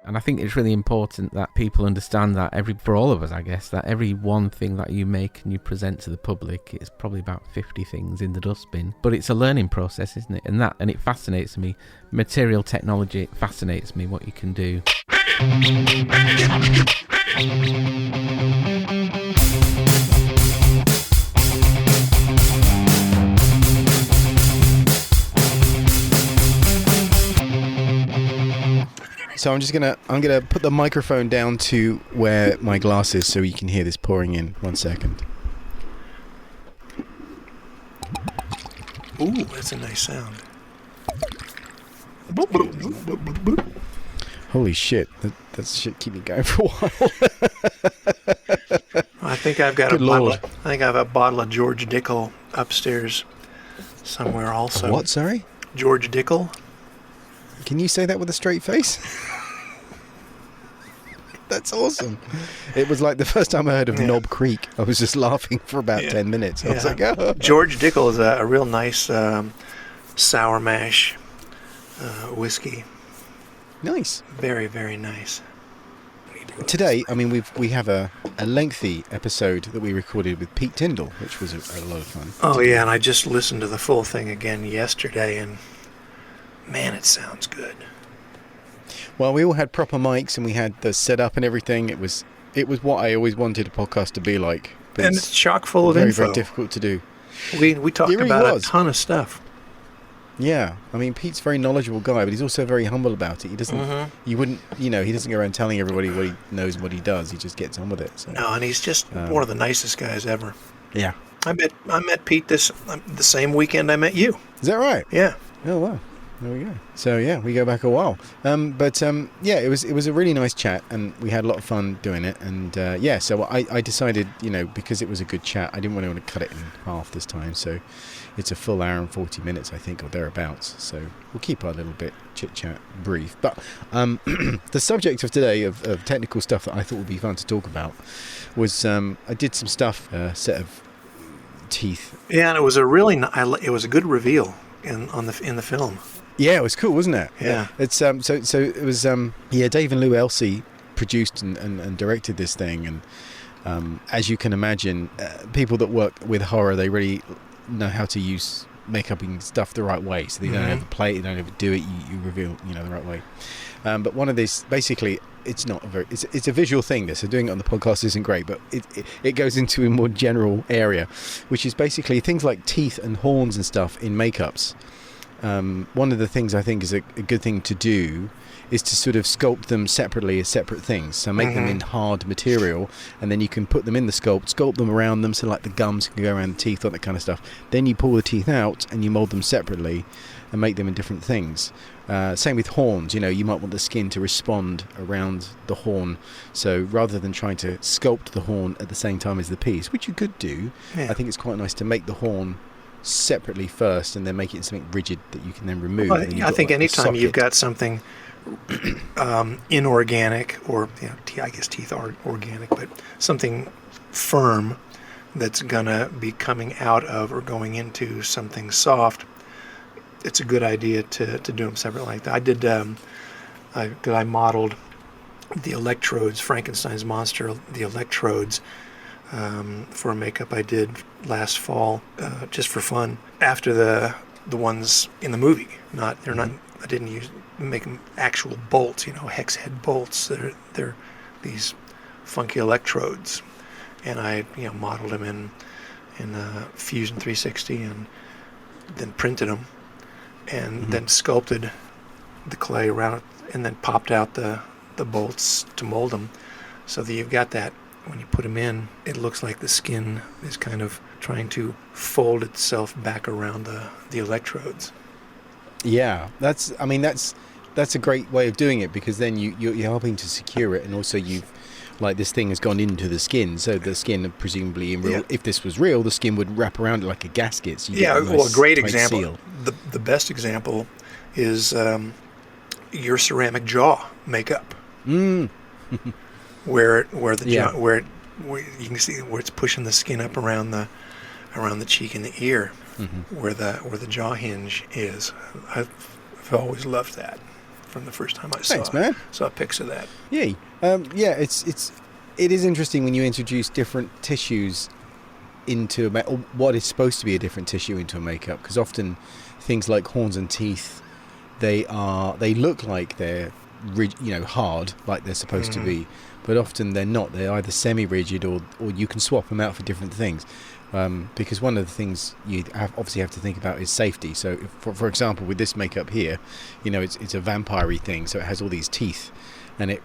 And I think it's really important that people understand that for all of us, I guess, that every one thing that you make and you present to the public, it's probably about 50 things in the dustbin. But it's a learning process, isn't it? And it fascinates me. Material technology, it fascinates me what you can do. So I'm gonna put the microphone down to where my glass is so you can hear this pouring in. 1 second. Ooh, that's a nice sound. Holy shit, that shit keep me going for a while. I think I've got Good a bottle. Lord. I think I have a bottle of George Dickel upstairs somewhere also. What, sorry? George Dickel. Can you say that with a straight face? That's awesome. It was like the first time I heard of Knob Creek. I was just laughing for about 10 minutes. I was like, oh. George Dickel is a real nice sour mash whiskey. Nice. Very, very nice. Today, I mean, we have a lengthy episode that we recorded with Pete Tindall, which was a lot of fun. Oh, yeah, and I just listened to the full thing again yesterday, and man, it sounds good. Well, we all had proper mics, and we had the setup and everything. It was what I always wanted a podcast to be like. But And it's chock full of very, info. very difficult to do. We talked It really about was. a ton of stuff. Yeah, I mean, Pete's a very knowledgeable guy, but he's also very humble about it. He doesn't, he doesn't go around telling everybody what he knows and what he does. He just gets on with it. So. No, and he's just one of the nicest guys ever. Yeah. I met Pete the same weekend I met you. Is that right? Yeah. Oh, wow. There we go. So, yeah, we go back a while. Yeah, it was a really nice chat, and we had a lot of fun doing it. And, so I decided, because it was a good chat, I didn't want to cut it in half this time. So it's a full hour and 40 minutes, I think, or thereabouts. So we'll keep our little bit chit-chat brief. But the subject of today, of technical stuff that I thought would be fun to talk about, was I did some stuff, a set of teeth. Yeah, and it was it was a good reveal in the film. Yeah, it was cool, wasn't it? Yeah. It's so it was Dave and Lou Elsey produced and directed this thing, and as you can imagine, people that work with horror, they really know how to use makeup and stuff the right way. So they don't ever play it, they don't ever do it. You reveal the right way. But one of these, basically, it's not it's a visual thing. So doing it on the podcast isn't great, but it goes into a more general area, which is basically things like teeth and horns and stuff in makeups. One of the things I think is a good thing to do is to sort of sculpt them separately as separate things. So make them in hard material, and then you can put them in the sculpt them around them, so like the gums can go around the teeth, all that kind of stuff. Then you pull the teeth out and you mold them separately and make them in different things. Same with horns, you might want the skin to respond around the horn. So rather than trying to sculpt the horn at the same time as the piece, which you could do, I think it's quite nice to make the horn separately first and then make it something rigid that you can then remove. Well, I think anytime you've got something inorganic, or I guess teeth are organic, but something firm that's gonna be coming out of or going into something soft, it's a good idea to do them separate like that. I did. I modeled the electrodes, Frankenstein's monster, the electrodes. For a makeup I did last fall, just for fun. After the ones in the movie, I didn't make them actual bolts, hex head bolts. They're these funky electrodes, and I modeled them in Fusion 360, and then printed them, and then sculpted the clay around it, and then popped out the bolts to mold them, so that you've got that. When you put them in, it looks like the skin is kind of trying to fold itself back around the electrodes. Yeah, that's a great way of doing it, because then you're helping to secure it, and also this thing has gone into the skin, so the skin presumably if this was real, the skin would wrap around it like a gasket. So a great example. Seal. The best example is your ceramic jaw makeup. Where you can see where it's pushing the skin up around the cheek and the ear, where the jaw hinge is. I've always loved that. from the first time I saw pics of that. Yay. It is interesting when you introduce different tissues into or what is supposed to be a different tissue into a makeup, because often things like horns and teeth, they look like they're hard, like they're supposed to be, but often they're not. They're either semi-rigid or you can swap them out for different things, because one of the things you obviously have to think about is safety. So for example, with this makeup here, it's a vampire-y thing, so it has all these teeth, and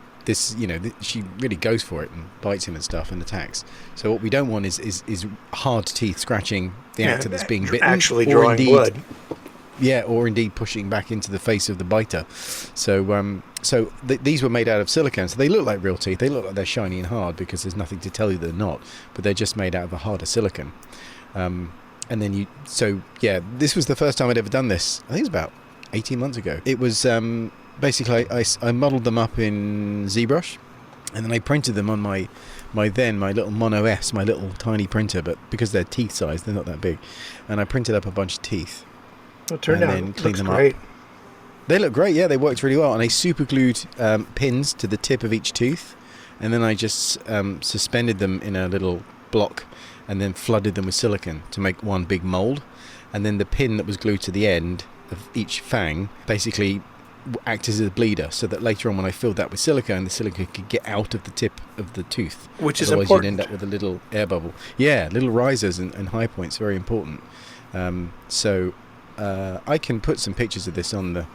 she really goes for it and bites him and stuff and attacks. So what we don't want is hard teeth scratching the actor that's being bitten, actually drawing blood. Yeah, or indeed pushing back into the face of the biter. So these were made out of silicone, so they look like real teeth. They look like they're shiny and hard because there's nothing to tell you they're not, but they're just made out of a harder silicone. And then this was the first time I'd ever done this. I think it was about 18 months ago. It was basically I modelled them up in ZBrush, and then I printed them on my little Mono S, my little tiny printer, but because they're teeth size, they're not that big, and I printed up a bunch of teeth. It turned out it looks great. They look great, yeah. They worked really well, and I super glued pins to the tip of each tooth, and then I just suspended them in a little block, and then flooded them with silicone to make one big mold, and then the pin that was glued to the end of each fang basically act as a bleeder, so that later on when I filled that with silicone, the silicone could get out of the tip of the tooth. Which is Otherwise important. You'd end up with a little air bubble. Yeah, little risers and high points, very important. I can put some pictures of this on the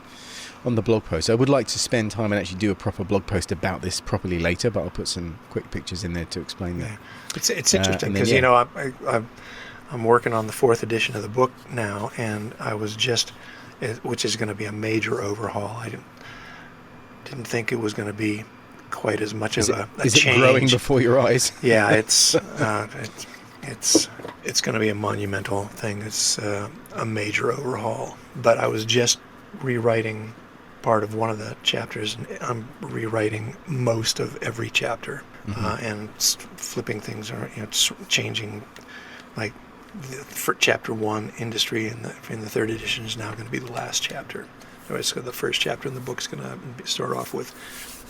blog post. I would like to spend time and actually do a proper blog post about this properly later, but I'll put some quick pictures in there to explain that. It's interesting because I'm working on the 4th edition of the book now, and I was which is going to be a major overhaul. I didn't think it was going to be quite as much of a change. Is it growing before your eyes? Yeah, it's going to be a monumental thing. It's a major overhaul. But I was just rewriting part of one of the chapters, and I'm rewriting most of every chapter, and flipping things, or changing, like for chapter 1, industry, in the 3rd edition is now going to be the last chapter. So the first chapter in the book is going to start off with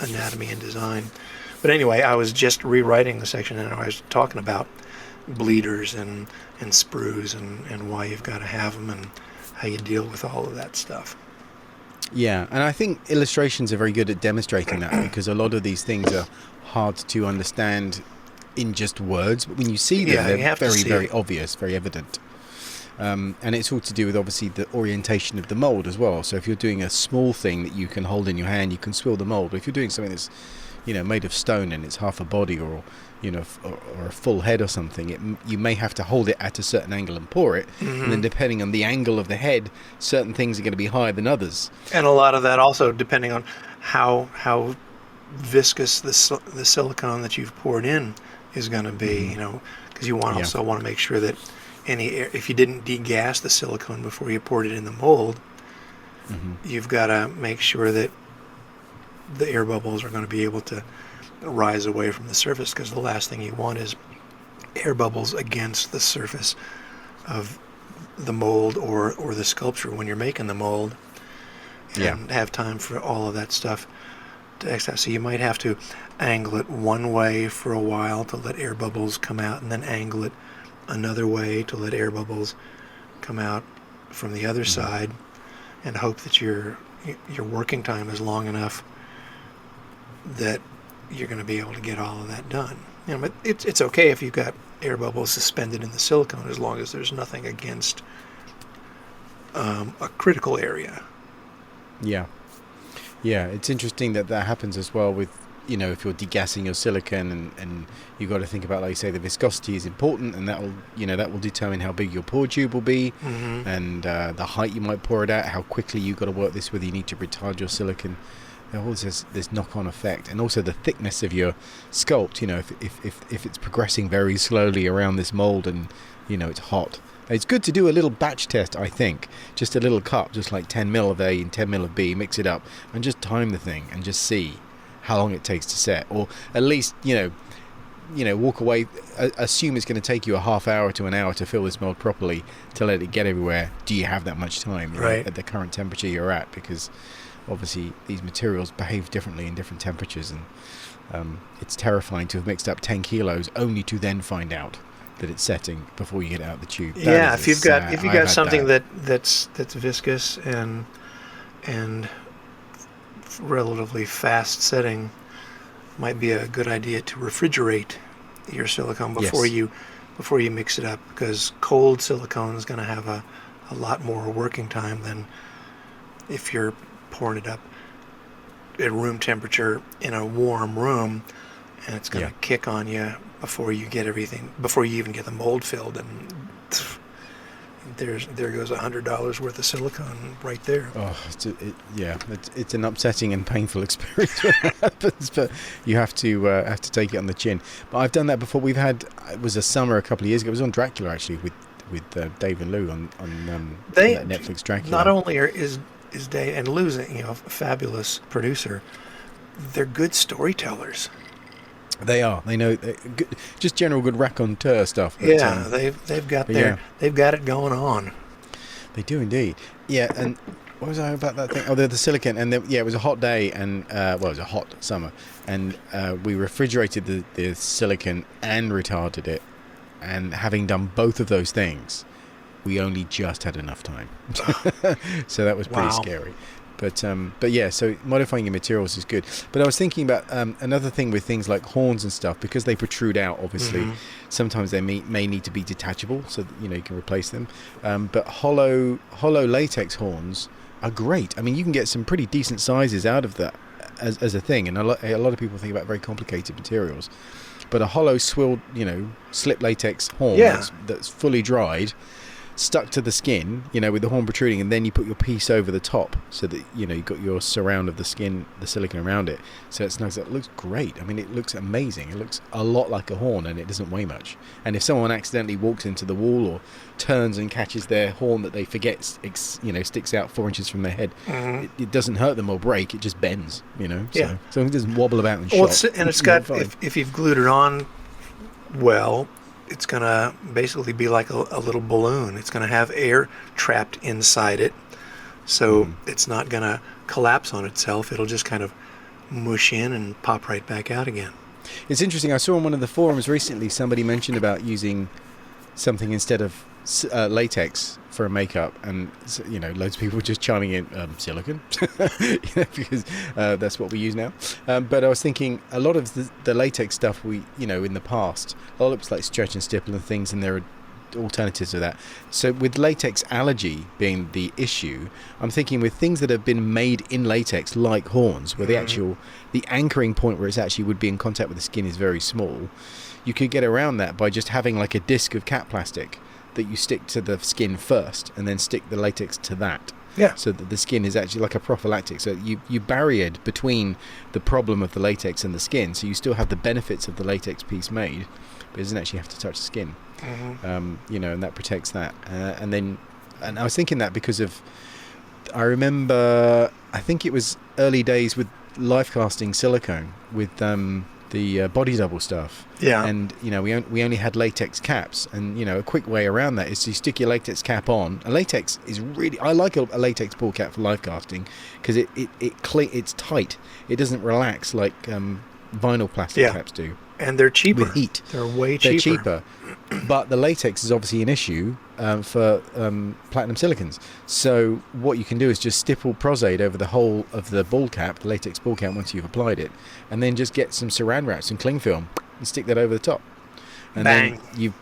anatomy and design. But anyway, I was just rewriting the section, and I was talking about bleeders and sprues and why you've got to have them and how you deal with all of that stuff. Yeah, and I think illustrations are very good at demonstrating that, because a lot of these things are hard to understand in just words, but when you see them, they're very, very obvious, very evident. And it's all to do with, obviously, the orientation of the mold as well. So if you're doing a small thing that you can hold in your hand, you can swill the mold. But if you're doing something that's, made of stone and it's half a body, or a full head or something, you may have to hold it at a certain angle and pour it. And then depending on the angle of the head, certain ththings are going to be higher than others. And a lot of that also depending on how viscous the silicone that you've poured in is going to be, because you also want to make sure that if you didn't degas the silicone before you poured it in the mold, you've got to make sure that the air bubbles are going to be able to rise away from the surface, because the last thing you want is air bubbles against the surface of the mold or the sculpture when you're making the mold, and have time for all of that stuff to exit. So you might have to angle it one way for a while to let air bubbles come out, and then angle it another way to let air bubbles come out from the other side, and hope that your working time is long enough that you're going to be able to get all of that done. But it's okay if you've got air bubbles suspended in the silicone, as long as there's nothing against a critical area. Yeah, it's interesting that happens as well with, if you're degassing your silicone, and you've got to think about, like you say, the viscosity is important, and that will determine how big your pour tube will be, and the height you might pour it at, how quickly you've got to work this, whether you need to retard your silicone. There's this knock-on effect, and also the thickness of your sculpt. If it's progressing very slowly around this mold, and it's hot, it's good to do a little batch test. I think just a little cup, just like 10 mil of A and 10 mil of B, mix it up, and just time the thing, and just see how long it takes to set, or at least walk away. Assume it's going to take you a half hour to an hour to fill this mold properly, to let it get everywhere. Do you have that much time, right, at the current temperature you're at? Because obviously these materials behave differently in different temperatures, and it's terrifying to have mixed up 10 kilos only to then find out that it's setting before you get it out the tube. Yeah, if you've got something that's viscous and relatively fast setting, might be a good idea to refrigerate your silicone before you mix it up, because cold silicone is going to have a lot more working time than if you're pouring it up at room temperature in a warm room, and it's going to kick on you before you even get the mold filled, and there goes $100 worth of silicone right there. Oh, it's an upsetting and painful experience when it happens, but you have to take it on the chin. But I've done that before. It was a summer a couple of years ago. It was on Dracula actually with Dave and Lou on Netflix Dracula. Not only is Dave and Lou's a fabulous producer, they're good storytellers. They are. They know just general good raconteur stuff. But, they've got it going on. They do indeed. Yeah, and what was I about that thing? Oh, the silicone, and it was a hot day, and it was a hot summer, and we refrigerated the silicone and retarded it, and having done both of those things, we only just had enough time. So that was pretty scary. But yeah, so modifying your materials is good. But I was thinking about another thing with things like horns and stuff, because they protrude out, obviously. Mm-hmm. Sometimes they may need to be detachable, so that, you can replace them. But hollow latex horns are great. I mean, you can get some pretty decent sizes out of that as a thing. And a lot of people think about very complicated materials. But a hollow swilled, slip latex horn that's fully dried, stuck to the skin, with the horn protruding, and then you put your piece over the top so that you've got your surround of the skin, the silicone around it, so it snugs up. It looks great. I mean, it looks amazing. It looks a lot like a horn, and it doesn't weigh much. And if someone accidentally walks into the wall or turns and catches their horn that they forget sticks out 4 inches from their head, it doesn't hurt them or break. It just bends. So it doesn't wobble about and shot. And it's got, if you've glued it on well, it's going to basically be like a little balloon. It's going to have air trapped inside it, so it's not going to collapse on itself. It'll just kind of mush in and pop right back out again. It's interesting. I saw on one of the forums recently somebody mentioned about using something instead of latex for a makeup, and loads of people just chiming in silicone because that's what we use now. But I was thinking a lot of the latex stuff we in the past, a lot of it's like stretch and stipple and things, and there are alternatives to that. So with latex allergy being the issue, I'm thinking with things that have been made in latex, like horns, where the anchoring point where it's actually would be in contact with the skin is very small, you could get around that by just having like a disc of cat plastic that you stick to the skin first, and then stick the latex to that. Yeah. So that the skin is actually like a prophylactic. So you barriered between the problem of the latex and the skin, so you still have the benefits of the latex piece made, but it doesn't actually have to touch the skin. And that protects that. And I was thinking that because I remember, I think it was early days with life casting silicone with the body double stuff. Yeah. And we only had latex caps, and a quick way around that is to stick your latex cap on. A latex is really, I like a latex ball cap for life casting because it's tight. It doesn't relax like vinyl plastic caps do. And they're cheaper. With heat. They're way cheaper. They're cheaper. But the latex is obviously an issue for platinum silicons. So what you can do is just stipple Prozaid over the whole of the ball cap, the latex ball cap, once you've applied it, and then just get some saran wraps and cling film and stick that over the top. And Bang. Then you've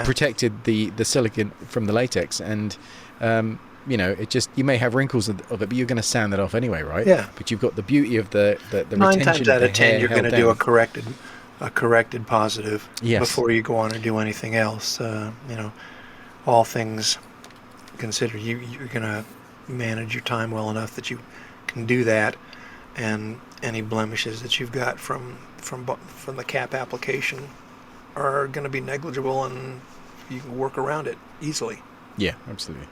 protected the silicon from the latex, and it just, you may have wrinkles of it, but you're going to sand that off anyway, right? Yeah. But you've got the beauty of the 9 retention times out of 10 you're going to do down. a corrected positive before you go on and do anything else. All things considered, you're going to manage your time well enough that you can do that, and any blemishes that you've got from the cap application are going to be negligible, and you can work around it easily. Yeah, absolutely.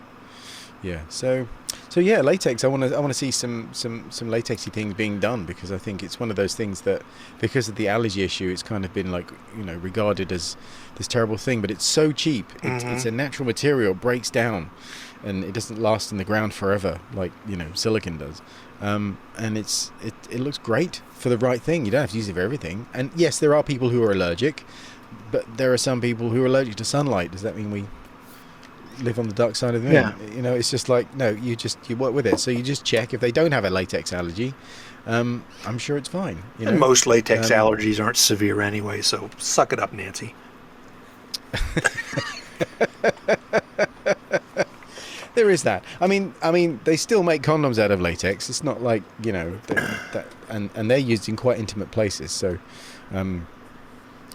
Yeah, so So yeah, latex. I want to see some latexy things being done, because I think it's one of those things that, because of the allergy issue, it's kind of been like, regarded as this terrible thing. But it's so cheap. It's a natural material, it breaks down, and it doesn't last in the ground forever like silicon does. And it looks great for the right thing. You don't have to use it for everything. And yes, there are people who are allergic, but there are some people who are allergic to sunlight. Does that mean we live on the dark side of the moon? Yeah. It's just like, no, you work with it. So you just check if they don't have a latex allergy. I'm sure it's fine. And most latex allergies aren't severe anyway, so suck it up, Nancy. There is that. I mean, they still make condoms out of latex. It's not like and they're used in quite intimate places. So,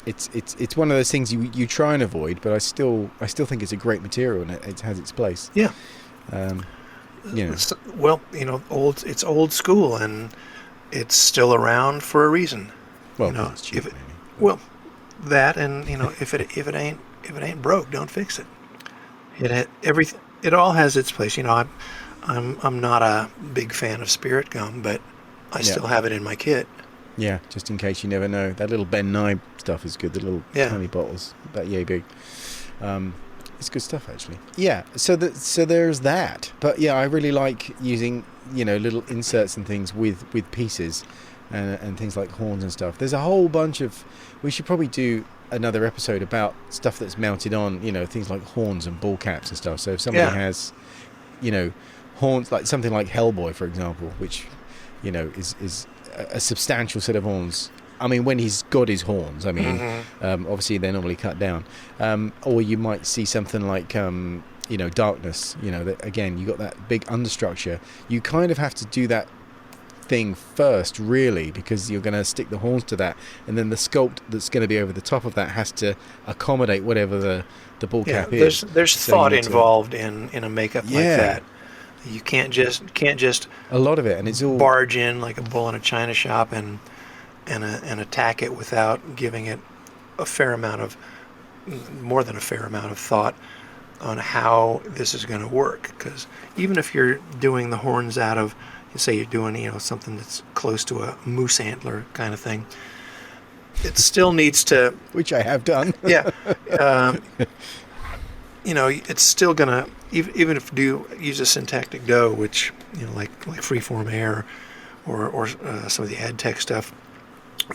it's one of those things you try and avoid. But I still think it's a great material, and it has its place. Yeah. Well, it's old school, and it's still around for a reason. Well, it's cheap, maybe. Well, that, and if it ain't broke, don't fix it. It all has its place. I'm not a big fan of spirit gum, but I still have it in my kit. Yeah, just in case, you never know. That little Ben Nye stuff is good. The little tiny bottles, about yay big. It's good stuff, actually. Yeah. So there's that. But yeah, I really like using little inserts and things with pieces, and things like horns and stuff. There's a whole bunch of. We should probably do another episode about stuff that's mounted on, things like horns and ball caps and stuff. So if somebody has, horns, like something like Hellboy, for example, which, is a substantial set of horns. I mean, when he's got his horns, obviously they're normally cut down. Or you might see something like, Darkness, that, again, you got that big understructure. You kind of have to do that thing first, really, because you're going to stick the horns to that, and then the sculpt that's going to be over the top of that has to accommodate whatever the ball cap is. There's thought involved in a makeup like that. You can't just a lot of it, and it's all barge in like a bull in a china shop and attack it without giving it more than a fair amount of thought on how this is going to work. Because even if you're doing the horns out of, say you're doing something that's close to a moose antler kind of thing, it still needs to, which I have done. It's still gonna, even if you use a syntactic dough, which like freeform air or some of the ad tech stuff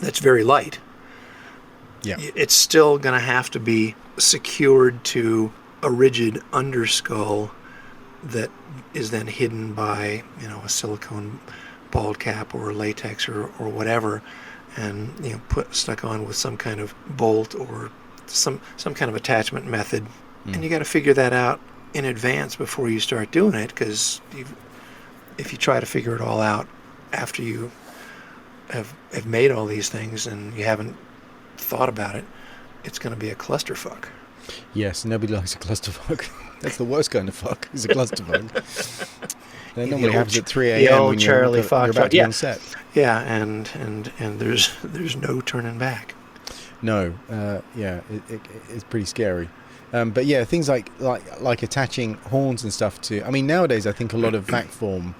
that's very light, it's still gonna have to be secured to a rigid underskull that is then hidden by a silicone bald cap or latex or whatever, and stuck on with some kind of bolt or some kind of attachment method. And you got to figure that out in advance before you start doing it, because if you try to figure it all out after you have made all these things and you haven't thought about it, it's going to be a clusterfuck. Yes, nobody likes a clusterfuck. That's the worst kind of fuck, is a clusterfuck. That normally happens at 3 a.m. when you're about to be on set. Yeah, and there's no turning back. No, it's pretty scary. But yeah, things like attaching horns and stuff to. I mean, nowadays I think a lot of vac form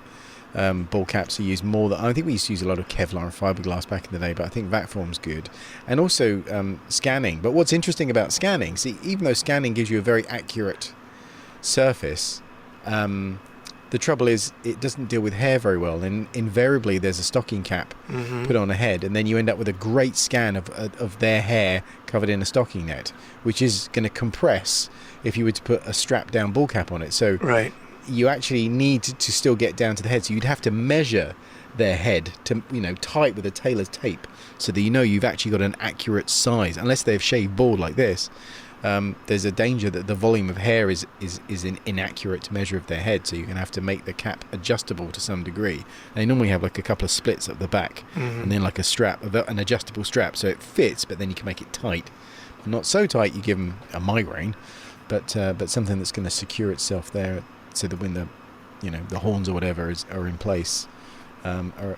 ball caps are used more. I think we used to use a lot of Kevlar and fiberglass back in the day, but I think vac form's good, and also scanning. But what's interesting about scanning, see, even though scanning gives you a very accurate surface, the trouble is it doesn't deal with hair very well, and invariably there's a stocking cap put on a head, and then you end up with a great scan of their hair covered in a stocking net, which is going to compress if you were to put a strap down ball cap on it. So you actually need to still get down to the head, so you'd have to measure their head to tight with a tailor's tape, so that you've actually got an accurate size. Unless they've shaved bald like this, there's a danger that the volume of hair is an inaccurate measure of their head, so you're going to have to make the cap adjustable to some degree. And they normally have like a couple of splits at the back, and then like a strap, an adjustable strap, so it fits, but then you can make it tight. Not so tight you give them a migraine, but something that's going to secure itself there, so that when the horns or whatever are in place, are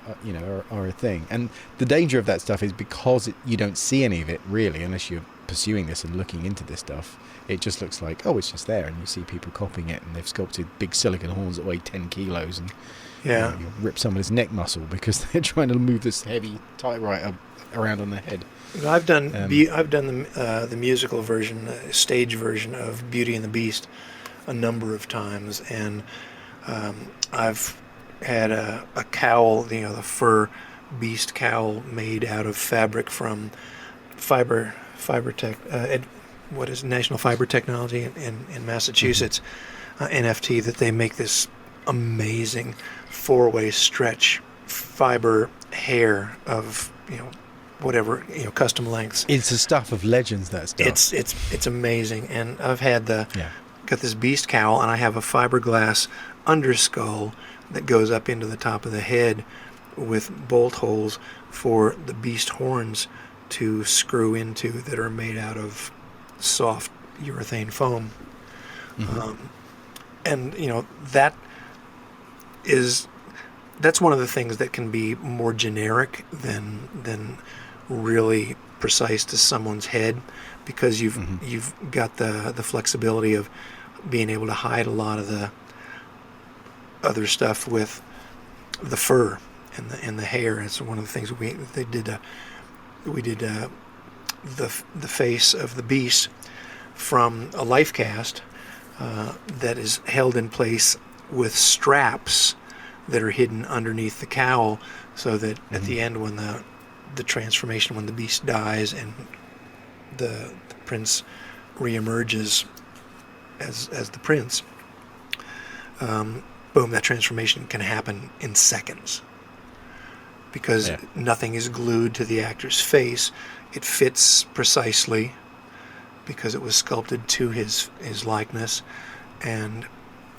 a thing. And the danger of that stuff is because you don't see any of it really, unless you're pursuing this and looking into this stuff, it just looks like, oh, it's just there, and you see people copying it, and they've sculpted big silicon horns that weigh 10 kilos, and you rip someone's neck muscle because they're trying to move this heavy typewriter around on their head. I've done the musical version, stage version of Beauty and the Beast a number of times, and I've had a cowl, the fur beast cowl made out of fabric from National Fiber Technology in Massachusetts, NFT, that they make this amazing 4-way stretch fiber hair of whatever custom lengths. It's the stuff of legends, that stuff. It's amazing, and I've had got this beast cowl, and I have a fiberglass underskull that goes up into the top of the head with bolt holes for the beast horns to screw into, that are made out of soft urethane foam. And that's one of the things that can be more generic than really precise to someone's head, because you've got the flexibility of being able to hide a lot of the other stuff with the fur and the hair. It's one of the things we did the face of the beast from a life cast that is held in place with straps that are hidden underneath the cowl, so that at the end, when the transformation, when the beast dies and the prince reemerges as the prince, boom, that transformation can happen in seconds, because nothing is glued to the actor's face. It fits precisely because it was sculpted to his likeness, and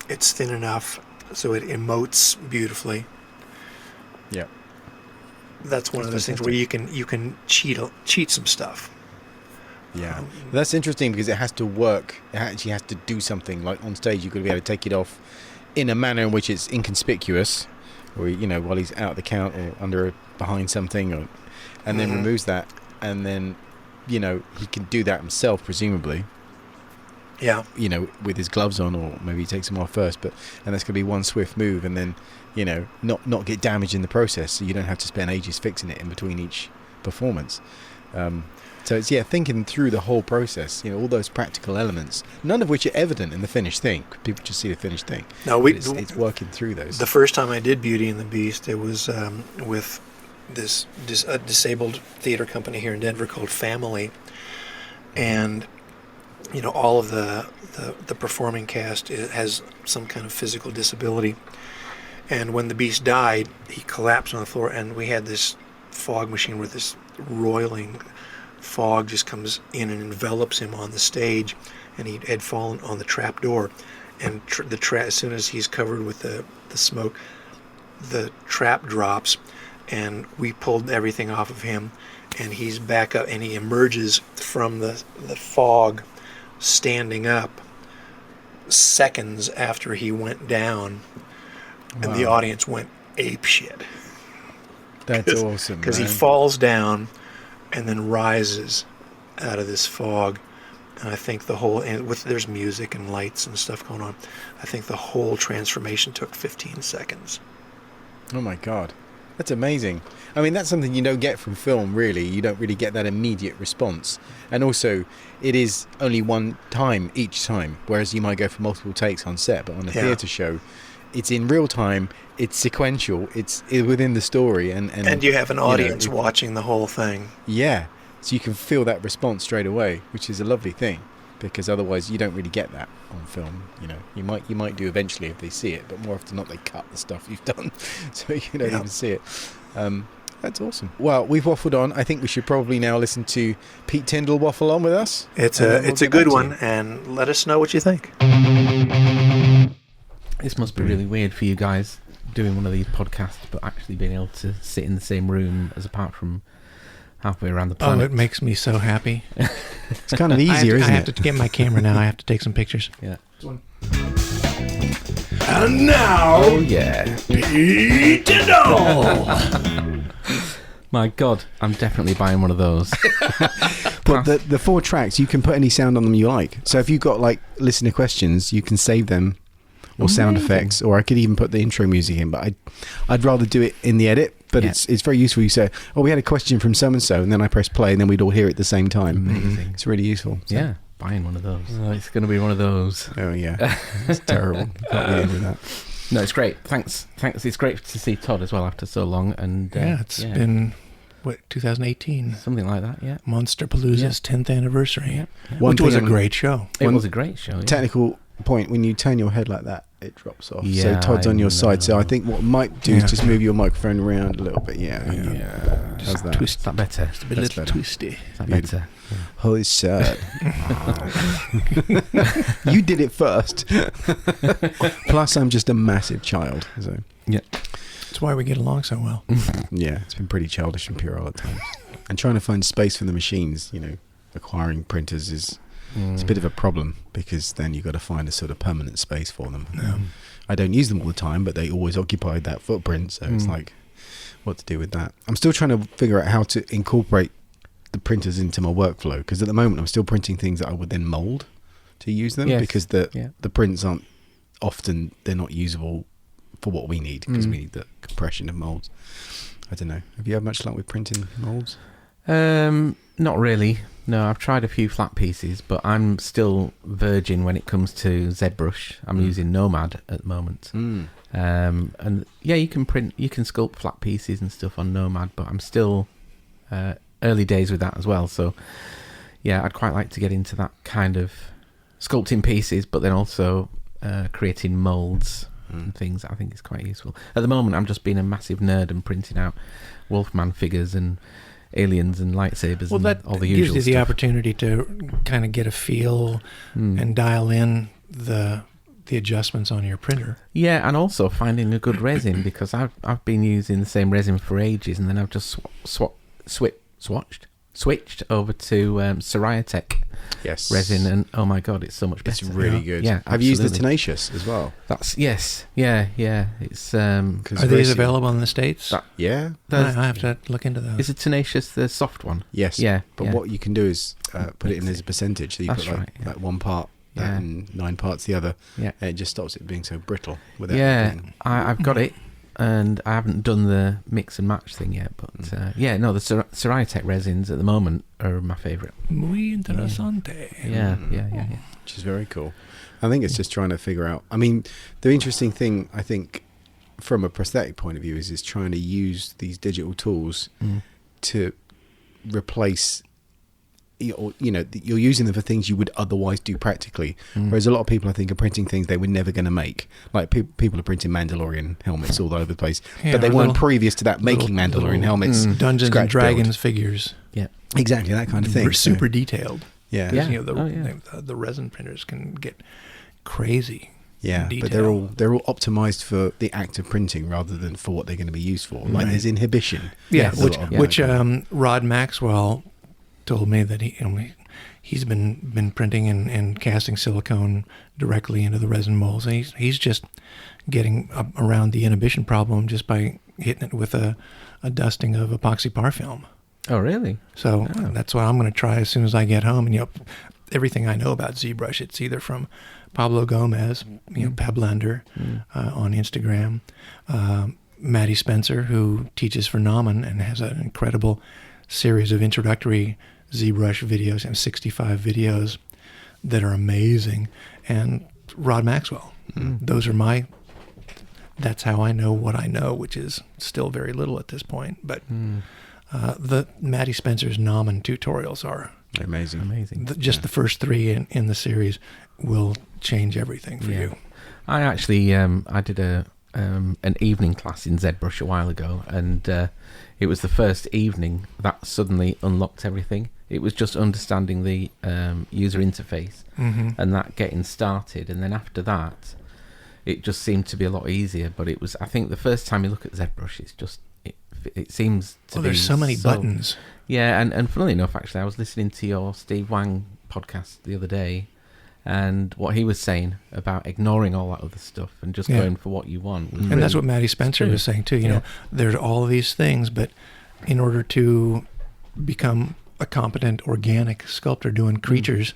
it's thin enough so it emotes beautifully. Yeah, that's one of those things where you can cheat some stuff. Yeah, that's interesting, because it has to work. It actually has to do something. Like on stage, you've got to be able to take it off in a manner in which it's inconspicuous, or while he's out the count or behind something, and then removes that, and then he can do that himself, presumably. Yeah. With his gloves on, or maybe he takes them off first, and that's going to be one swift move, and then not get damaged in the process, so you don't have to spend ages fixing it in between each performance. So it's thinking through the whole process, all those practical elements, none of which are evident in the finished thing. People just see the finished thing. No, it's working through those. The first time I did Beauty and the Beast, it was with a disabled theater company here in Denver called Family, and all of the performing cast has some kind of physical disability. And when the beast died, he collapsed on the floor, and we had this fog machine where this roiling fog just comes in and envelops him on the stage, and he had fallen on the trap door, and as soon as he's covered with the smoke, the trap drops, and we pulled everything off of him, and he's back up, and he emerges from the fog standing up seconds after he went down. And the audience went apeshit. That's awesome, because he falls down and then rises out of this fog, and I think there's music and lights and stuff going on. I think the whole transformation took 15 seconds. Oh my God, that's amazing. I mean, that's something you don't get from film, really. You don't really get that immediate response, and also it is only one time each time, whereas you might go for multiple takes on set. But on a theatre show, it's in real time, it's sequential, it's within the story, and you have an audience watching the whole thing. Yeah, so you can feel that response straight away, which is a lovely thing, because otherwise you don't really get that on film. You might do eventually if they see it, but more often than not they cut the stuff you've done, so you don't even see it. That's awesome. Well, we've waffled on. I think we should probably now listen to Pete Tindall waffle on with us. It's a good one, and let us know what you think. This must be really weird for you guys, doing one of these podcasts, but actually being able to sit in the same room as apart from halfway around the planet. Oh, it makes me so happy. It's kind of easier, isn't it? I have to get my camera now. I have to take some pictures. Yeah. And now, oh yeah, Pete Tindall. My God, I'm definitely buying one of those. But the 4 tracks, you can put any sound on them you like. So if you've got like listener questions, you can save them, or sound effects, or I could even put the intro music in. But I'd rather do it in the edit. But it's very useful. You say, "Oh, we had a question from so and so," and then I press play, and then we'd all hear it at the same time. Amazing. It's really useful. So. Yeah, buying one of those. Oh, it's going to be one of those. Oh yeah, it's terrible. Can't be with that. No, it's great. Thanks. It's great to see Todd as well after so long. And it's been 2018, something like that. Yeah, Monsterpalooza's 10th anniversary, yeah. which was a great show. It was a great show. Yeah. Technical point: when you turn your head like that, it drops off. Yeah, so Todd's on your side. So I think what might do is just move your microphone around a little bit. Yeah. How's that? Twist. Is that better? Just a bit little twisty. Is that better? Yeah. Holy shit. You did it first. Plus, I'm just a massive child. So yeah. That's why we get along so well. Yeah, it's been pretty childish and puerile at times. And trying to find space for the machines, acquiring printers is it's a bit of a problem, because then you've got to find a sort of permanent space for them. Yeah. I don't use them all the time, but they always occupied that footprint, so it's like, what to do with that? I'm still trying to figure out how to incorporate the printers into my workflow, because at the moment I'm still printing things that I would then mold to use them, because the prints aren't often, they're not usable for what we need, because we need the compression of molds. I don't know. Have you had much luck with printing molds? Not really. No, I've tried a few flat pieces, but I'm still virgin when it comes to ZBrush. I'm using Nomad at the moment. And yeah, you can sculpt flat pieces and stuff on Nomad, but I'm still early days with that as well. So yeah, I'd quite like to get into that kind of sculpting pieces, but then also creating molds and things. I think is quite useful. At the moment, I'm just being a massive nerd and printing out Wolfman figures and aliens and lightsabers and all the usual gives you the stuff. opportunity to kind of get a feel and dial in the adjustments on your printer. Yeah, and also finding a good resin, because I've been using the same resin for ages, and then I've just switched over to Seriatech resin, and oh my god, it's so much better. It's really good. Yeah, I've used the Tenacious as well. Yeah. It's are these available in the States? Yeah, I have to look into those. Is it Tenacious the soft one? Yes. Yeah. But what you can do is put it in as a percentage. So you That's put like one part and 9 parts the other. Yeah. And it just stops it being so brittle. Without I've got it. And I haven't done the mix and match thing yet, but the Seriatech resins at the moment are my favourite. Muy interesante. Yeah. Which is very cool. I think it's just trying to figure out. I mean, the interesting thing, I think, from a prosthetic point of view, is trying to use these digital tools to replace. You're using them for things you would otherwise do practically, whereas a lot of people, I think, are printing things they were never going to make. Like people are printing Mandalorian helmets all over the place, but they weren't previous to that making Mandalorian helmets. Dungeons and Dragons figures. Yeah, exactly, that kind of thing. They're super detailed. Yeah. The resin printers can get crazy. Yeah, but they're all optimized for the act of printing rather than for what they're going to be used for. Like there's inhibition. Yeah, which Rod Maxwell told me that he's been printing and casting silicone directly into the resin molds. And he's just getting around the inhibition problem just by hitting it with a dusting of epoxy par film. Oh, really? So that's what I'm going to try as soon as I get home. And everything I know about ZBrush, it's either from Pablo Gomez, Pablender on Instagram, Maddie Spencer, who teaches for Nauman and has an incredible series of introductory ZBrush videos, and 65 videos that are amazing, and Rod Maxwell. Those are that's how I know what I know, which is still very little at this point. But the Maddie Spencer's Nauman tutorials are amazing. The first 3 in the series will change everything for you. I actually I did an evening class in ZBrush a while ago, and it was the first evening that suddenly unlocked everything. It was just understanding the user interface and that getting started, and then after that it just seemed to be a lot easier. But it was, I think, the first time you look at ZBrush, it's just it seems to be there's so many buttons. Yeah, and funnily enough, actually, I was listening to your Steve Wang podcast the other day, and what he was saying about ignoring all that other stuff and just going for what you want. And really, that's what Maddie Spencer was saying too. You know, there's all of these things, but in order to become a competent organic sculptor doing creatures,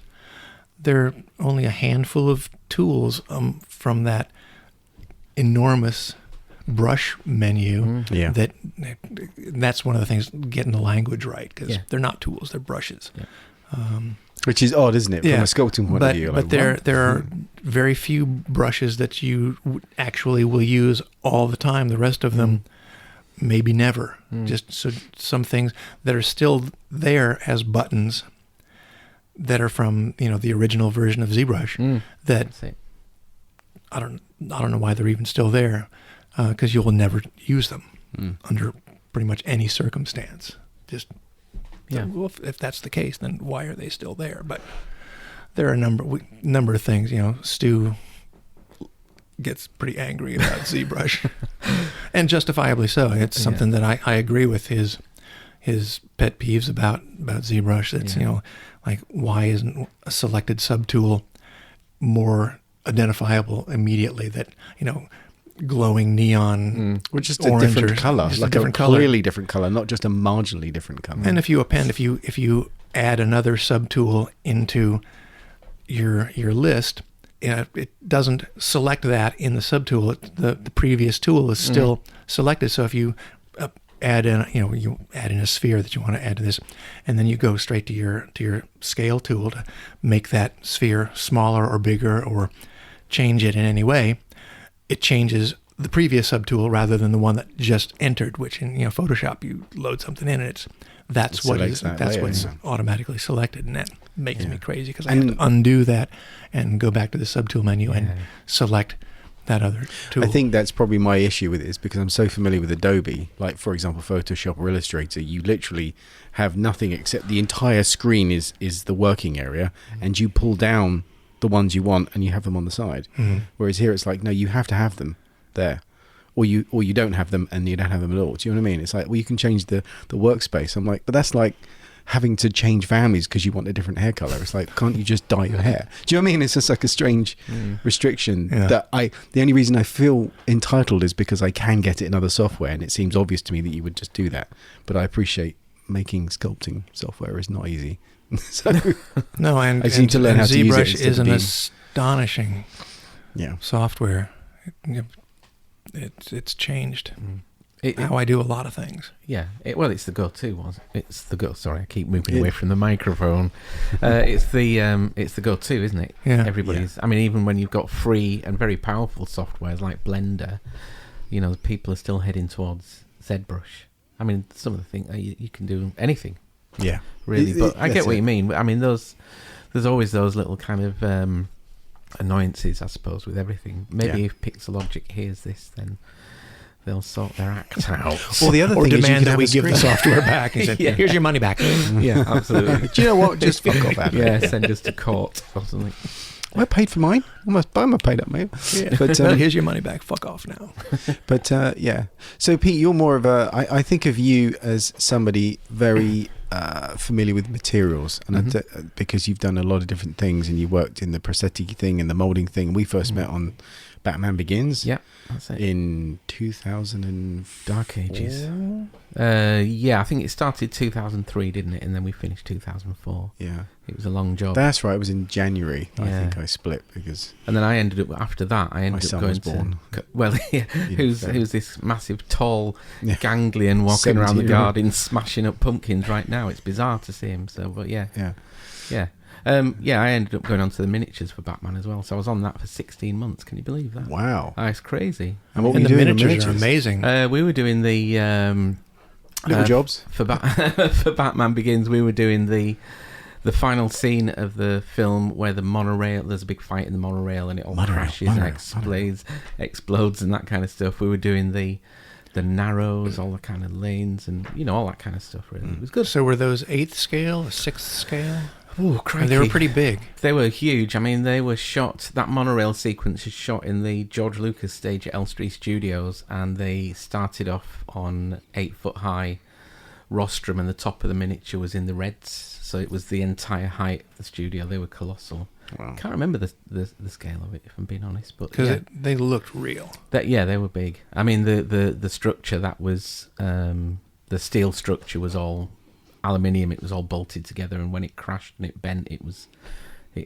there are only a handful of tools from that enormous brush menu that's one of the things, getting the language right, because they're not tools, they're brushes. Which is odd, isn't it, from a sculpting point of view? But there are very few brushes that you actually will use all the time. The rest of them, maybe never. Just so some things that are still there as buttons that are from the original version of ZBrush that I don't know why they're even still there, because you will never use them under pretty much any circumstance. Just well, if that's the case, then why are they still there? But there are a number of things. Stu gets pretty angry about ZBrush, and justifiably so. It's something that I agree with his pet peeves about ZBrush. That's like, why isn't a selected subtool more identifiable immediately? That glowing neon, which is a orange different or color, just like a clearly different color, not just a marginally different color. And if you append, if you add another subtool into your list, it doesn't select that in the subtool. The previous tool is still selected. So if you add in, you add in a sphere that you want to add to this, and then you go straight to your scale tool to make that sphere smaller or bigger or change it in any way, it changes the previous subtool rather than the one that just entered, which in Photoshop you load something in and that's what's automatically selected, and that makes me crazy because I have to undo that and go back to the subtool menu and select that other tool. I think that's probably my issue with it, is because I'm so familiar with Adobe, like for example Photoshop or Illustrator. You literally have nothing except the entire screen is the working area, and you pull down the ones you want and you have them on the side. Whereas here it's like, no, you have to have them there, or you don't have them and you don't have them at all. Do you know what I mean? It's like, well, you can change the workspace. I'm like, but that's like having to change families because you want a different hair color. It's like, can't you just dye your hair? Do you know what I mean? It's just like a strange restriction that the only reason I feel entitled is because I can get it in other software, and it seems obvious to me that you would just do that. But I appreciate making sculpting software is not easy. So no, and I seem to learn how to use it. ZBrush is an astonishing software. It's changed how I do a lot of things. Yeah, it's the go-to. Sorry, I keep moving away from the microphone. It's the go-to, isn't it? Yeah. Everybody's. I mean, even when you've got free and very powerful softwares like Blender, people are still heading towards ZBrush. I mean, some of the things you can do anything. Yeah, really. But I get what you mean. I mean, there's always those little kind of annoyances, I suppose, with everything. Maybe if Pixelogic hears this, then they'll sort their act out. Well, the other thing demand is that we give the software back. And say, here's your money back. Yeah, absolutely. Do you know what? Just fuck off out of it. Send us to court or something. I paid for mine. I'm paid up, mate. Yeah. But here's your money back. Fuck off now. But so Pete, you're more of I think of you as somebody very familiar with materials, and because you've done a lot of different things, and you worked in the prosthetic thing and the molding thing. We first met on Batman Begins. Yeah, that's it. In 2000 and Dark Ages. I think it started 2003, didn't it? And then we finished 2004. Yeah. It was a long job. That's right. It was in January. I think I split because. And then I ended up after that. I ended up going to who's this massive, tall, ganglion walking around the garden, smashing up pumpkins right now. It's bizarre to see him. So, but yeah. I ended up going on to the miniatures for Batman as well. So I was on that for 16 months. Can you believe that? Wow, that's crazy. And what were you doing? The miniatures are amazing. We were doing the little jobs for for Batman Begins. We were doing the final scene of the film where the monorail, there's a big fight in the monorail and it all crashes and explodes and that kind of stuff. We were doing the narrows, all the kind of lanes and all that kind of stuff. Really, it was good. So were those 8th scale, 6th scale? Oh, crikey. They were pretty big. They were huge. I mean, they were shot. That monorail sequence is shot in the George Lucas stage at Elstree Studios, and they started off on 8-foot-high rostrum, and the top of the miniature was in the Reds. So it was the entire height of the studio. They were colossal. Wow. Can't remember the scale of it, if I'm being honest, but because they looked real. They were big. I mean, the structure that was the steel structure was all aluminium. It was all bolted together, and when it crashed and it bent, it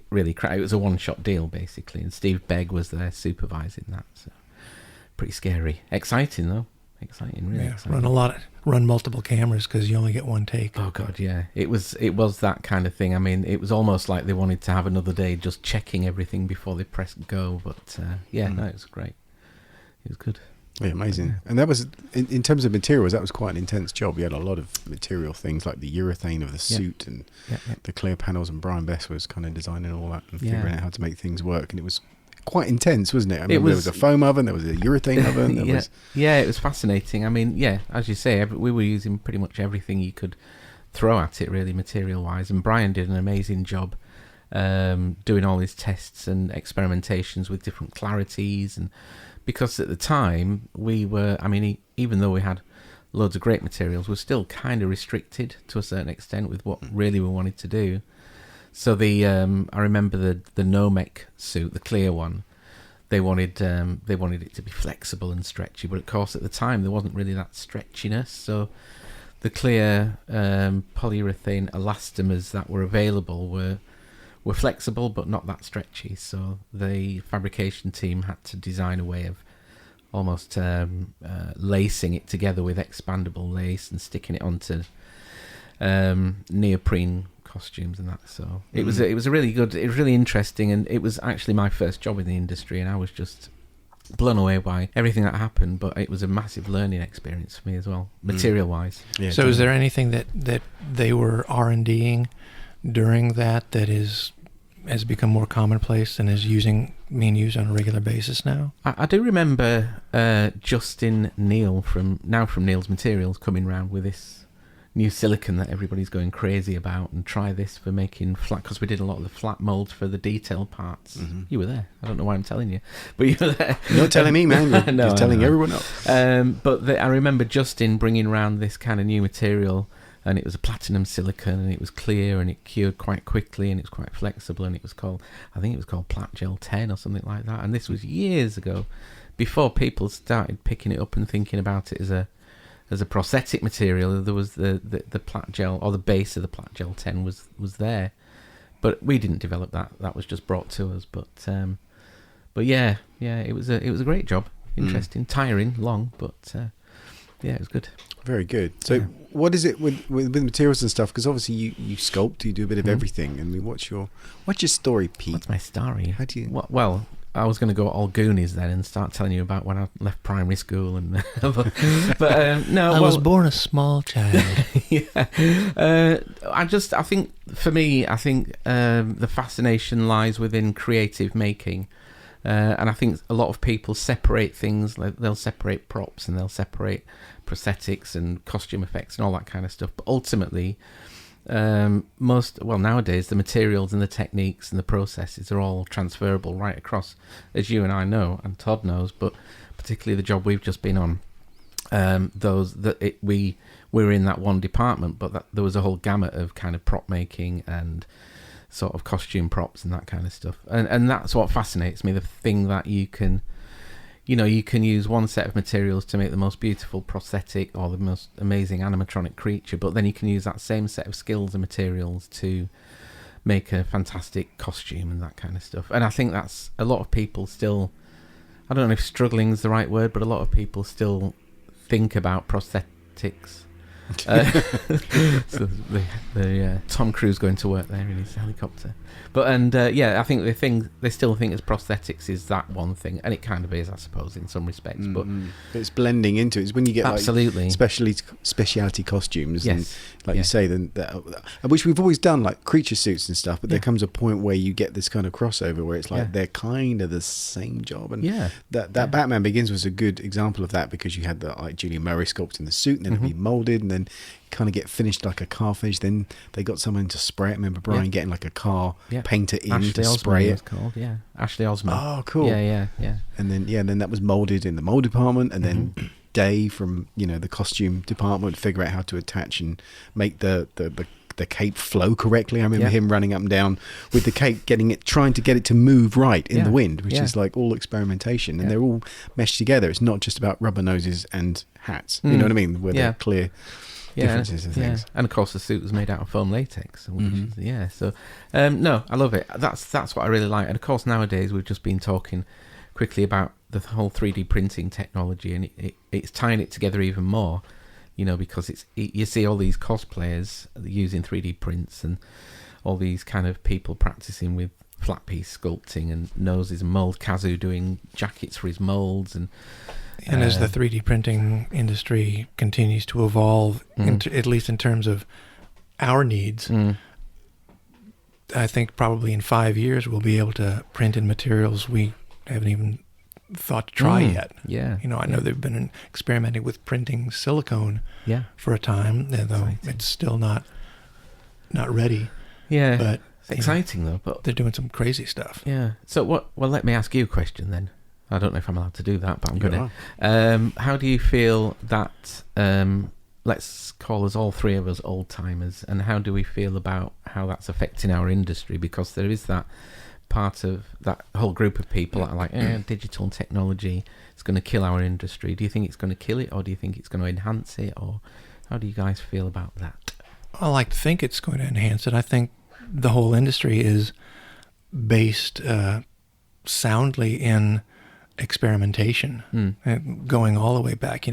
really crashed. It was a one-shot deal basically, and Steve Begg was there supervising that. So pretty scary, exciting though. Really exciting. Run multiple cameras because you only get one take. Oh god, yeah. It was that kind of thing. I mean, it was almost like they wanted to have another day just checking everything before they pressed go. But no, it was great. It was good. Yeah, amazing. Yeah. And that was, in terms of materials, that was quite an intense job. You had a lot of material things like the urethane of the suit and the clear panels, and Brian Bess was kind of designing all that and figuring out how to make things work. And it was quite intense, wasn't it? I mean, there was a foam oven, there was a urethane oven. It was fascinating. I mean, as you say, we were using pretty much everything you could throw at it, really, material-wise. And Brian did an amazing job doing all his tests and experimentations with different clarities. And because at the time, we were, I mean, even though we had loads of great materials, we're still kind of restricted to a certain extent with what really we wanted to do. So I remember the Nomec suit, the clear one. They wanted it to be flexible and stretchy, but of course at the time there wasn't really that stretchiness. So the clear polyurethane elastomers that were available were flexible but not that stretchy. So the fabrication team had to design a way of almost lacing it together with expandable lace and sticking it onto neoprene costumes and that. So it was a really good, it was really interesting, and it was actually my first job in the industry, and I was just blown away by everything that happened. But it was a massive learning experience for me as well, material wise. So definitely. Is there anything that they were R&Ding during that has become more commonplace and is being used on a regular basis now? I do remember Justin Neal from Neal's Materials coming round with this new silicon that everybody's going crazy about, and try this for making flat, because we did a lot of the flat molds for the detail parts. You were there. I don't know why I'm telling you, but you were there. You're not telling me, man. You're telling everyone else. But I remember Justin bringing around this kind of new material, and it was a platinum silicon, and it was clear, and it cured quite quickly, and it was quite flexible, and I think it was called Plat Gel 10 or something like that. And this was years ago, before people started picking it up and thinking about it as a prosthetic material. There was the Plat Gel, or the base of the Plat Gel 10 was there, but we didn't develop that. That was just brought to us. But yeah, it was a great job. Interesting, tiring, long, but it was good. Very good. So, what is it with materials and stuff? Because obviously you sculpt, you do a bit of everything. I mean, what's your story, Pete? What's my story? How do you? Well, I was going to go all Goonies then and start telling you about when I left primary school and no. I was born a small child. I think for me, the fascination lies within creative making, and I think a lot of people separate things. Like they'll separate props and they'll separate prosthetics and costume effects and all that kind of stuff. But ultimately, nowadays the materials and the techniques and the processes are all transferable right across, as you and I know, and Todd knows, but particularly the job we've just been on, we were in that one department, but there was a whole gamut of kind of prop making and sort of costume props and that kind of stuff, and that's what fascinates me, the thing that you can use one set of materials to make the most beautiful prosthetic or the most amazing animatronic creature, but then you can use that same set of skills and materials to make a fantastic costume and that kind of stuff. And I think that's a lot of people still, I don't know if struggling is the right word, but a lot of people still think about prosthetics. So the Tom Cruise going to work there in his helicopter, I think they still think as prosthetics is that one thing, and it kind of is, I suppose, in some respects. But it's blending into it. It's when you get absolutely like specialty costumes, yes, and like you say, then which we've always done, like creature suits and stuff. But there comes a point where you get this kind of crossover where it's like they're kind of the same job, and that Batman Begins was a good example of that, because you had the like Julian Murray sculpting the suit, and then it'd be molded, and then kind of get finished like a car finish. Then they got someone to spray it. I remember Brian getting like a car painter in Ashley to Osman spray it. Called, Ashley Osman. Oh, cool. Yeah. And then that was molded in the mold department, and then Dave from the costume department figure out how to attach and make the cape flow correctly. I remember him running up and down with the cape, trying to get it to move right in the wind, which is like all experimentation, and they're all meshed together. It's not just about rubber noses and hats. You know what I mean? Where they're clear. differences and things. And of course the suit was made out of foam latex. So no, I love it. That's what I really like. And of course nowadays we've just been talking quickly about the whole 3D printing technology, and it's tying it together even more, because you see all these cosplayers using 3D prints and all these kind of people practicing with flat piece sculpting and noses and mold. Kazu doing jackets for his molds, and as the 3D printing industry continues to evolve, at least in terms of our needs, I think probably in 5 years we'll be able to print in materials we haven't even thought to try yet. Yeah. I know they've been experimenting with printing silicone for a time, though it's still not ready. Yeah. But it's exciting though. But they're doing some crazy stuff. Yeah. So what? Well, let me ask you a question then. I don't know if I'm allowed to do that, but I'm going to. How do you feel that? Let's call us all three of us old timers, and how do we feel about how that's affecting our industry? Because there is that part of that whole group of people that are like, digital technology is going to kill our industry. Do you think it's going to kill it, or do you think it's going to enhance it, or how do you guys feel about that? I like to think it's going to enhance it. I think the whole industry is based soundly in experimentation, going all the way back.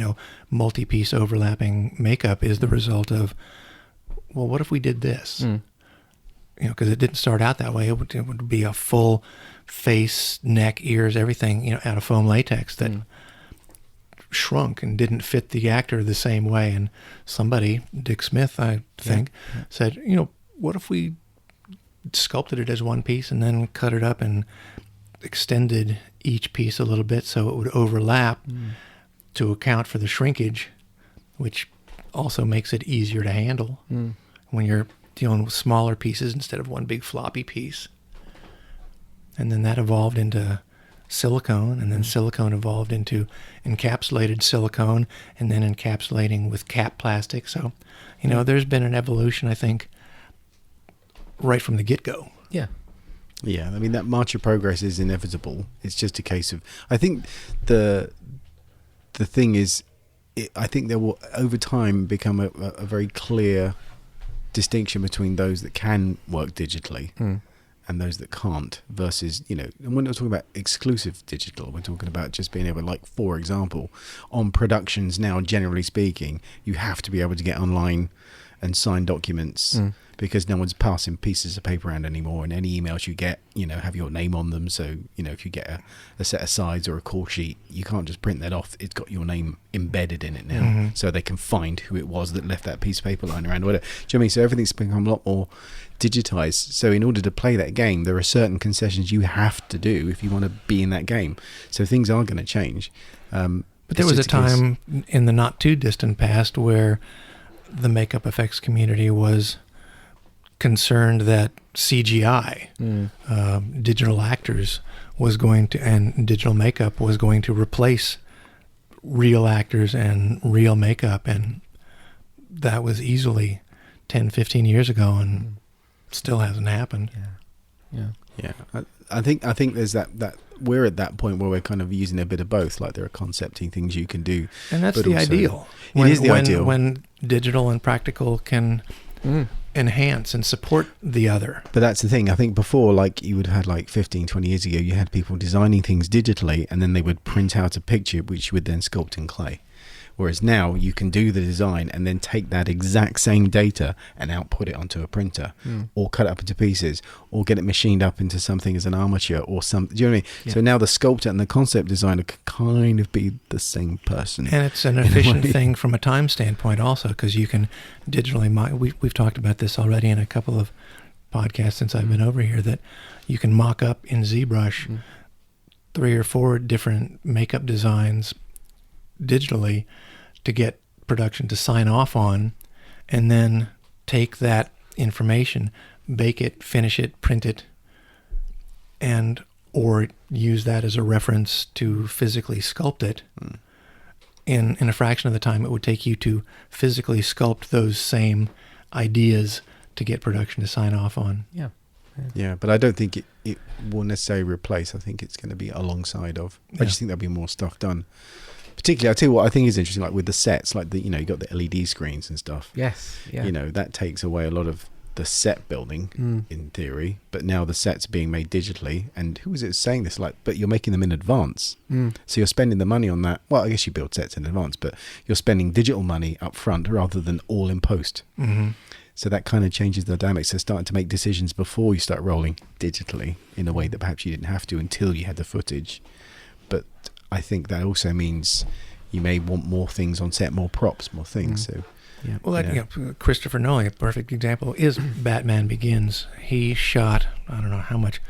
Multi-piece overlapping makeup is the result of, well, what if we did this? Because it didn't start out that way. It would be a full face, neck, ears, everything, out of foam latex that shrunk and didn't fit the actor the same way. And somebody, Dick Smith, I think, said, what if we sculpted it as one piece and then cut it up and extended each piece a little bit so it would overlap to account for the shrinkage, which also makes it easier to handle when you're dealing with smaller pieces instead of one big floppy piece. And then that evolved into silicone, and then silicone evolved into encapsulated silicone, and then encapsulating with cap plastic. So, there's been an evolution, I think, right from the get-go. Yeah. Yeah, I mean, that march of progress is inevitable. It's just a case of, I think the thing is, I think there will, over time, become a very clear distinction between those that can work digitally and those that can't, versus, and we're not talking about exclusive digital, we're talking about just being able, like, for example, on productions now, generally speaking, you have to be able to get online and sign documents because no one's passing pieces of paper around anymore, and any emails you get, have your name on them. So, if you get a set of sides or a call sheet, you can't just print that off. It's got your name embedded in it now, so they can find who it was that left that piece of paper lying around or whatever. Do you know what I mean? So everything's become a lot more digitized. So in order to play that game, there are certain concessions you have to do if you want to be in that game. So things are going to change. But there was a time in the not too distant past where the makeup effects community was concerned that CGI, digital actors, was going to, and digital makeup was going to replace real actors and real makeup, and that was easily 10, 15 years ago, and still hasn't happened. Yeah. I think there's that we're at that point where we're kind of using a bit of both. Like, there are concepting things you can do, and that's the ideal. It is the ideal when digital and practical can enhance and support the other. But that's the thing. I think before, like, you would have had, like, 15, 20 years ago, you had people designing things digitally, and then they would print out a picture which you would then sculpt in clay. Whereas now you can do the design and then take that exact same data and output it onto a printer, or cut it up into pieces, or get it machined up into something as an armature or something. Do you know what I mean? Yeah. So now the sculptor and the concept designer can kind of be the same person. And it's an efficient thing from a time standpoint also, because you can digitally, we've talked about this already in a couple of podcasts since I've been over here, that you can mock up in ZBrush 3 or 4 different makeup designs digitally to get production to sign off on, and then take that information, bake it, finish it, print it, and or use that as a reference to physically sculpt it. In a fraction of the time it would take you to physically sculpt those same ideas to get production to sign off on. Yeah, but I don't think it will necessarily replace. I think it's going to be alongside of. I just think there'll be more stuff done. Particularly, I tell you what I think is interesting, like with the sets, like you got the LED screens and stuff. Yes, yeah. That takes away a lot of the set building in theory, but now the sets are being made digitally. And who was it saying this? Like, but you're making them in advance, so you're spending the money on that. Well, I guess you build sets in advance, but you're spending digital money up front rather than all in post. So that kind of changes the dynamics. They're starting to make decisions before you start rolling digitally in a way that perhaps you didn't have to until you had the footage. But I think that also means you may want more things on set, more props, more things. So, yeah. Well, Christopher Nolan, a perfect example, is Batman Begins. He shot, I don't know how much,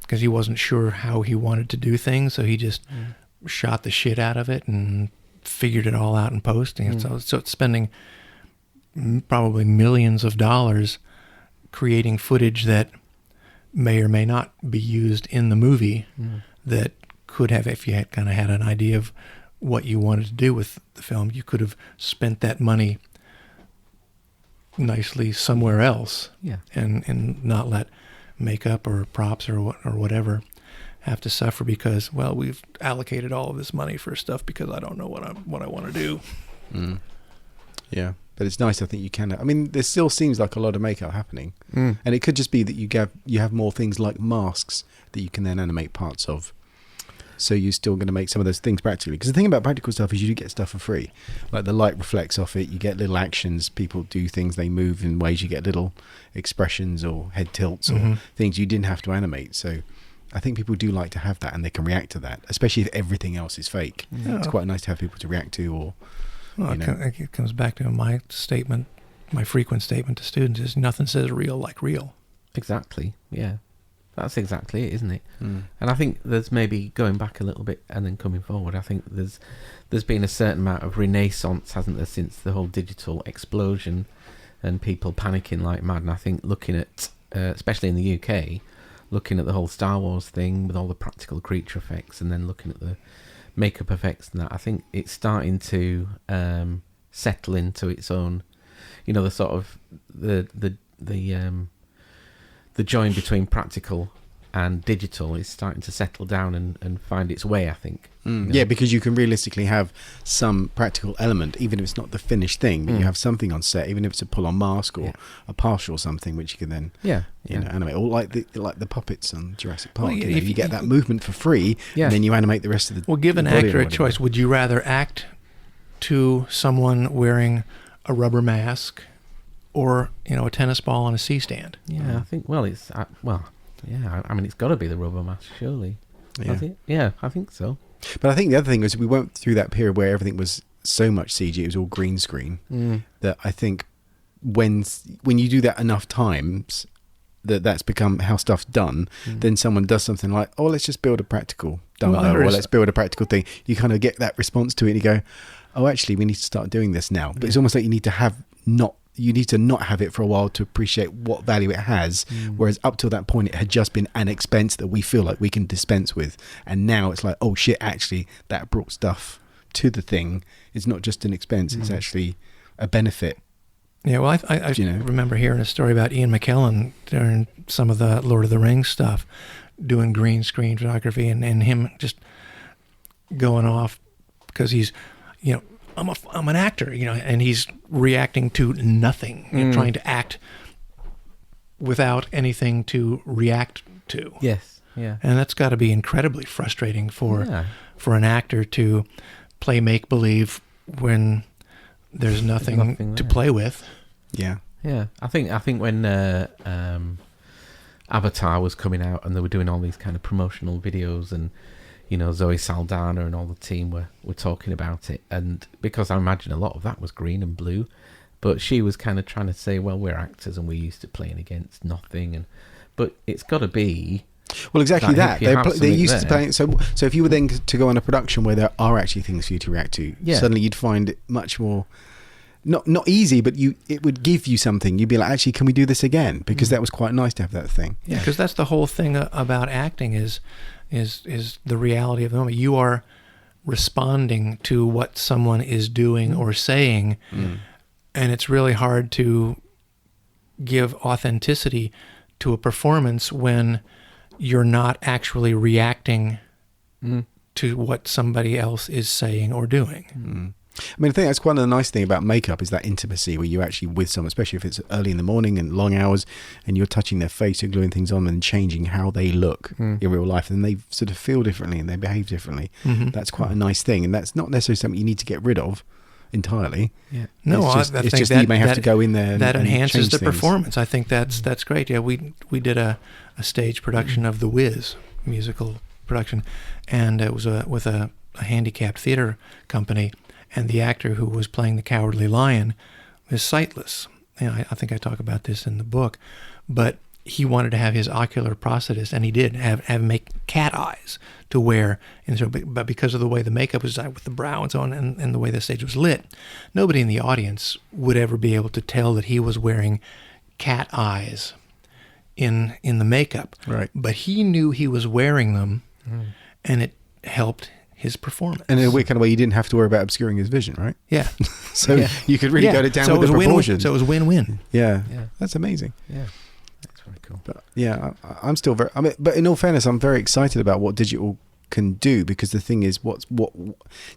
because he wasn't sure how he wanted to do things, so he just shot the shit out of it and figured it all out in post. And so it's spending probably millions of dollars creating footage that may or may not be used in the movie that could have, if you had kind of had an idea of what you wanted to do with the film, you could have spent that money nicely somewhere else, and not let makeup or props or whatever have to suffer because, well, we've allocated all of this money for stuff because I don't know what I want to do. Yeah. But it's nice, I think you can. I mean, there still seems like a lot of makeup happening. And it could just be that you have more things like masks that you can then animate parts of. So you're still going to make some of those things practically. Because the thing about practical stuff is you do get stuff for free. Like the light reflects off it. You get little actions. People do things. They move in ways. You get little expressions or head tilts or things you didn't have to animate. So I think people do like to have that and they can react to that, especially if everything else is fake. It's quite nice to have people to react to or... Well, it comes back to my frequent statement to students is nothing says real like real. Exactly, yeah. That's exactly it, isn't it? And I think there's maybe going back a little bit and then coming forward, I think there's been a certain amount of renaissance, hasn't there, since the whole digital explosion and people panicking like mad. And I think looking at, especially in the UK, looking at the whole Star Wars thing with all the practical creature effects and then looking at the makeup effects and that, I think it's starting to settle into its own, the sort of the join between practical and digital is starting to settle down and find its way, I think. Yeah, because you can realistically have some practical element, even if it's not the finished thing, but you have something on set, even if it's a pull-on mask or a partial or something, which you can then animate. Or like the puppets on Jurassic Park. Well, you get that movement for free, and then you animate the rest of the... Well, give an actor a choice. Would you rather act to someone wearing a rubber mask or, a tennis ball on a C-stand? Yeah, I think, it's got to be the rubber mask, surely. Yeah, I think so. But I think the other thing was we went through that period where everything was so much CG, it was all green screen, that I think when you do that enough times, that's become how stuff's done, then someone does something like, oh, let's just build a practical dumbbell, or let's build a practical thing. You kind of get that response to it and you go, oh, actually, we need to start doing this now. But it's almost like you need to not have it for a while to appreciate what value it has, whereas up till that point it had just been an expense that we feel like we can dispense with, and now it's like, oh shit, actually that brought stuff to the thing. It's not just an expense, it's actually a benefit. Yeah, well, I remember hearing a story about Ian McKellen during some of the Lord of the Rings stuff, doing green screen photography, and him just going off because he's, I'm an actor, and he's reacting to nothing, trying to act without anything to react to. Yes, yeah. And that's got to be incredibly frustrating for an actor to play make-believe when there's nothing to play with. Yeah. Yeah. I think when Avatar was coming out and they were doing all these kind of promotional videos and Zoe Saldana and all the team were talking about it, and because I imagine a lot of that was green and blue, but she was kind of trying to say, well, we're actors and we're used to playing against nothing, but it's got to be... Well, exactly that. They're used to playing... So if you were then to go on a production where there are actually things for you to react to, suddenly you'd find it much more... Not easy, but it would give you something. You'd be like, actually, can we do this again? Because that was quite nice to have that thing. Yeah, because that's the whole thing about acting is the reality of the moment. You are responding to what someone is doing or saying, and it's really hard to give authenticity to a performance when you're not actually reacting to what somebody else is saying or doing. Mm. I mean, I think that's quite a nice thing about makeup is that intimacy where you actually with someone, especially if it's early in the morning and long hours and you're touching their face, you're gluing things on and changing how they look in real life, and they sort of feel differently and they behave differently. Mm-hmm. That's quite a nice thing, and that's not necessarily something you need to get rid of entirely. Yeah. No, it's just that you may have to go in there that and enhances change the things. Performance. I think that's great. Yeah, we did a stage production of The Wiz musical production, and it was with a handicapped theater company. And the actor who was playing the Cowardly Lion is sightless. And I think I talk about this in the book. But he wanted to have his ocular prosthetist, and he did have him make cat eyes to wear. And so, but because of the way the makeup was done with the brow and so on, and the way the stage was lit, nobody in the audience would ever be able to tell that he was wearing cat eyes in the makeup. Right. But he knew he was wearing them, and it helped his performance. And in a weird kind of way, you didn't have to worry about obscuring his vision, right? Yeah. So you could really go it down with the proportions. So it was win-win. Yeah. That's amazing. Yeah. That's very cool. But yeah, I'm still very. I mean, but in all fairness, I'm very excited about what digital can do, because the thing is, what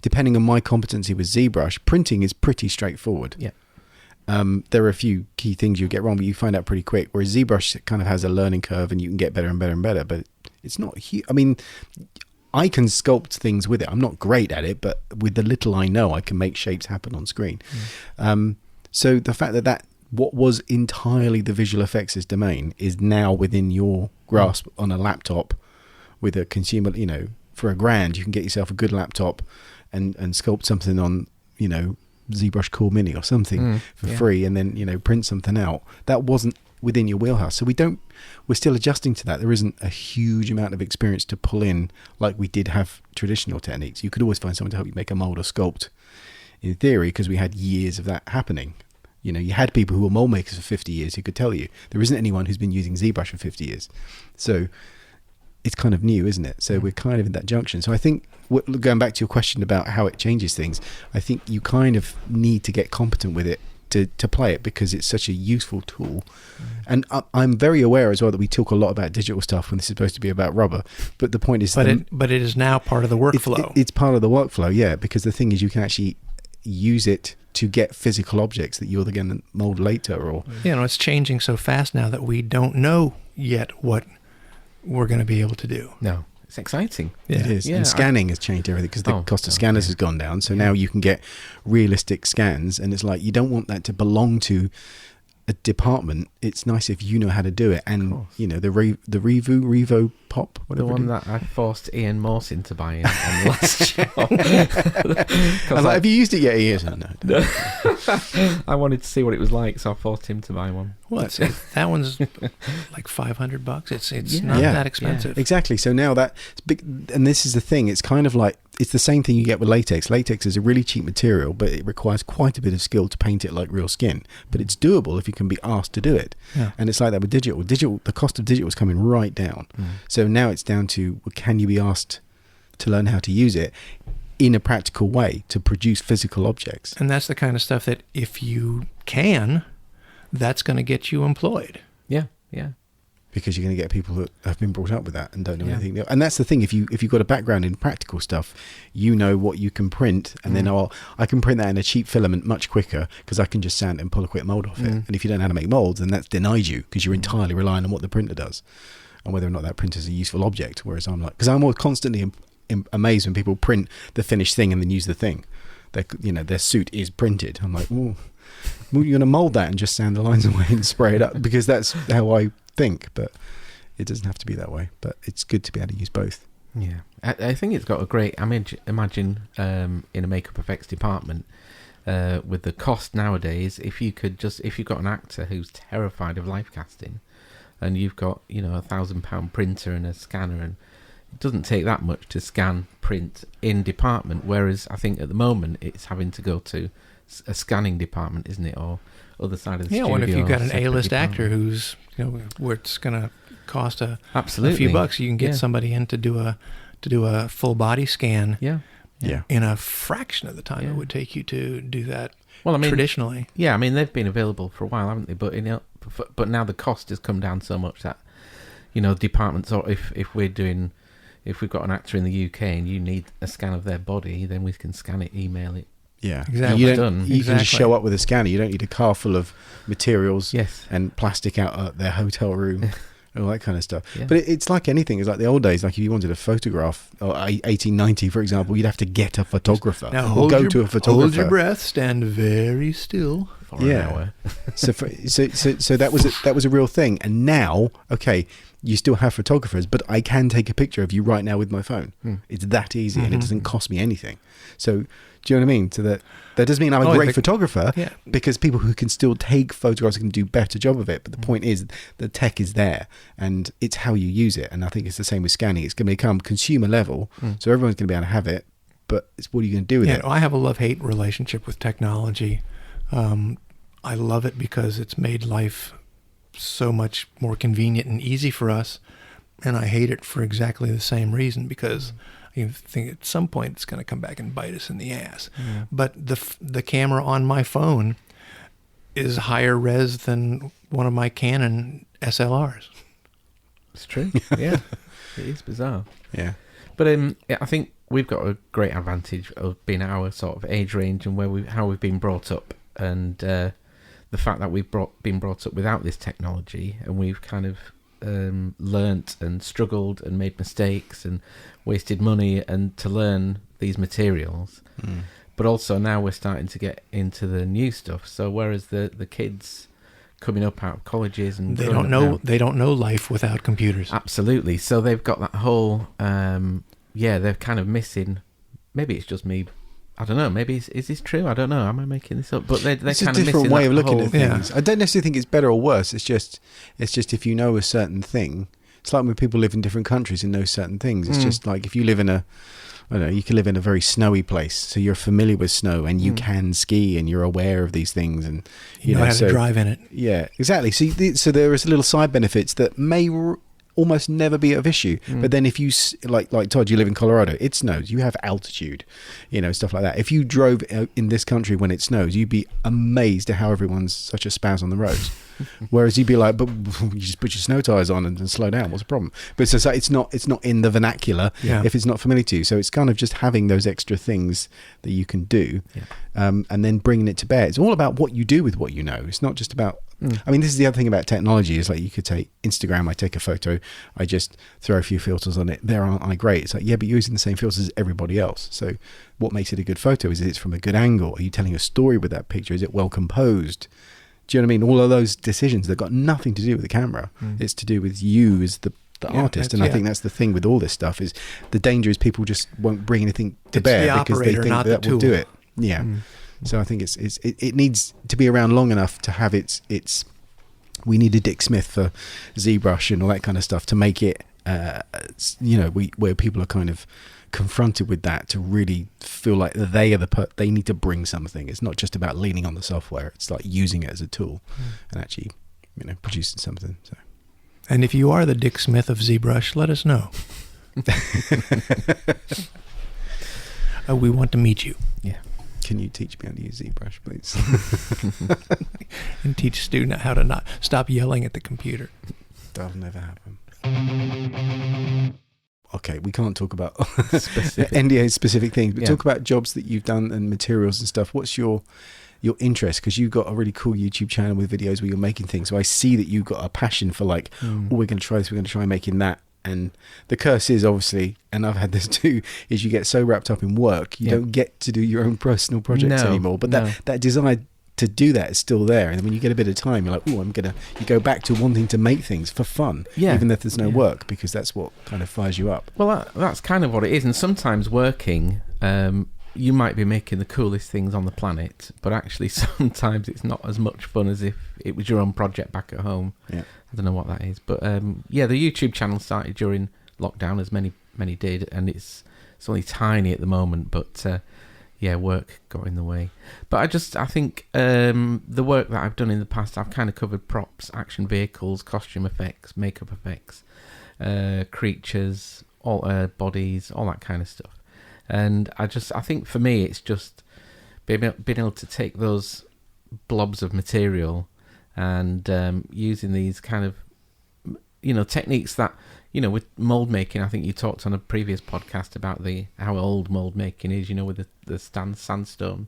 depending on my competency with ZBrush, printing is pretty straightforward. Yeah. There are a few key things you get wrong, but you find out pretty quick. Whereas ZBrush kind of has a learning curve, and you can get better and better and better. But it's not huge. I mean, I can sculpt things with it. I'm not great at it, but with the little I know, I can make shapes happen on screen. So the fact that what was entirely the visual effects' domain is now within your grasp on a laptop with a consumer, for $1,000, you can get yourself a good laptop and sculpt something on, ZBrush Core Mini or something for free, and then, print something out. That wasn't within your wheelhouse. So we're still adjusting to that. There isn't a huge amount of experience to pull in like we did have traditional techniques. You could always find someone to help you make a mold or sculpt in theory, because we had years of that happening. You had people who were mold makers for 50 years who could tell you. There isn't anyone who's been using ZBrush for 50 years. So it's kind of new, isn't it? So we're kind of in that junction. So I think, going back to your question about how it changes things, I think you kind of need to get competent with it to play it, because it's such a useful tool. And I'm very aware as well that we talk a lot about digital stuff when this is supposed to be about rubber, but the point is but it is now part of the workflow. It's part of the workflow, yeah, because the thing is, you can actually use it to get physical objects that you're going to mold later. Or it's changing so fast now that we don't know yet what we're going to be able to do. No. It's exciting. Yeah. It is. Yeah, and scanning has changed everything, because the cost of scanners has gone down. So now you can get realistic scans, and it's like, you don't want that to belong to a department. It's nice if you know how to do it. And, the Revo Pop, whatever. The one that I forced Ian Mawson to buy on the last show. I was like, have you used it yet? He is. No. I wanted to see what it was like, so I forced him to buy one. Well, that one's like $500. It's not that expensive. Yeah, exactly. So now that's big, and this is the thing. It's kind of like, it's the same thing you get with latex. Latex is a really cheap material, but it requires quite a bit of skill to paint it like real skin. But it's doable if you can be asked to do it. Yeah. And it's like that with digital. The cost of digital is coming right down. So now it's down to, can you be asked to learn how to use it in a practical way to produce physical objects? And that's the kind of stuff that, if you can, that's going to get you employed. Yeah. Because you're going to get people that have been brought up with that and don't know anything. And that's the thing. If you've got a background in practical stuff, you know what you can print, and then I can print that in a cheap filament much quicker, because I can just sand it and pull a quick mold off it. And if you don't know how to make molds, then that's denied you, because you're entirely relying on what the printer does and whether or not that printer is a useful object. Whereas I'm like, because I'm always constantly amazed when people print the finished thing and then use the thing. Their suit is printed. I'm like, well, you're going to mold that and just sand the lines away and spray it up, because that's how I think. But it doesn't have to be that way. But it's good to be able to use both. Yeah, I think it's got a great imagine in a makeup effects department, with the cost nowadays. If you've got an actor who's terrified of live casting, and you've got £1,000 printer and a scanner, and it doesn't take that much to scan print in department. Whereas I think at the moment it's having to go to a scanning department, isn't it, or other side of the studio? Yeah, what if you've got an A-list actor who's where it's going to cost a few bucks, you can get somebody in to do a full body scan. Yeah. In a fraction of the time it would take you to do that. Well, I mean, traditionally. Yeah, I mean, they've been available for a while, haven't they? But now the cost has come down so much that departments, or if we're doing if we've got an actor in the UK and you need a scan of their body, then we can scan it, email it. Yeah, Exactly. You Done. can just show up with a scanner. You don't need a car full of materials Yes. and plastic out at their hotel room. All that kind of stuff. Yeah. But it's like anything. It's like the old days. Like if you wanted a photograph, or 1890, for example, you'd have to get a photographer Now or go to a photographer. Hold your breath. Stand very still. For an hour. so that was a real thing. And now, okay, you still have photographers, but I can take a picture of you right now with my phone. It's that easy, and it doesn't cost me anything. So do you know what I mean? So that doesn't mean I'm a great photographer, because people who can still take photographs can do a better job of it. But the point is, the tech is there, and it's how you use it. And I think it's the same with scanning. It's going to become consumer level, so everyone's going to be able to have it. But it's what are you going to do with it? I have a love-hate relationship with technology. I love it because it's made life so much more convenient and easy for us, and I hate it for exactly the same reason, because I think at some point it's going to come back and bite us in the ass. But the camera on my phone is higher res than one of my Canon SLRs. It's true. Yeah, it is bizarre. Yeah. But I think we've got a great advantage of being our sort of age range and how we've been brought up, and the fact that we've been brought up without this technology, and we've kind of learnt and struggled and made mistakes and wasted money and to learn these materials. But also now we're starting to get into the new stuff. So whereas the kids coming up out of colleges and they don't know life without computers. Absolutely. So they've got that whole they're kind of missing. Maybe it's just me. I don't know. Maybe is this true? I don't know. Am I making this up? But they're it's kind a of different missing way of that looking whole, at things. I don't necessarily think it's better or worse. It's just if you know a certain thing. It's like when people live in different countries and know certain things. It's just like if you live in you can live in a very snowy place, so you're familiar with snow and you can ski and you're aware of these things, and you know how to drive in it. Yeah, exactly. So there is little side benefits that may almost never be of issue. But then if you like Todd, you live in Colorado, it snows, you have altitude, stuff like that. If you drove in this country when it snows, you'd be amazed at how everyone's such a spaz on the roads. Whereas you'd be like, but you just put your snow tires on and slow down, what's the problem? But it's not in the vernacular if it's not familiar to you. So it's kind of just having those extra things that you can do, and then bringing it to bear. It's all about what you do with what you know. It's not just about I mean, this is the other thing about technology, is like you could take Instagram, I take a photo, I just throw a few filters on it, there aren't I great? It's like, yeah, but you're using the same filters as everybody else. So what makes it a good photo? Is it's from a good angle? Are you telling a story with that picture? Is it well composed? Do you know what I mean? All of those decisions, they've got nothing to do with the camera. It's to do with you as the artist. And I think that's the thing with all this stuff, is the danger is people just won't bring anything to bear because they think that will do it. Yeah. So I think it needs to be around long enough to have its. We need a Dick Smith for ZBrush and all that kind of stuff to make it, where people are kind of confronted with that, to really feel like they need to bring something. It's not just about leaning on the software. It's like using it as a tool and actually, producing something. So. And if you are the Dick Smith of ZBrush, let us know. We want to meet you. Yeah. Can you teach me how to use ZBrush, please? And teach Stu how to not stop yelling at the computer. That'll never happen. Okay, we can't talk about NDA specific things, but talk about jobs that you've done and materials and stuff. What's your interest? Because you've got a really cool YouTube channel with videos where you're making things. So I see that you've got a passion for we're going to try this, we're going to try making that. And the curse is, obviously, and I've had this too, is you get so wrapped up in work, you don't get to do your own personal projects anymore. But that desire to do that is still there. And when you get a bit of time, you're like, you go back to wanting to make things for fun, even if there's no work, because that's what kind of fires you up. Well, that's kind of what it is. And sometimes working, you might be making the coolest things on the planet, but actually sometimes it's not as much fun as if it was your own project back at home. Yeah. I don't know what that is, but the YouTube channel started during lockdown, as many did, and it's only tiny at the moment, but work got in the way. But I think the work that I've done in the past, I've kind of covered props, action vehicles, costume effects, makeup effects, creatures, all bodies, all that kind of stuff. And I think for me, it's just being able to take those blobs of material and using these kind of, techniques that with mold making, I think you talked on a previous podcast about how old mold making is, with the sandstone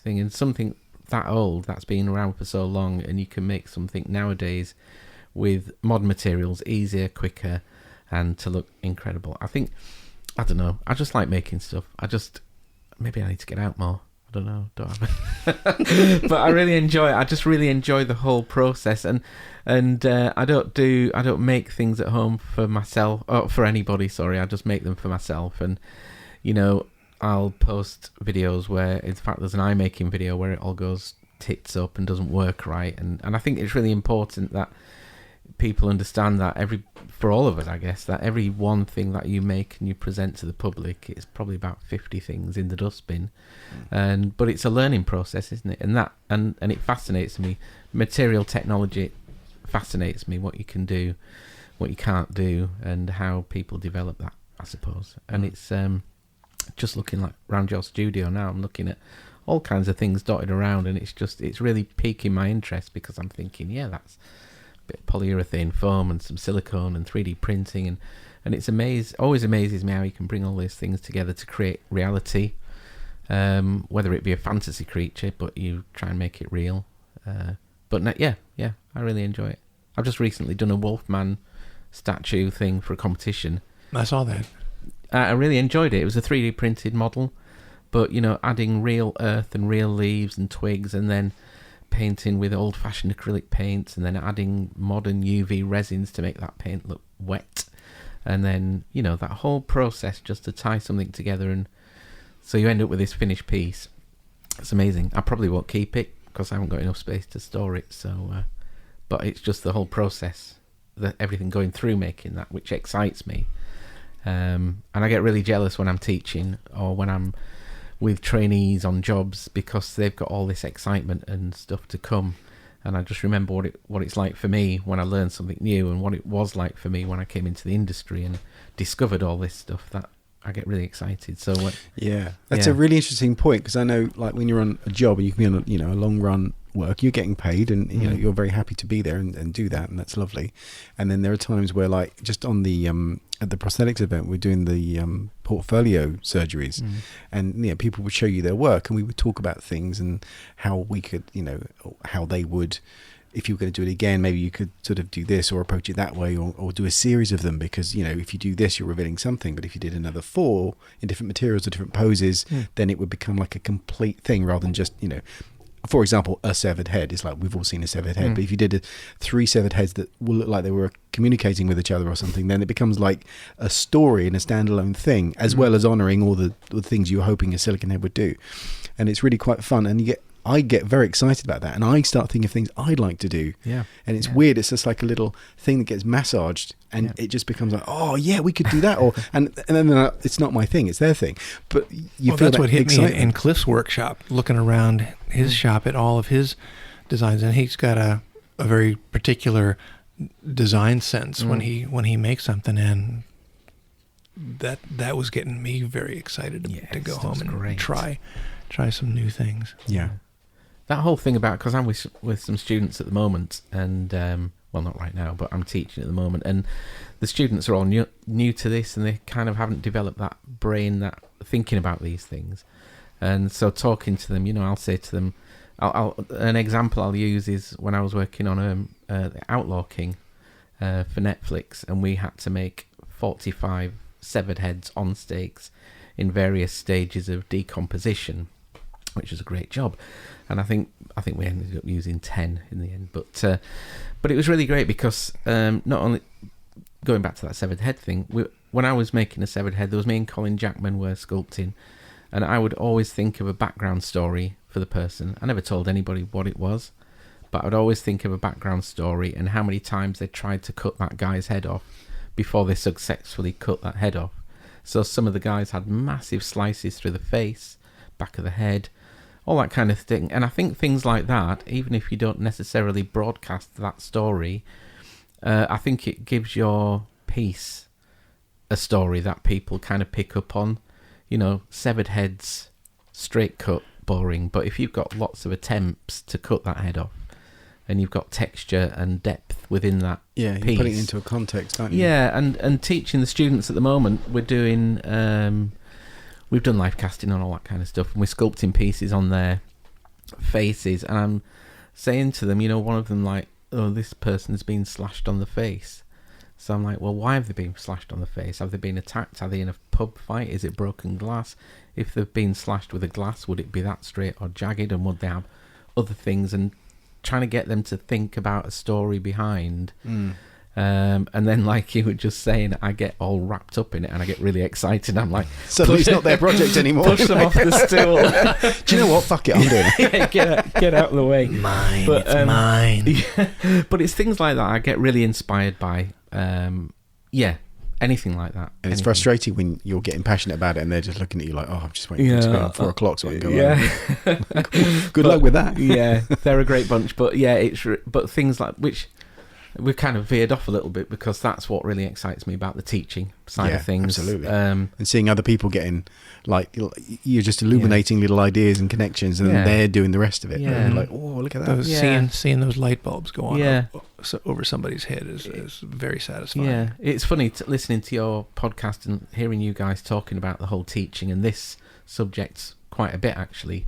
thing, and something that old that's been around for so long, and you can make something nowadays with modern materials easier, quicker, and to look incredible. I don't know. I just like making stuff. Maybe I need to get out more. I don't know. But I really enjoy it. I just really enjoy the whole process, and I don't make things at home for myself or for anybody. Sorry, I just make them for myself, and I'll post videos where, in fact, there's an eye making video where it all goes tits up and doesn't work right, and I think it's really important that people understand that for all of us, I guess, that every one thing that you make and you present to the public, it's probably about 50 things in the dustbin, but it's a learning process, isn't it? And it fascinates me. Material technology fascinates me. What you can do, what you can't do, and how people develop that, I suppose. And it's just looking like around your studio now, I'm looking at all kinds of things dotted around, and it's really piquing my interest, because I'm thinking, yeah, that's bit of polyurethane foam and some silicone and 3D printing, and it's always amazes me how you can bring all these things together to create reality, whether it be a fantasy creature, but you try and make it real. I really enjoy it. I've just recently done a Wolfman statue thing for a competition. I saw that. I really enjoyed it. It was a 3D printed model, but adding real earth and real leaves and twigs, and then painting with old-fashioned acrylic paints, and then adding modern UV resins to make that paint look wet, and then that whole process just to tie something together, and so you end up with this finished piece. It's amazing. I probably won't keep it because I haven't got enough space to store it, so but it's just the whole process, everything going through making that, which excites me, and I get really jealous when I'm teaching or when I'm with trainees on jobs, because they've got all this excitement and stuff to come, and I just remember what it's like for me when I learned something new, and what it was like for me when I came into the industry and discovered all this stuff. That I get really excited. So that's a really interesting point, because I know, like, when you're on a job and you can be on a long run work, you're getting paid, and you're very happy to be there and do that, and that's lovely. And then there are times where, like, just on the at the prosthetics event, we're doing the portfolio surgeries, and people would show you their work, and we would talk about things and how we could, how they would, if you were going to do it again, maybe you could sort of do this or approach it that way, or do a series of them, because if you do this, you're revealing something, but if you did another 4 in different materials or different poses, then it would become like a complete thing, rather than just for example, a severed head. It's like, we've all seen a severed head, but if you did 3 severed heads that will look like they were communicating with each other or something, then it becomes like a story and a standalone thing, as well as honouring all the things you were hoping a silicon head would do. And it's really quite fun, and I get very excited about that, and I start thinking of things I'd like to do. Yeah. And it's weird. It's just like a little thing that gets massaged, and it just becomes like, oh yeah, we could do that. And then it's not my thing; it's their thing. But you feel that's what hit excitement. Me in Cliff's workshop, looking around his shop at all of his designs, and he's got a very particular design sense when he makes something, and that was getting me very excited to go home and try some new things. Yeah. That whole thing about, because I'm with some students at the moment, and well, not right now, but I'm teaching at the moment, and the students are all new to this, and they kind of haven't developed that brain, that thinking about these things. And so talking to them, I'll say to them, an example I'll use is when I was working on the Outlaw King for Netflix, and we had to make 45 severed heads on stakes in various stages of decomposition, which was a great job. And I think we ended up using 10 in the end, but it was really great, because not only going back to that severed head thing, when I was making a severed head, there was me and Colin Jackman were sculpting, and I would always think of a background story for the person. I never told anybody what it was, but I would always think of a background story and how many times they tried to cut that guy's head off before they successfully cut that head off. So some of the guys had massive slices through the face, back of the head, all that kind of thing. And I think things like that, even if you don't necessarily broadcast that story, I think it gives your piece a story that people kind of pick up on. Severed heads, straight cut, boring. But if you've got lots of attempts to cut that head off, and you've got texture and depth within that Yeah, piece. you're putting it into a context, aren't you? Yeah, and teaching the students at the moment, we're doing, we've done live casting and all that kind of stuff, and we're sculpting pieces on their faces, and I'm saying to them, one of them like, oh, this person's been slashed on the face. So I'm like, well, why have they been slashed on the face? Have they been attacked? Are they in a pub fight? Is it broken glass? If they've been slashed with a glass, would it be that straight or jagged? And would they have other things? And trying to get them to think about a story behind. And then, like you were just saying, I get all wrapped up in it and I get really excited. I'm like, suddenly it's not their project anymore. Push them off the stool. Do you know what? Fuck it, I'm doing it. Yeah, get out of the way. Mine, But, it's mine. Yeah, but it's things like that I get really inspired by. Anything like that. And it's Anything. frustrating when you're getting passionate about it and they're just looking at you like, oh, I'm just waiting for it to go 4 o'clock so I can go home. Good luck with that. Yeah, they're a great bunch. But yeah, but things like, which we've kind of veered off a little bit, because that's what really excites me about the teaching side of things. Absolutely. And seeing other people getting, like, you're just illuminating little ideas and connections, and then they're doing the rest of it. Yeah. And you're like, oh, look at that. Seeing those light bulbs go on over somebody's head is very satisfying. Yeah, it's funny listening to your podcast and hearing you guys talking about the whole teaching and this subject quite a bit, actually.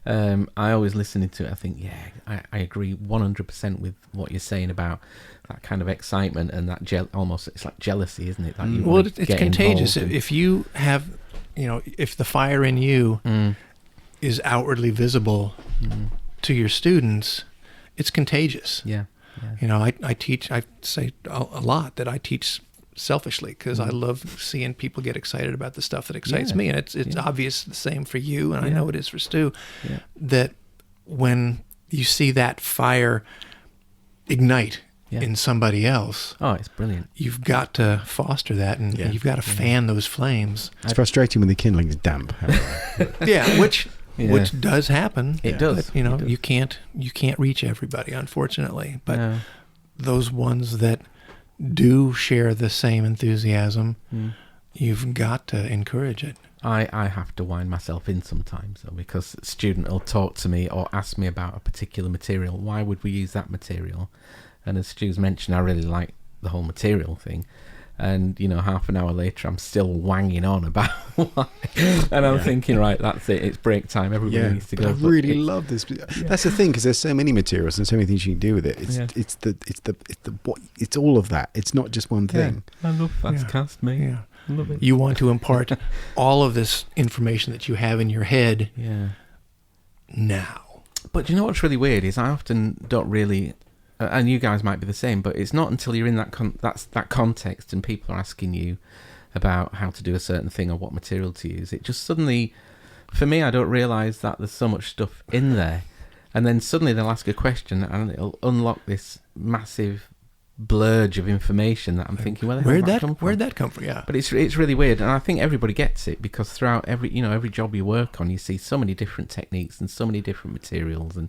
I always listening to it, I think, I agree 100% with what you're saying about that kind of excitement and that almost, it's like jealousy, isn't it? That it's contagious. If you have, if the fire in you is outwardly visible to your students, it's contagious. Yeah. I say a lot that I teach selfishly because I love seeing people get excited about the stuff that excites me, and it's obvious the same for you, and I know it is for Stu, that when you see that fire ignite in somebody else, it's brilliant. You've got to foster that, and you've got to fan those flames. It's frustrating when the kindling is damp. which does happen. It does. But, you can't reach everybody, unfortunately, but those ones that do share the same enthusiasm, you've got to encourage it. I have to wind myself in sometimes, though, because a student will talk to me or ask me about a particular material. Why would we use that material? And as Stu's mentioned, I really like the whole material thing. And, half an hour later, I'm still wanging on about why. And I'm thinking, right, that's it. It's break time. Everybody needs to go. I really love this. That's the thing, because there's so many materials and so many things you can do with it. It's all of that. It's not just one thing. I love fast cast, mate. Yeah. I love it. You want to impart all of this information that you have in your head now. But you know what's really weird is I often don't really... and you guys might be the same, but it's not until you're in that context and people are asking you about how to do a certain thing or what material to use, it just suddenly, for me, I don't realise that there's so much stuff in there. And then suddenly they'll ask a question and it'll unlock this massive blurge of information that I'm thinking, where'd that come from? Yeah. But it's really weird, and I think everybody gets it, because throughout every job you work on, you see so many different techniques and so many different materials and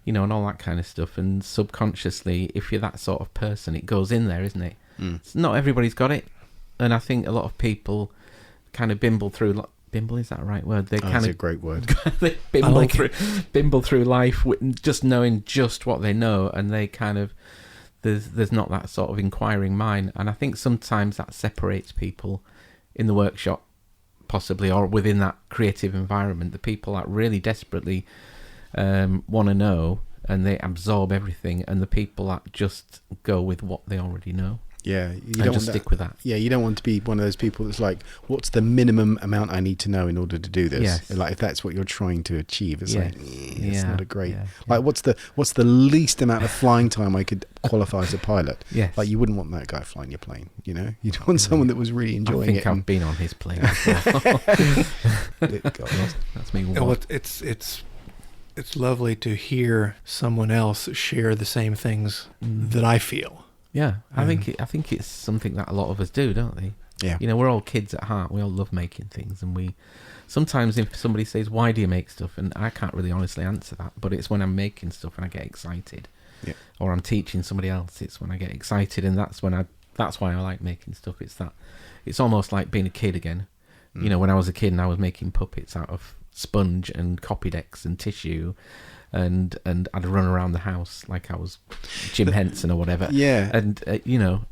and all that kind of stuff. And subconsciously, if you're that sort of person, it goes in there, isn't it? Not everybody's got it, and I think a lot of people kind of bimble through. Bimble, is that the right word? That's a great word. They bimble through life with just knowing just what they know, and they kind of there's not that sort of inquiring mind. And I think sometimes that separates people in the workshop, possibly, or within that creative environment. The people that really desperately want to know and they absorb everything, and the people that just go with what they already know. Yeah, you don't just stick with that. Yeah, you don't want to be one of those people that's like, what's the minimum amount I need to know in order to do this? Yes. Like, if that's what you're trying to achieve, it's it's not a great. Yeah. Like, what's the least amount of flying time I could qualify as a pilot? Yes. Like, you wouldn't want that guy flying your plane. You'd want someone that was really enjoying it. I think I've been on his plane. That's me. Well, it's lovely to hear someone else share the same things that I feel. Yeah, I think it's something that a lot of us do, don't they? Yeah. We're all kids at heart. We all love making things, and we sometimes, if somebody says, "Why do you make stuff?" and I can't really honestly answer that, but it's when I'm making stuff and I get excited, or I'm teaching somebody else. It's when I get excited, and that's why I like making stuff. It's almost like being a kid again. When I was a kid and I was making puppets out of sponge and copy decks and tissue, and I'd run around the house like I was Jim Henson or whatever. Yeah. And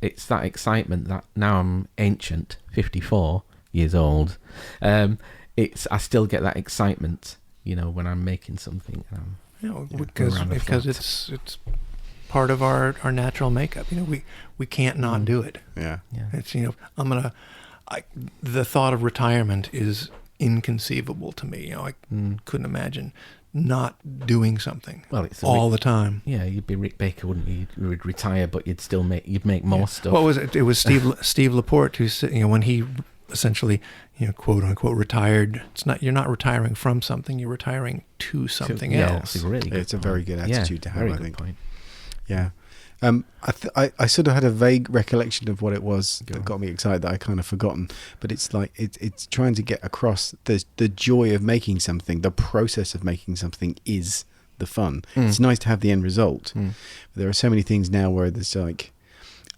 it's that excitement that now I'm ancient, 54 years old. I still get that excitement, when I'm making something. Because it's part of our natural makeup. We can't not do it. Yeah. It's the thought of retirement is inconceivable to me. I couldn't imagine not doing something all the time. Yeah, you'd be Rick Baker, wouldn't you? You would retire, but you'd make more stuff. What was it? It was Steve Laporte who said, when he essentially, quote unquote, retired. You're not retiring from something. You're retiring to something else. It's a really good It's a very good attitude to have. Very I good think. point. Yeah. I sort of had a vague recollection of what it was that got me excited that I kind of forgotten, but it's like it's trying to get across the joy of making something. The process of making something is the fun. It's nice to have the end result. But there are so many things now where there's like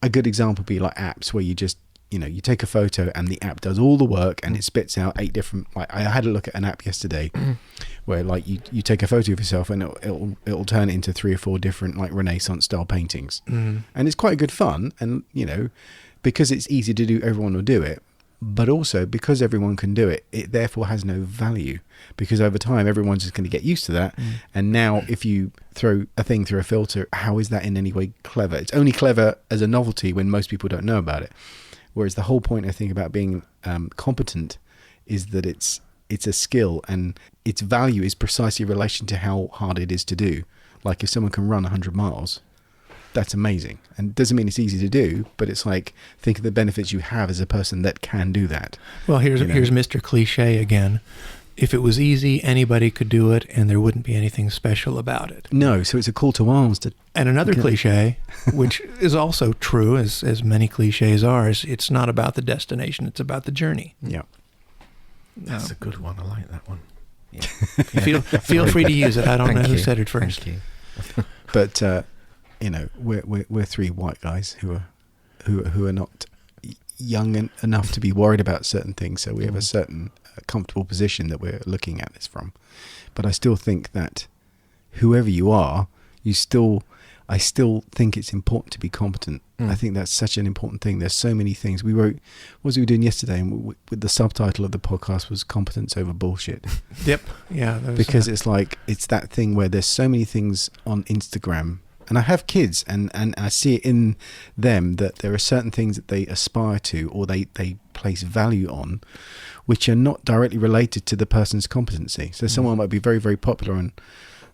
a good example would be like apps where you just you take a photo and the app does all the work and it spits out 8 different. Like I had a look at an app yesterday where like you take a photo of yourself and it'll turn it into 3 or 4 different like Renaissance style paintings, and it's quite good fun. And because it's easy to do, everyone will do it. But also because everyone can do it, it therefore has no value, because over time everyone's just going to get used to that. And now if you throw a thing through a filter, how is that in any way clever? It's only clever as a novelty when most people don't know about it. Whereas the whole point, I think, about being competent is that it's a skill, and its value is precisely in relation to how hard it is to do. Like if someone can run 100 miles, that's amazing. And it doesn't mean it's easy to do, but it's like, think of the benefits you have as a person that can do that. Well, here's Mr. Cliche again. If it was easy, anybody could do it, and there wouldn't be anything special about it. No, so it's a call to arms to... And another cliche, which is also true, as many cliches are, is it's not about the destination, it's about the journey. Yeah. That's a good one. I like that one. Yeah. Feel free to use it. I don't know who said it first. Thank you. But we're 3 white guys who are not young enough to be worried about certain things, so we have a certain comfortable position that we're looking at this from. But I still think that whoever you are, I still think it's important to be competent. I think that's such an important thing. There's so many things. We wrote, what was we doing yesterday? And with the subtitle of the podcast was Competence Over Bullshit. Yep. Yeah. Because it's like, it's that thing where there's so many things on Instagram, and I have kids and I see it in them that there are certain things that they aspire to or they place value on, which are not directly related to the person's competency. So someone might be very, very popular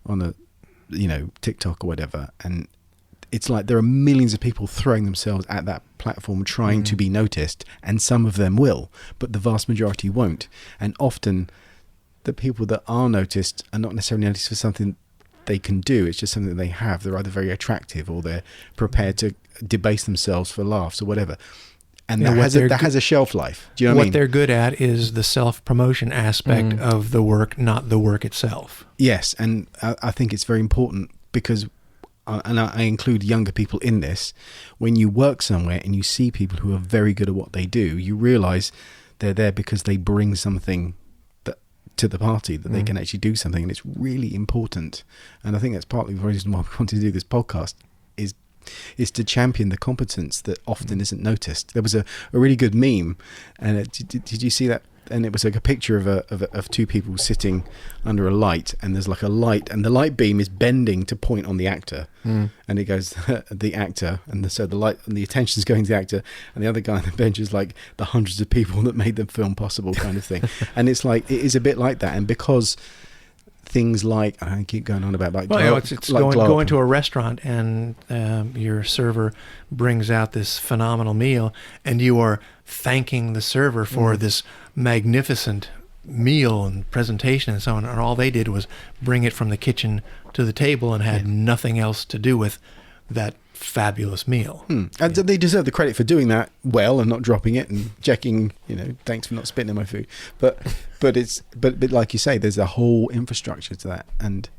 on a TikTok or whatever, and it's like there are millions of people throwing themselves at that platform trying to be noticed, and some of them will, but the vast majority won't. And often the people that are noticed are not necessarily noticed for something they can do. It's just something that they have. They're either very attractive or they're prepared to debase themselves for laughs or whatever. And that has a shelf life. Do you know what I mean? What they're good at is the self-promotion aspect of the work, not the work itself. Yes, and I think it's very important because, and I include younger people in this, when you work somewhere and you see people who are very good at what they do, you realise they're there because they bring something to the party, that they can actually do something, and it's really important. And I think that's partly the reason why we want to do this podcast, is to champion the competence that often isn't noticed. There was a really good meme, and did you see that? And it was like a picture of 2 people sitting under a light, and there's like a light, and the light beam is bending to point on the actor, and it goes the actor, and so the light and the attention's going to the actor, and the other guy on the bench is like the hundreds of people that made the film possible, kind of thing. And it's like, it is a bit like that, and because things like, I keep going on about like, well, it's like going to a restaurant and your server brings out this phenomenal meal, and you are thanking the server for this magnificent meal and presentation and so on, and all they did was bring it from the kitchen to the table and had nothing else to do with that fabulous meal. And they deserve the credit for doing that well and not dropping it and checking, thanks for not spitting in my food. But like you say, there's a whole infrastructure to that. And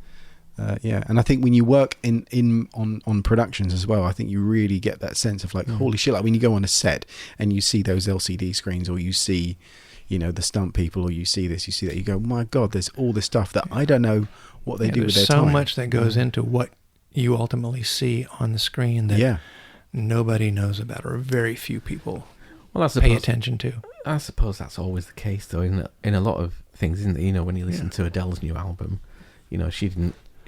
and I think when you work on productions as well, I think you really get that sense of like, holy shit, like when you go on a set and you see those LCD screens, or you see the stunt people, or you see this, you see that, you go, my God, there's all this stuff that I don't know what they do with their There's so time. much that goes into what you ultimately see on the screen that nobody knows about, or very few people pay attention to. I suppose that's always the case, though, in a lot of things, isn't it? When you listen to Adele's new album,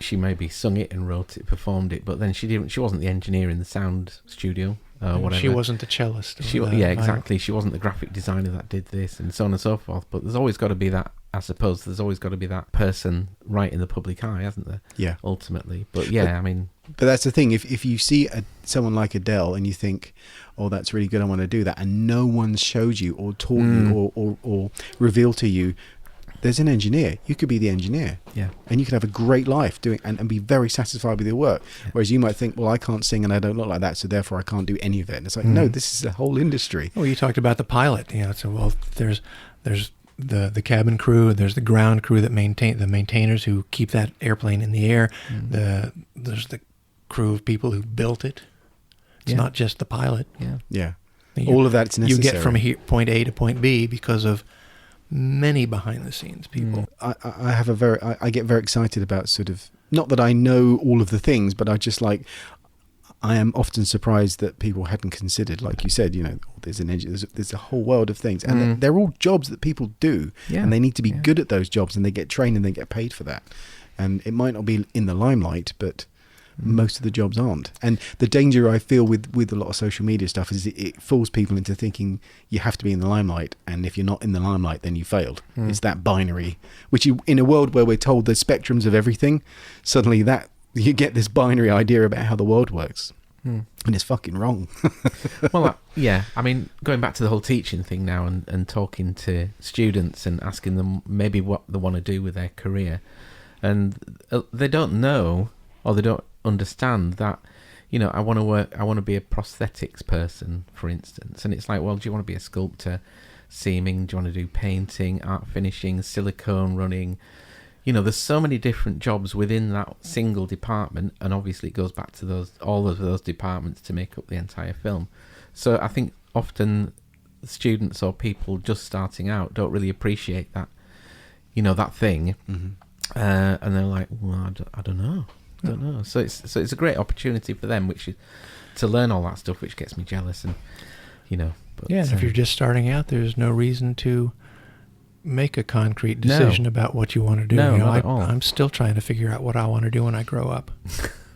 she maybe sung it and wrote it, performed it, but then she wasn't the engineer in the sound studio. Whatever. She wasn't the cellist. Exactly. She wasn't the graphic designer that did this, and so on and so forth. But there's always got to be that. I suppose there's always got to be that person right in the public eye, hasn't there? Yeah. Ultimately, but But that's the thing. If you see someone like Adele and you think, "Oh, that's really good. I want to do that," and no one's showed you or taught you or revealed to you, there's an engineer. You could be the engineer. Yeah. And you could have a great life doing and be very satisfied with your work. Yeah. Whereas you might think, well, I can't sing and I don't look like that, so therefore I can't do any of it. And it's like, no, this is a whole industry. Well, you talked about the pilot. So there's the cabin crew, there's the ground crew that the maintainers who keep that airplane in the air. There's the crew of people who built it. It's not just the pilot. Yeah. Yeah. All of that's necessary. You get from point A to point B because of many behind the scenes people. I get very excited about sort of, not that I know all of the things, but I am often surprised that people hadn't considered, like you said, there's a whole world of things, and they're all jobs that people do, and they need to be good at those jobs, and they get trained and they get paid for that. And it might not be in the limelight, but most of the jobs aren't. And the danger I feel with a lot of social media stuff is it fools people into thinking you have to be in the limelight, and if you're not in the limelight, then you failed. It's that binary, which in a world where we're told there's spectrums of everything, suddenly that you get this binary idea about how the world works. And it's fucking wrong. Well, going back to the whole teaching thing now, and talking to students and asking them maybe what they want to do with their career, and they don't know, or they don't understand that, I want to be a prosthetics person, for instance, and it's like, well, do you want to be a sculptor, seaming, do you want to do painting, art finishing, silicone running? There's so many different jobs within that single department, and obviously it goes back to all of those departments to make up the entire film. So I think often students or people just starting out don't really appreciate that, that thing, and they're like, well, I don't know. So it's a great opportunity for them, which is to learn all that stuff, which gets me jealous, and But, and if you're just starting out, there's no reason to make a concrete decision about what you want to do. No, not at all. I'm still trying to figure out what I want to do when I grow up.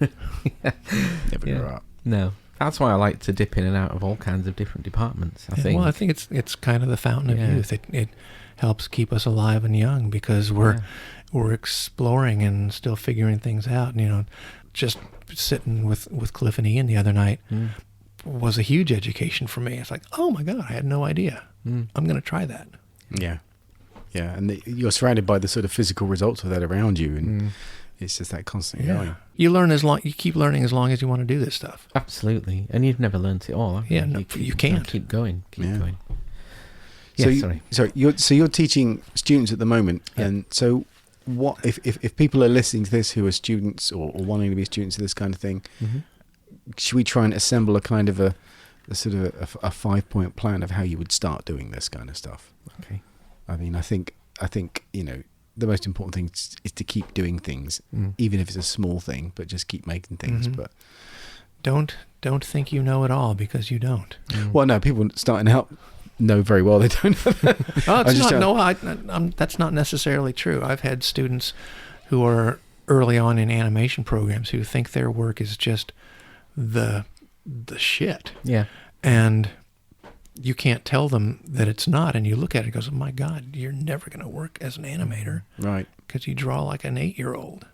Never grow up. No. That's why I like to dip in and out of all kinds of different departments, I think. Well, I think it's kind of the fountain of youth. It helps keep us alive and young because we're exploring and still figuring things out. Just sitting with Cliff and Ian the other night was a huge education for me. It's like, oh my God, I had no idea. I'm going to try that. Yeah. Yeah, and you're surrounded by the sort of physical results of that around you, and it's just that constant going. You keep learning as long as you want to do this stuff. Absolutely, and you've never learnt it all. Yeah, no, you can't. Keep going. Going. So you're teaching students at the moment, and so what if people are listening to this who are students or wanting to be students of this kind of thing? Should we try and assemble a kind of a sort of a 5-point plan of how you would start doing this kind of stuff? Okay. I mean, I think the most important thing is to keep doing things, even if it's a small thing, but just keep making things. But don't think you know it all, because you don't. Well, no, people starting out know very well they don't. That's not necessarily true. I've had students who are early on in animation programs who think their work is just the shit. Yeah. And you can't tell them that it's not, and you look at it and goes, oh my God, you're never going to work as an animator. Right. Because you draw like an 8-year-old.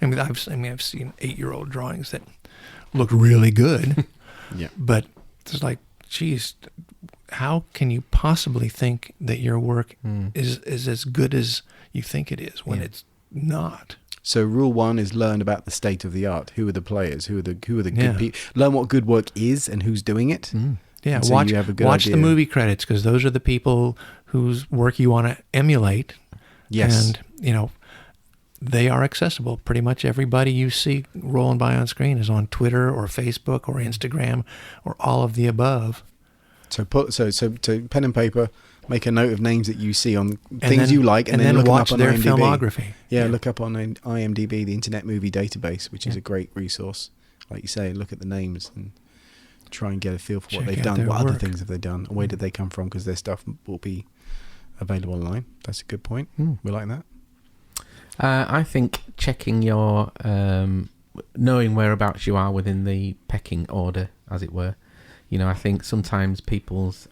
I've seen 8-year-old drawings that look really good. Yeah. But it's like, geez, how can you possibly think that your work is as good as you think it is when it's not? So rule 1 is learn about the state of the art. Who are the players? Who are the good people? Learn what good work is and who's doing it. Yeah, so watch the movie credits, because those are the people whose work you want to emulate. Yes. And, they are accessible. Pretty much everybody you see rolling by on screen is on Twitter or Facebook or Instagram or all of the above. So pen and paper, Make a note of names that you see on things you like, and then look watch them up on their IMDb. filmography. Yeah, look up on IMDb, the Internet Movie Database, which is a great resource. Like you say, look at the names and try and get a feel for what they've done. What other things have they done? And where did they come from? Because their stuff will be available online. That's a good point. We like that. I think checking your... knowing whereabouts you are within the pecking order, as it were. You know, I think sometimes people's...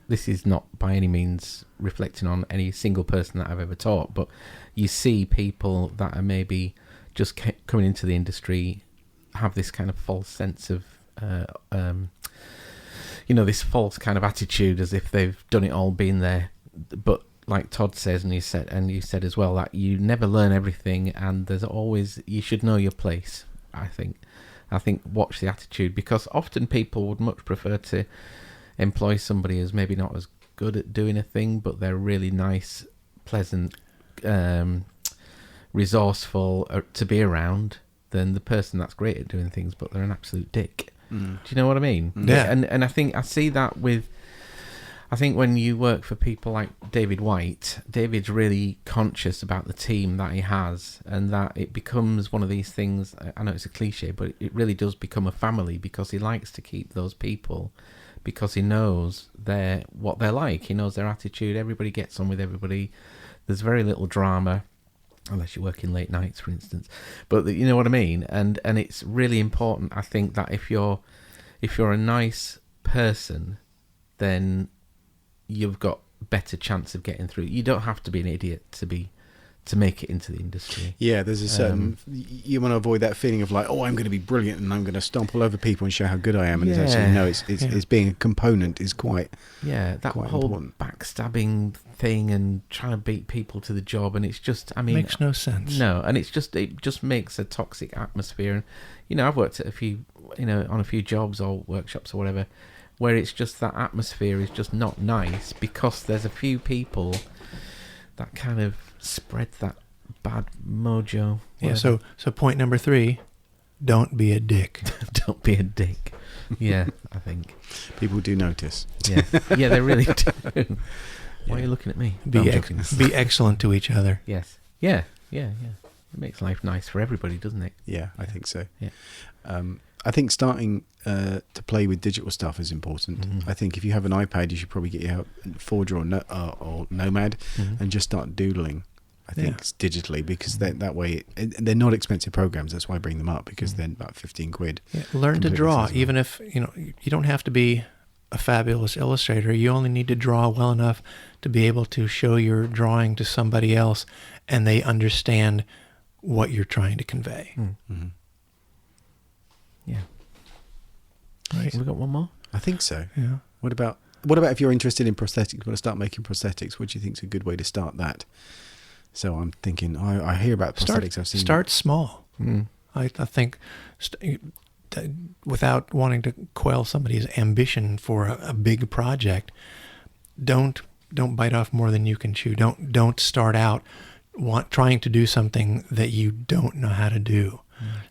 This is not by any means reflecting on any single person that I've ever taught, but you see people that are maybe just coming into the industry have this kind of false sense of, this false kind of attitude as if they've done it all, been there. But like Todd says, and you said as well, that you never learn everything, and there's always, you should know your place. I think watch the attitude, because often people would much prefer to employ somebody who's maybe not as good at doing a thing, but they're really nice, pleasant, resourceful to be around, than the person that's great at doing things but they're an absolute dick. Do you know what I mean? Yeah. And I think I see that with, I think when you work for people like David White, David's really conscious about the team that he has, and that it becomes one of these things. I know it's a cliche, but it really does become a family, because he likes to keep those people, because he knows what they're like. He knows their attitude. Everybody gets on with everybody. There's very little drama, unless you're working late nights, for instance. But you know what I mean. And it's really important, I think, that if you're a nice person, then you've got better chance of getting through. You don't have to be an idiot to make it into the industry. Yeah, there's a certain... you want to avoid that feeling of like, oh, I'm going to be brilliant and I'm going to stomp all over people and show how good I am. And it's actually, no, it's being a component is quite... Yeah, that quite whole important. Backstabbing thing and trying to beat people to the job, and it's just, I mean... Makes no sense. No, and it just makes a toxic atmosphere. And, I've worked at on a few jobs or workshops or whatever, where it's just that atmosphere is just not nice, because there's a few people that kind of spread that bad mojo. Yeah, so point number 3, don't be a dick. Don't be a dick. Yeah, I think. People do notice. Yeah, yeah, they really do. Why are you looking at me? Be excellent to each other. Yes. Yeah. It makes life nice for everybody, doesn't it? Yeah, I think so. Yeah. I think starting to play with digital stuff is important. I think if you have an iPad, you should probably get your Forger or Nomad and just start doodling. I think digitally, because that way, and they're not expensive programs. That's why I bring them up, because they're about 15 quid. Yeah, learn to draw, even if you don't have to be a fabulous illustrator. You only need to draw well enough to be able to show your drawing to somebody else, and they understand what you're trying to convey. Yeah. Right. Have we got one more? I think so. Yeah. What about if you're interested in prosthetics, you want to start making prosthetics? What do you think is a good way to start that? So I'm thinking, I hear about prosthetics. Start small. I think without wanting to quell somebody's ambition for a big project, don't bite off more than you can chew. Don't start out trying to do something that you don't know how to do.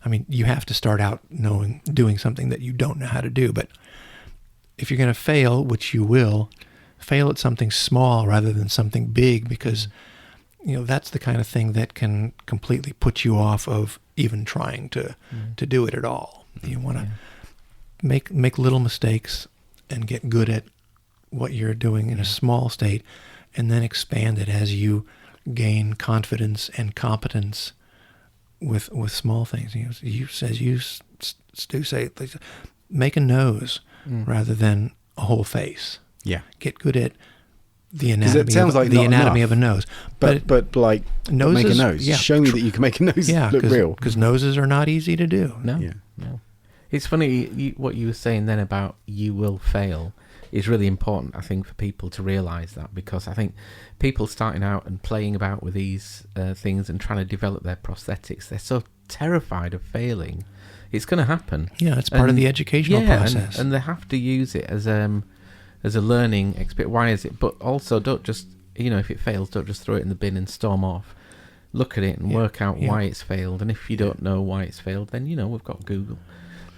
I mean, you have to start out doing something that you don't know how to do. But if you're going to fail, which you will, fail at something small rather than something big, because that's the kind of thing that can completely put you off of even trying to do it at all. You want to make little mistakes and get good at what you're doing in a small state, and then expand it as you gain confidence and competence with small things. Stu say, make a nose rather than a whole face. Yeah. Get good at the anatomy. It sounds like the anatomy of a nose, but like noses, make a nose. Yeah, show me that you can make a nose look real. Because noses are not easy to do. No. It's funny what you were saying then about you will fail is really important, I think, for people to realise that, because I think people starting out and playing about with these things and trying to develop their prosthetics, they're so terrified of failing. It's going to happen. Yeah, it's part of the educational process. And they have to use it as a learning experience. Why is it? But also, don't just, if it fails, don't just throw it in the bin and storm off. Look at it and work out why it's failed. And if you don't know why it's failed, then, we've got Google.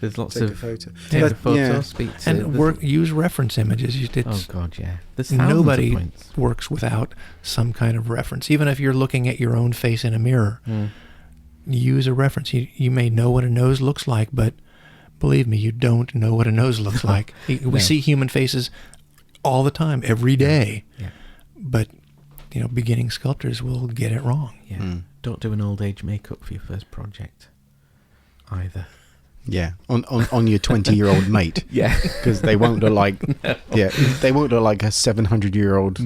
There's lots take of a photo. take But, a photo, yeah. speak to And use reference images. Oh God, yeah. There's thousands Nobody of points. works without some kind of reference. Even if you're looking at your own face in a mirror, use a reference. You may know what a nose looks like, but believe me, you don't know what a nose looks like. We see human faces all the time, every day. Yeah. But, beginning sculptors will get it wrong. Yeah. Don't do an old age makeup for your first project either. Yeah, on your 20-year-old mate. Yeah. Because they won't look like they won't look like a 700-year-old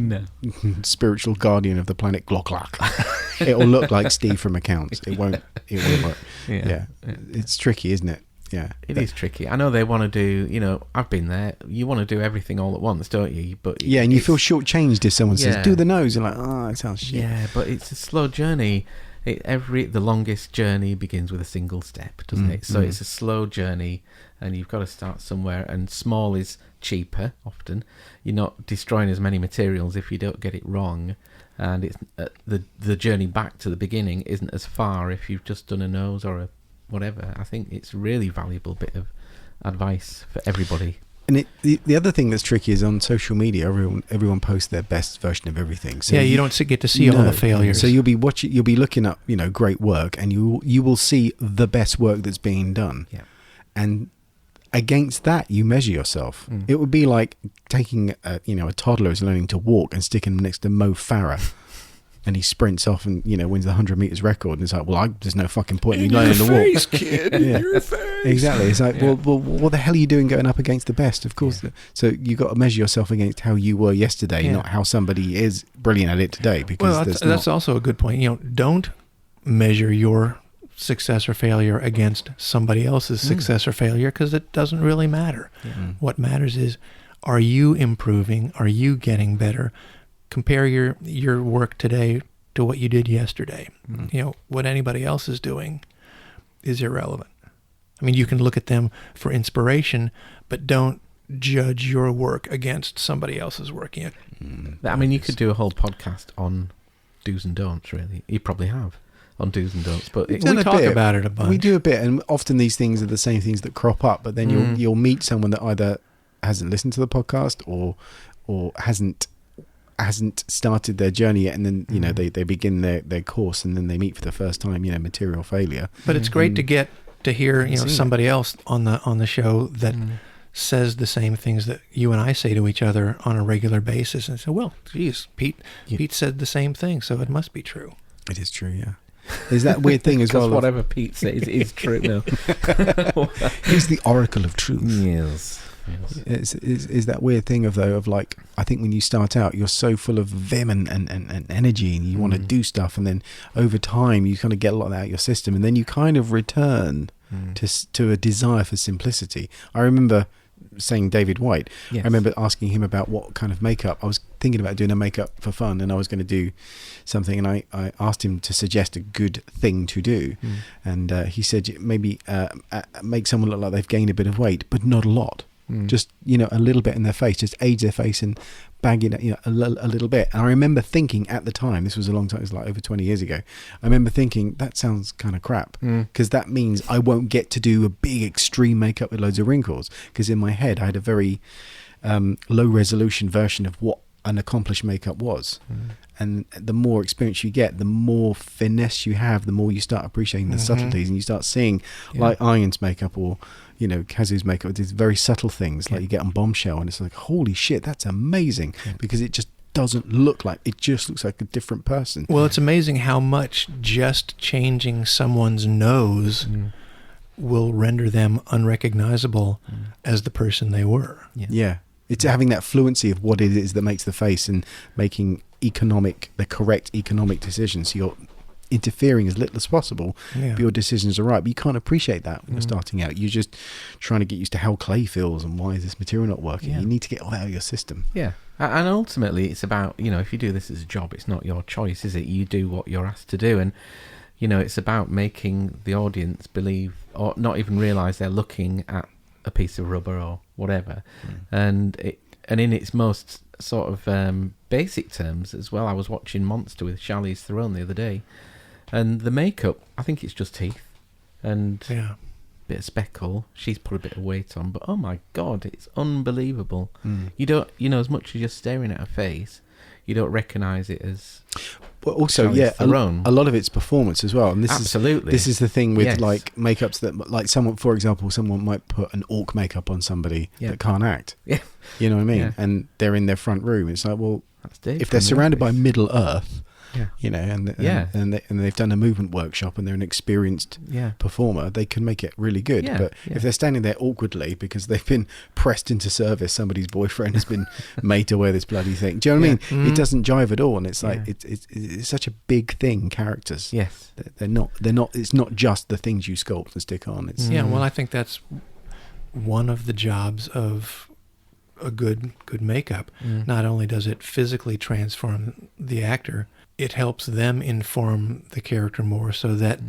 spiritual guardian of the planet Glock. It'll look like Steve from Accounts. It won't work. Yeah. It's tricky, isn't it? Yeah. It is tricky. I know they want to do, I've been there. You want to do everything all at once, don't you? But yeah, and you feel shortchanged if someone says, do the nose. You're like, oh, it sounds shit. Yeah, but it's a slow journey. The longest journey begins with a single step, doesn't it? So it's a slow journey, and you've got to start somewhere. And small is cheaper. Often, you're not destroying as many materials if you don't get it wrong, and it's the journey back to the beginning isn't as far if you've just done a nose or a whatever. I think it's a really valuable bit of advice for everybody. And the other thing that's tricky is on social media, everyone posts their best version of everything. So you don't get to see all the failures. So you'll be looking up, great work, and you will see the best work that's being done. Yeah. And against that, you measure yourself. It would be like taking a toddler who's learning to walk and sticking him next to Mo Farah. And he sprints off and, wins the 100 meters record. And it's like, well, there's no fucking point in you learning to walk. Face, kid. In your face. Exactly. It's like, well, what the hell are you doing going up against the best? Of course. Yeah. So you got to measure yourself against how you were yesterday, not how somebody is brilliant at it today. Because that's also a good point. Don't measure your success or failure against somebody else's success or failure, because it doesn't really matter. What matters is, are you improving? Are you getting better? Compare your work today to what you did yesterday. What anybody else is doing is irrelevant. I mean, you can look at them for inspiration, but don't judge your work against somebody else's work. I mean, you could do a whole podcast on do's and don'ts, really. You probably have, on do's and don'ts. But we talk about it a bunch. We do a bit, and often these things are the same things that crop up, but then you'll meet someone that either hasn't listened to the podcast or hasn't started their journey yet, and then they begin their course, and then they meet for the first time, material failure. But it's great to get to hear somebody else on the show that says the same things that you and I say to each other on a regular basis, and say, well, geez, Pete said the same thing, so it must be true. It is true, yeah. There's that weird thing as well. Whatever Pete says is true. No. He's the oracle of truth. Yes. Is that weird thing of like, I think when you start out, you're so full of vim and energy, and you want to do stuff, and then over time you kind of get a lot of that out of your system, and then you kind of return to a desire for simplicity. I remember saying David White. Yes. I remember asking him about what kind of makeup. I was thinking about doing a makeup for fun, and I was going to do something, and I asked him to suggest a good thing to do, and he said maybe make someone look like they've gained a bit of weight, but not a lot. Just a little bit in their face, just age their face and bag it a little bit. And I remember thinking at the time, this was a long time, it was like over 20 years ago, I remember thinking that sounds kind of crap, because that means I won't get to do a big extreme makeup with loads of wrinkles, because in my head I had a very low resolution version of what an accomplished makeup was. And the more experience you get, the more finesse you have, the more you start appreciating the subtleties, and you start seeing like Iron's makeup or Kazu's makeup, these very subtle things like you get on Bombshell, and it's like, holy shit, that's amazing, because it just doesn't look like, it just looks like a different person. Well, it's amazing how much just changing someone's nose will render them unrecognizable as the person they were. Yeah. It's having that fluency of what it is that makes the face, and making the correct economic decisions. So you're interfering as little as possible, but your decisions are right. But you can't appreciate that when you're starting out. You're just trying to get used to how clay feels and why is this material not working. You need to get all that out of your system. Yeah. And ultimately it's about, if you do this as a job, it's not your choice, is it? You do what you're asked to do. And, it's about making the audience believe, or not even realise they're looking at a piece of rubber or whatever. And in its most sort of basic terms as well, I was watching Monster with Charlize Theron the other day, and the makeup, I think it's just teeth, and bit of speckle. She's put a bit of weight on, but oh my God, it's unbelievable. You don't, as much as you're staring at her face, you don't recognise it as. But also, a lot of it's performance as well. And this is the thing with like makeups that, like for example, someone might put an orc makeup on somebody that can't act. Yeah. You know what I mean? Yeah. And they're in their front room. It's like, well, if they're surrounded by Middle Earth, and they've done a movement workshop and they're an experienced performer, they can make it really good. But if they're standing there awkwardly because they've been pressed into service, somebody's boyfriend has been made to wear this bloody thing. Do you know what I mean? It doesn't jive at all, and it's like it's such a big thing. Characters, they're not. It's not just the things you sculpt and stick on. It's well, I think that's one of the jobs of a good makeup. Not only does it physically transform the actor, it helps them inform the character more so that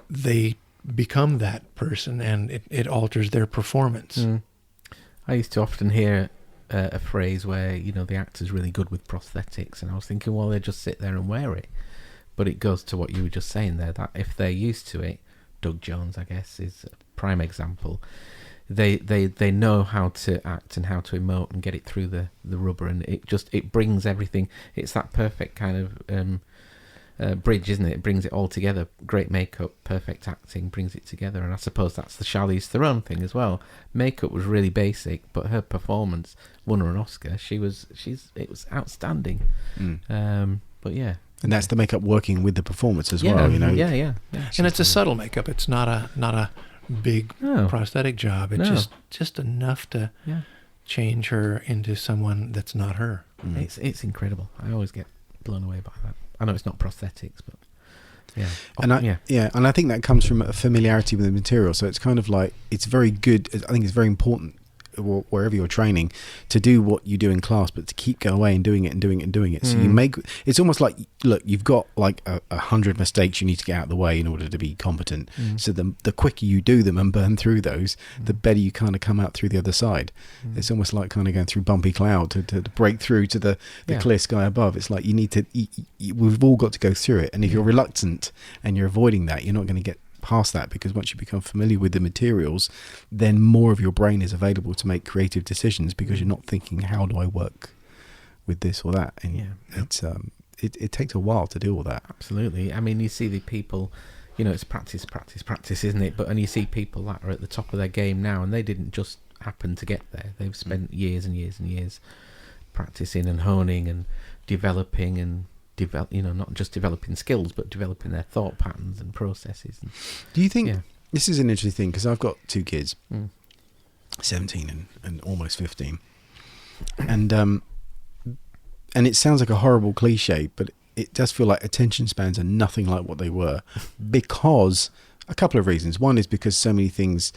they become that person, and it alters their performance. I used to often hear a phrase where, the actor's really good with prosthetics, and I was thinking, well, they just sit there and wear it. But it goes to what you were just saying there, that if they're used to it, Doug Jones, I guess, is a prime example. They know how to act and how to emote and get it through the rubber, and it brings everything. It's that perfect kind of bridge, isn't it? It brings it all together. Great makeup, perfect acting, brings it together. And I suppose that's the Charlize Theron thing as well. Makeup was really basic, but her performance won her an Oscar. It was outstanding. But yeah. And that's the makeup working with the performance as well, Yeah. And it's a subtle makeup. It's not a big prosthetic job. It's just enough to change her into someone that's not her. It's incredible. I always get blown away by that. I know it's not prosthetics, but and I think that comes from a familiarity with the material. So it's kind of like, it's very good. I think it's very important wherever you're training to do what you do in class, but to keep going away and doing it and doing it and doing it. So it's almost like, look, you've got like 100 mistakes you need to get out of the way in order to be competent. So the quicker you do them and burn through those, the better you kind of come out through the other side. It's almost like kind of going through bumpy cloud to break through to the clear sky above. It's like you need to, we've all got to go through it. And if you're reluctant and you're avoiding that, you're not going to get past that, because once you become familiar with the materials, then more of your brain is available to make creative decisions, because you're not thinking, how do I work with this or that? And it takes a while to do all that. Absolutely. I mean, you see the people, it's practice, isn't it? And you see people that are at the top of their game now, and they didn't just happen to get there. They've spent years and years and years practicing and honing and developing and not just developing skills, but developing their thought patterns and processes. Do you think this is an interesting thing? Because I've got two kids, 17 and almost 15, and it sounds like a horrible cliche, but it does feel like attention spans are nothing like what they were, because a couple of reasons. One is because so many things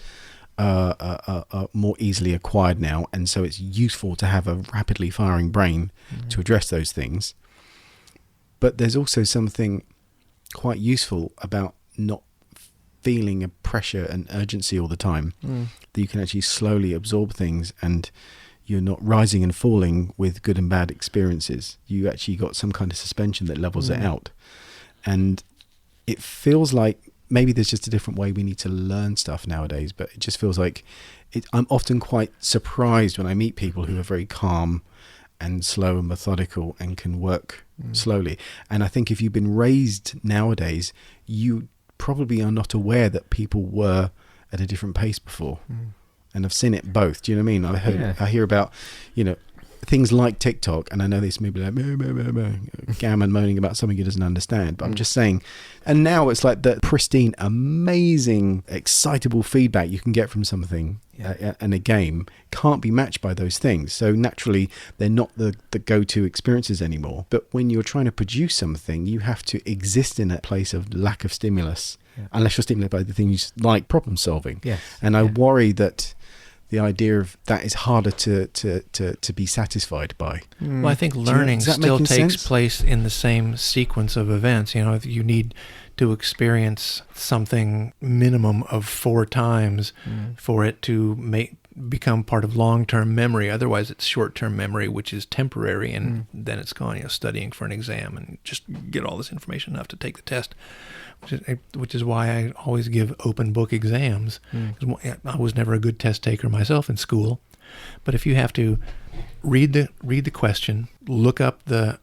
are more easily acquired now, and so it's useful to have a rapidly firing brain to address those things. But there's also something quite useful about not feeling a pressure and urgency all the time, that you can actually slowly absorb things, and you're not rising and falling with good and bad experiences. You actually got some kind of suspension that levels it out. And it feels like maybe there's just a different way we need to learn stuff nowadays, but it just feels like I'm often quite surprised when I meet people who are very calm and slow and methodical and can work slowly. And I think if you've been raised nowadays, you probably are not aware that people were at a different pace before. And I've seen it both. Do you know what I mean? I hear about, things like TikTok, and I know this may be like gammon moaning about something he doesn't understand, but I'm just saying. And now it's like the pristine, amazing, excitable feedback you can get from something and a game can't be matched by those things. So naturally, they're not the go-to experiences anymore. But when you're trying to produce something, you have to exist in a place of lack of stimulus, unless you're stimulated by the things like problem solving. And I worry that the idea of that is harder to be satisfied by. Well, I think learning still takes place in the same sequence of events. You need to experience something minimum of 4 times for it to become part of long-term memory. Otherwise, it's short-term memory, which is temporary, and then it's gone. Studying for an exam and just get all this information enough to take the test, which is why I always give open book exams. 'Cause I was never a good test taker myself in school, but if you have to read the question, look up the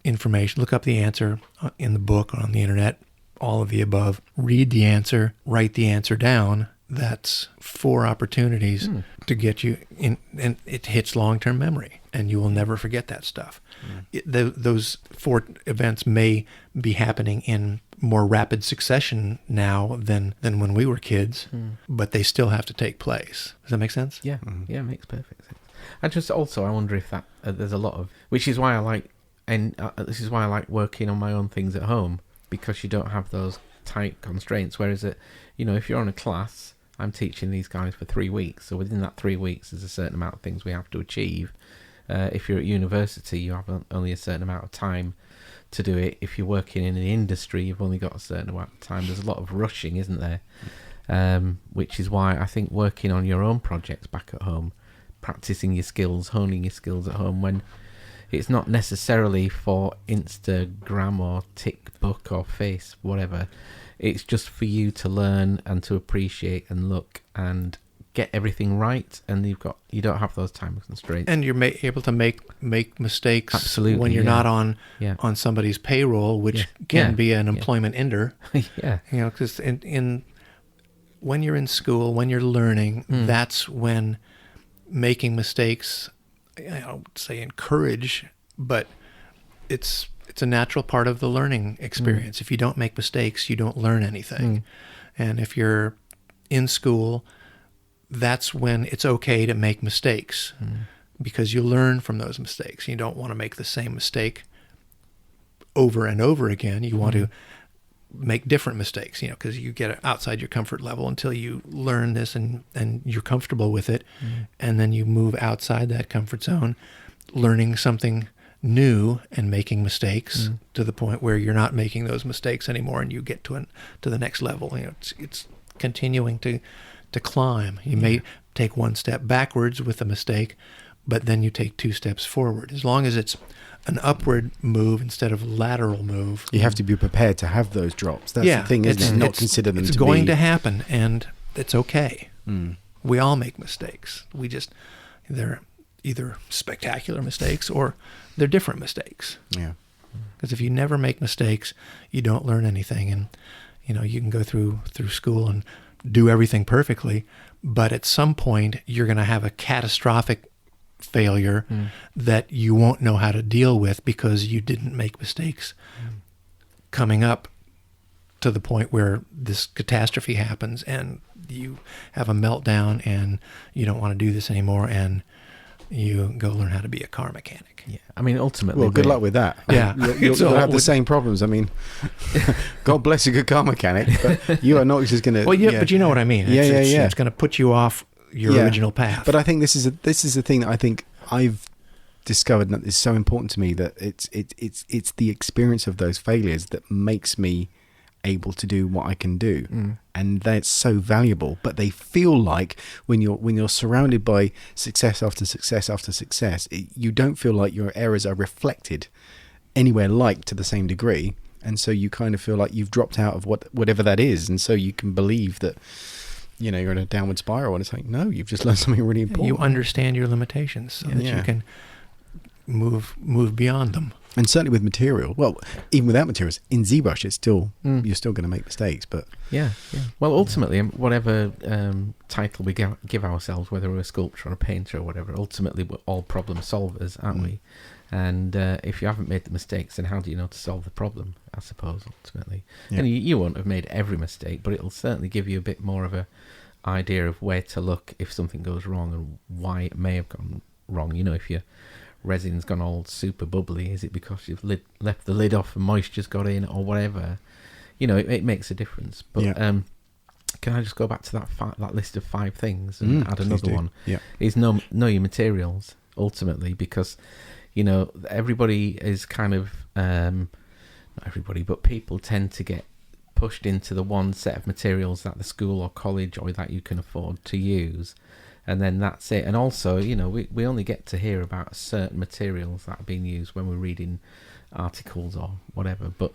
information, look up the answer in the book or on the internet, all of the above, read the answer, write the answer down. That's 4 opportunities to get you in, and it hits long-term memory, and you will never forget that stuff. Those 4 events may be happening in more rapid succession now than when we were kids, but they still have to take place. Does that make sense? Yeah, yeah, it makes perfect sense. And just also, I wonder if that there's a lot of, which is why I like, and this is why I like working on my own things at home, because you don't have those tight constraints. Whereas, if you're on a class, I'm teaching these guys for 3 weeks, so within that 3 weeks, there's a certain amount of things we have to achieve. If you're at university, you have only a certain amount of time to do it. If you're working in the industry, you've only got a certain amount of time. There's a lot of rushing, isn't there? Which is why I think working on your own projects back at home, practicing your skills, honing your skills at home, when it's not necessarily for Instagram or TikTok or Face, whatever. It's just for you to learn and to appreciate and look and get everything right, and you don't have those time constraints. And you're able to make mistakes. Absolutely, when you're not on somebody's payroll, which can be an employment ender. Yeah, because when you're in school, when you're learning, that's when making mistakes, I don't say encourage, but it's a natural part of the learning experience. If you don't make mistakes, you don't learn anything. And if you're in school, that's when it's okay to make mistakes, because you learn from those mistakes. You don't want to make the same mistake over and over again. You want to make different mistakes, because you get outside your comfort level until you learn this and you're comfortable with it. And then you move outside that comfort zone, learning something new and making mistakes to the point where you're not making those mistakes anymore, and you get to the next level. It's continuing to climb. You may take 1 step backwards with a mistake, but then you take 2 steps forward. As long as it's an upward move instead of lateral move. You have to be prepared to have those drops. That's the thing, isn't it? Not consider them to be... It's going to happen, and it's okay. We all make mistakes. They're either spectacular mistakes or they're different mistakes. Yeah. Because if you never make mistakes, you don't learn anything. And, you can go through school and do everything perfectly, but at some point you're going to have a catastrophic failure that you won't know how to deal with because you didn't make mistakes coming up to the point where this catastrophe happens and you have a meltdown and you don't want to do this anymore, and you go learn how to be a car mechanic. Yeah, I mean, ultimately... Well, good luck with that. Yeah. You'll have the same problems. I mean, God bless a good car mechanic, but you are not just going to... Well, but you know what I mean. It's going to put you off your original path. But I think this is the thing that I think I've discovered that is so important to me, that it's the experience of those failures that makes me able to do what I can do, and that's so valuable. But they feel like when you're surrounded by success after success after success, you don't feel like your errors are reflected anywhere like to the same degree, and so you kind of feel like you've dropped out of whatever that is, and so you can believe that you're in a downward spiral, and it's like, no, you've just learned something really important. You understand your limitations so that you can move beyond them. And certainly with material, well, even without materials, in ZBrush, it's still you're still going to make mistakes. But well, ultimately, whatever title we give ourselves, whether we're a sculptor or a painter or whatever, ultimately we're all problem solvers, aren't we? And if you haven't made the mistakes, then how do you know to solve the problem? I suppose ultimately, and you won't have made every mistake, but it'll certainly give you a bit more of a idea of where to look if something goes wrong and why it may have gone wrong. If your resin's gone all super bubbly, is it because you've left the lid off and moisture's got in or whatever? It makes a difference. But can I just go back to that list of 5 things and add another one? Yeah, is know your materials ultimately, because everybody is kind of not everybody, but people tend to get pushed into the one set of materials that the school or college or that you can afford to use. and then that's it. And also, we only get to hear about certain materials that are being used when we're reading articles or whatever. But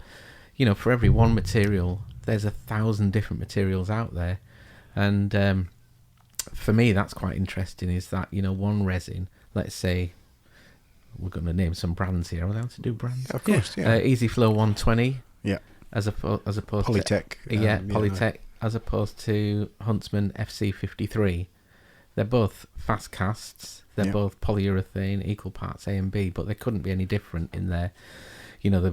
for every one material, there's 1,000 different materials out there, and for me, that's quite interesting. Is that one resin? Let's say we're going to name some brands here. Are we allowed to do brands? Of course, yeah. Easy Flow 120. Yeah. As opposed Polytech. to Polytech, as opposed to Huntsman FC53. They're both fast casts. They're both polyurethane, equal parts A and B, but they couldn't be any different in their,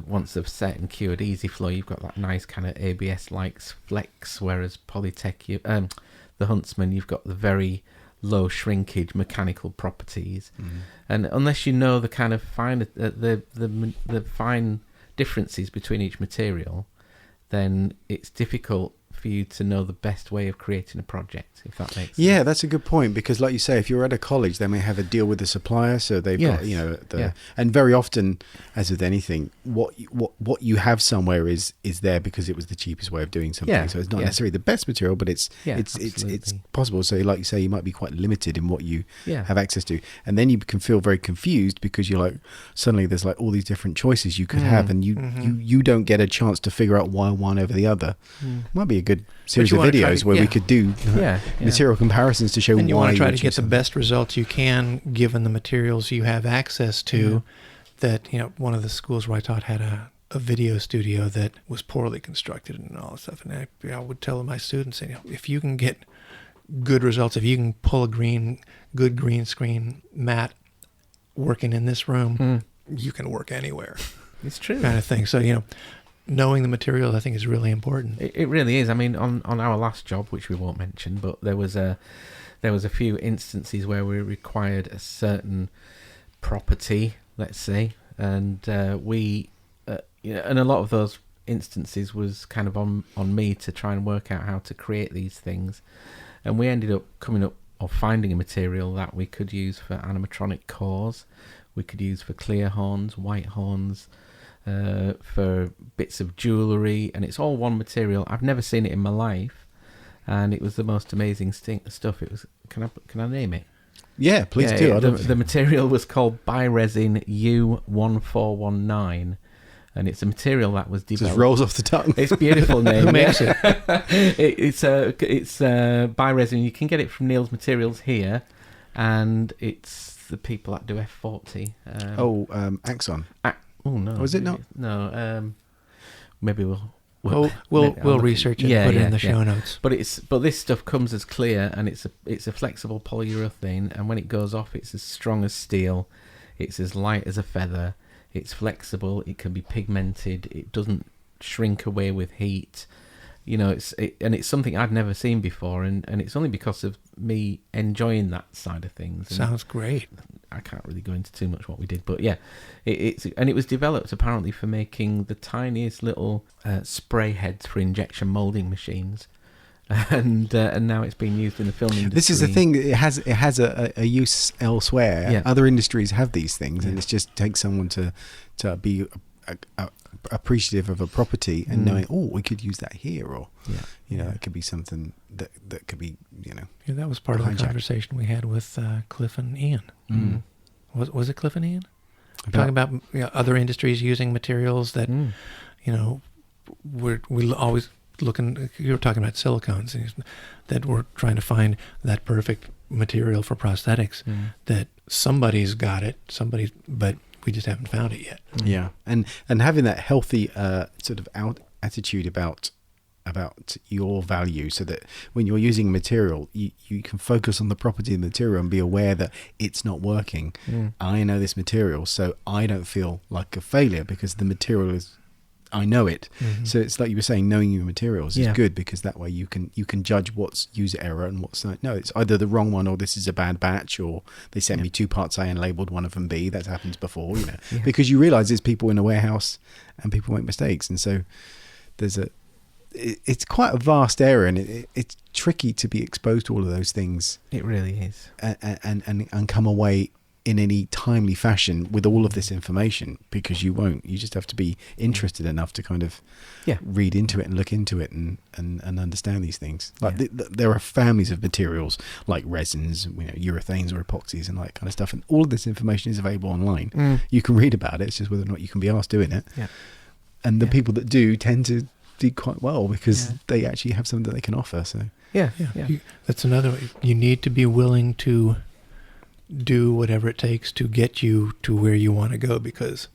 once they've set and cured Easy Flow, you've got that nice kind of ABS-like flex, whereas Polytech, the Huntsman, you've got the very low shrinkage mechanical properties. And unless you know the kind of fine, the fine differences between each material, then it's difficult for you to know the best way of creating a project, if that makes sense. Yeah, that's a good point, because like you say, if you're at a college, they may have a deal with the supplier, so they've got, and very often, as with anything, what you have somewhere is there because it was the cheapest way of doing something. So it's not necessarily the best material, but it's possible. So like you say, you might be quite limited in what you have access to, and then you can feel very confused because you're like, suddenly there's like all these different choices you could have, and you don't get a chance to figure out why one over the other. Might be a good series of videos where we could do material comparisons to show why. And you want to try to get the best results you can given the materials you have access to. That one of the schools where I taught had a video studio that was poorly constructed and all that stuff, and I would tell my students, if you can get good results, if you can pull a good green screen mat working in this room, you can work anywhere. It's true, kind of thing. So knowing the material, I think, is really important. It really is. I mean, on our last job, which we won't mention, but there was a few instances where we required a certain property, let's say, and and a lot of those instances was kind of on me to try and work out how to create these things, and we ended up finding a material that we could use for animatronic cores, we could use for clear horns, white horns, for bits of jewellery, and it's all one material. I've never seen it in my life, and it was the most amazing stuff. It was. Can I name it? Yeah, please do. The material was called Biresin U1419, and it's a material that was developed. Just rolls off the tongue. It's a beautiful name. Who makes it? It's Biresin. You can get it from Neil's Materials here, and it's the people that do F40. Axon. Oh no! Was it not? No. Maybe we'll research it and put it in the show notes. But this stuff comes as clear, and it's a flexible polyurethane, and when it goes off, it's as strong as steel. It's as light as a feather. It's flexible. It can be pigmented. It doesn't shrink away with heat. It's something I'd never seen before, and it's only because of me enjoying that side of things. Sounds great. I can't really go into too much what we did, but yeah, it was developed apparently for making the tiniest little spray heads for injection molding machines, and now it's being used in the film industry. This is the thing; it has a use elsewhere. Yeah. Other industries have these things, and it just takes someone to be appreciative of a property and knowing, we could use that here, or it could be something that could be that was part of the conversation we had with Cliff and Ian. Was it Cliff and Ian? Talking about other industries using materials that we're always looking. You were talking about silicones, that we're trying to find that perfect material for prosthetics. That somebody's got it, but we just haven't found it yet. Yeah, and having that healthy sort of attitude about your value, so that when you're using material, you can focus on the property of the material and be aware that it's not working. I know this material, so I don't feel like a failure because the material is. I know it. So it's like you were saying, knowing your materials is good, because that way you can judge what's user error and what's not. No, it's either the wrong one, or this is a bad batch, or they sent me 2 parts A and labeled one of them B. That happens before, because you realize there's people in a warehouse and people make mistakes, and so it's quite a vast area, and it's tricky to be exposed to all of those things. It really is, and come away in any timely fashion with all of this information, because you won't. You just have to be interested enough to kind of read into it and look into it and understand these things. Like there are families of materials like resins, urethanes or epoxies and that kind of stuff, and all of this information is available online. You can read about it. It's just whether or not you can be asked doing it. And the people that do tend to do quite well because they actually have something that they can offer. So that's another way. You need to be willing to do whatever it takes to get you to where you want to go, because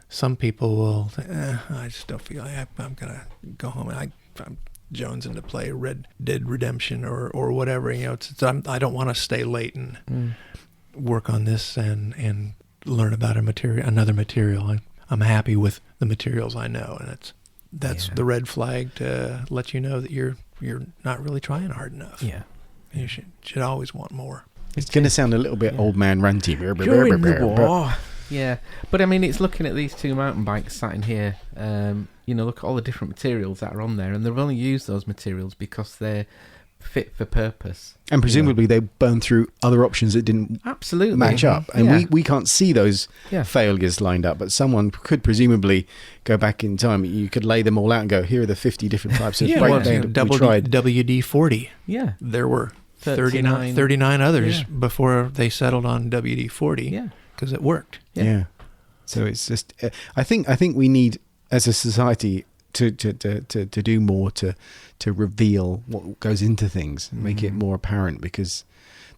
some people will say, I just don't feel like I'm going to go home and I'm jonesing to play Red Dead Redemption or whatever. I don't want to stay late and work on this and learn about another material. I'm happy with the materials I know, and that's the red flag to let you know that you're not really trying hard enough. Yeah, you should always want more. It's going to sound a little bit old man ranty. You're in the war. Yeah, but I mean, it's looking at these two mountain bikes sat in here. Look at all the different materials that are on there, and they've only used those materials because they're fit for purpose. And presumably they burn through other options that didn't match up. And we can't see those failures lined up, but someone could presumably go back in time. You could lay them all out and go, here are the 50 different types of brake we tried. WD-40. Yeah. There were 39 others before they settled on WD-40 because it worked. Yeah. So it's just, I think we need, as a society, to do more to reveal what goes into things, make it more apparent, because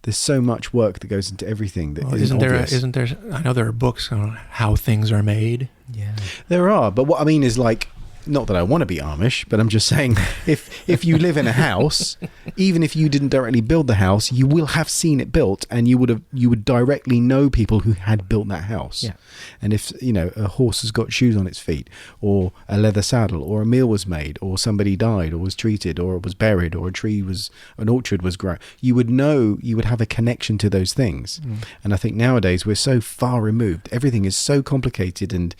there's so much work that goes into everything that isn't obvious. I know there are books on how things are made. Yeah, there are, but what I mean is, like, not that I want to be Amish, but I'm just saying, if you live in a house, even if you didn't directly build the house, you will have seen it built, and you would directly know people who had built that house. Yeah. And if a horse has got shoes on its feet, or a leather saddle, or a meal was made, or somebody died, or was treated, or was buried, or an orchard was grown, you would know, you would have a connection to those things. And I think nowadays we're so far removed. Everything is so complicated, and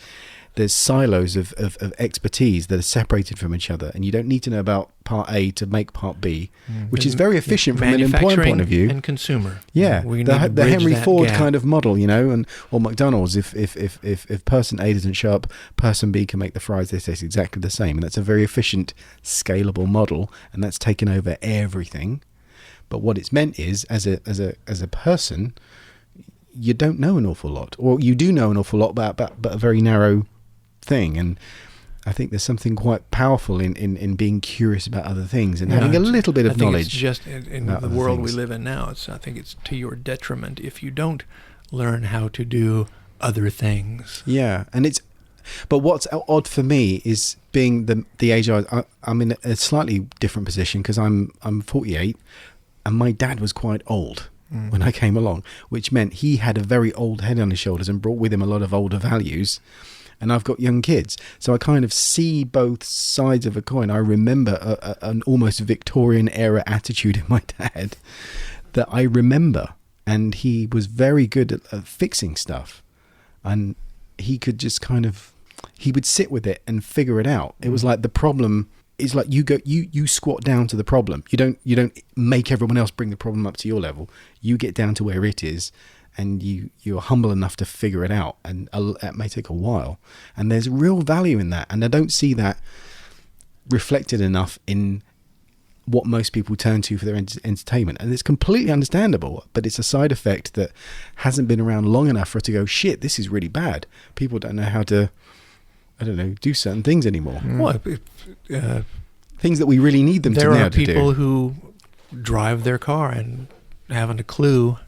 there's silos of expertise that are separated from each other, and you don't need to know about part A to make part B, which is very efficient from an employment point of view. And consumer. Yeah, the Henry Ford kind of model, or McDonald's. If person A doesn't show up, person B can make the fries. They taste exactly the same, and that's a very efficient, scalable model, and that's taken over everything. But what it's meant is, as a person, you don't know an awful lot, or you do know an awful lot about a very narrow thing. And I think there's something quite powerful in being curious about other things and having a little bit of knowledge. It's just in the world we live in now, I think it's to your detriment if you don't learn how to do other things. Yeah, but what's odd for me is being the age I'm in a slightly different position, because I'm 48, and my dad was quite old when I came along, which meant he had a very old head on his shoulders and brought with him a lot of older values. And I've got young kids, so I kind of see both sides of a coin. I remember an almost Victorian era attitude in my dad that I remember, and he was very good at fixing stuff, and he could just he would sit with it and figure it out. It was like the problem is like you squat down to the problem. You don't make everyone else bring the problem up to your level. You get down to where it is, and you're humble enough to figure it out, and it may take a while. And there's real value in that, and I don't see that reflected enough in what most people turn to for their entertainment. And it's completely understandable, but it's a side effect that hasn't been around long enough for it to go, shit, this is really bad. People don't know how to, do certain things anymore. Well, things that we really need them to know how to do. There are people who drive their car and haven't a clue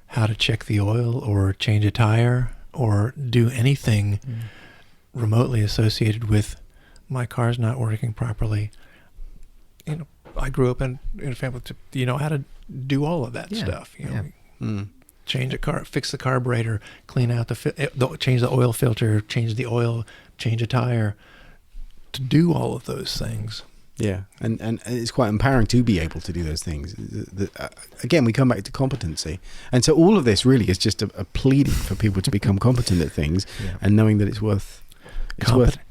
how to check the oil or change a tire or do anything remotely associated with my car's not working properly. I grew up in a family how to do all of that stuff. Change a car, fix the carburetor, clean out change the oil filter, change the oil, change a tire, to do all of those things. Yeah, and it's quite empowering to be able to do those things. Again, we come back to competency. And so all of this really is just a pleading for people to become competent at things and knowing that it's worth...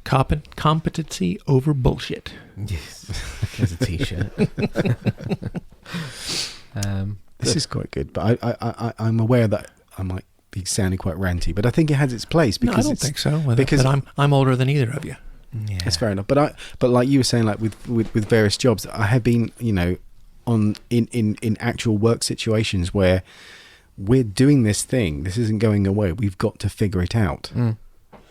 Competency over bullshit. Yes, there's a T-shirt. This is quite good, but I'm aware that I might be sounding quite ranty, but I think it has its place because I don't think so. Because I'm older than either of you. Yeah. That's fair enough. But like you were saying, like with various jobs, I have been, in actual work situations where we're doing this thing. This isn't going away. We've got to figure it out.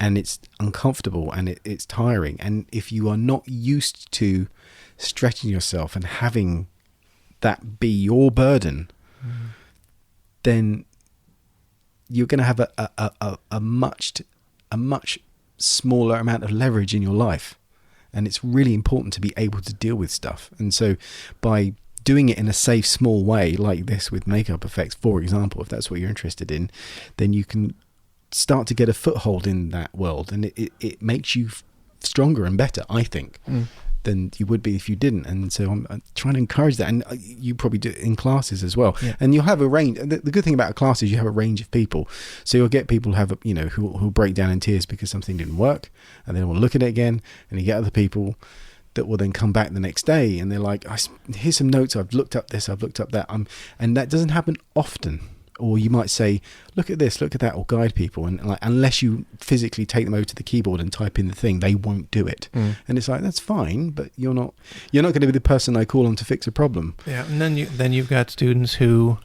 And it's uncomfortable and it's tiring. And if you are not used to stretching yourself and having that be your burden, then you're going to have a much smaller amount of leverage in your life. And it's really important to be able to deal with stuff. And so by doing it in a safe, small way like this with makeup effects, for example, if that's what you're interested in, then you can start to get a foothold in that world, and it makes you stronger and better, I think, than you would be if you didn't. And so I'm trying to encourage that, and you probably do it in classes as well. And you'll have a range. The good thing about a class is you have a range of people, so you'll get people who have who'll break down in tears because something didn't work, and then we'll look at it again, and you get other people that will then come back the next day and they're like, here's some notes, I've looked up this, I've looked up that, and that doesn't happen often. Or you might say, look at this, look at that, or guide people, and like, unless you physically take them over to the keyboard and type in the thing, they won't do it. And it's like, that's fine, but you're not going to be the person I call on to fix a problem. Yeah, and then you've got students who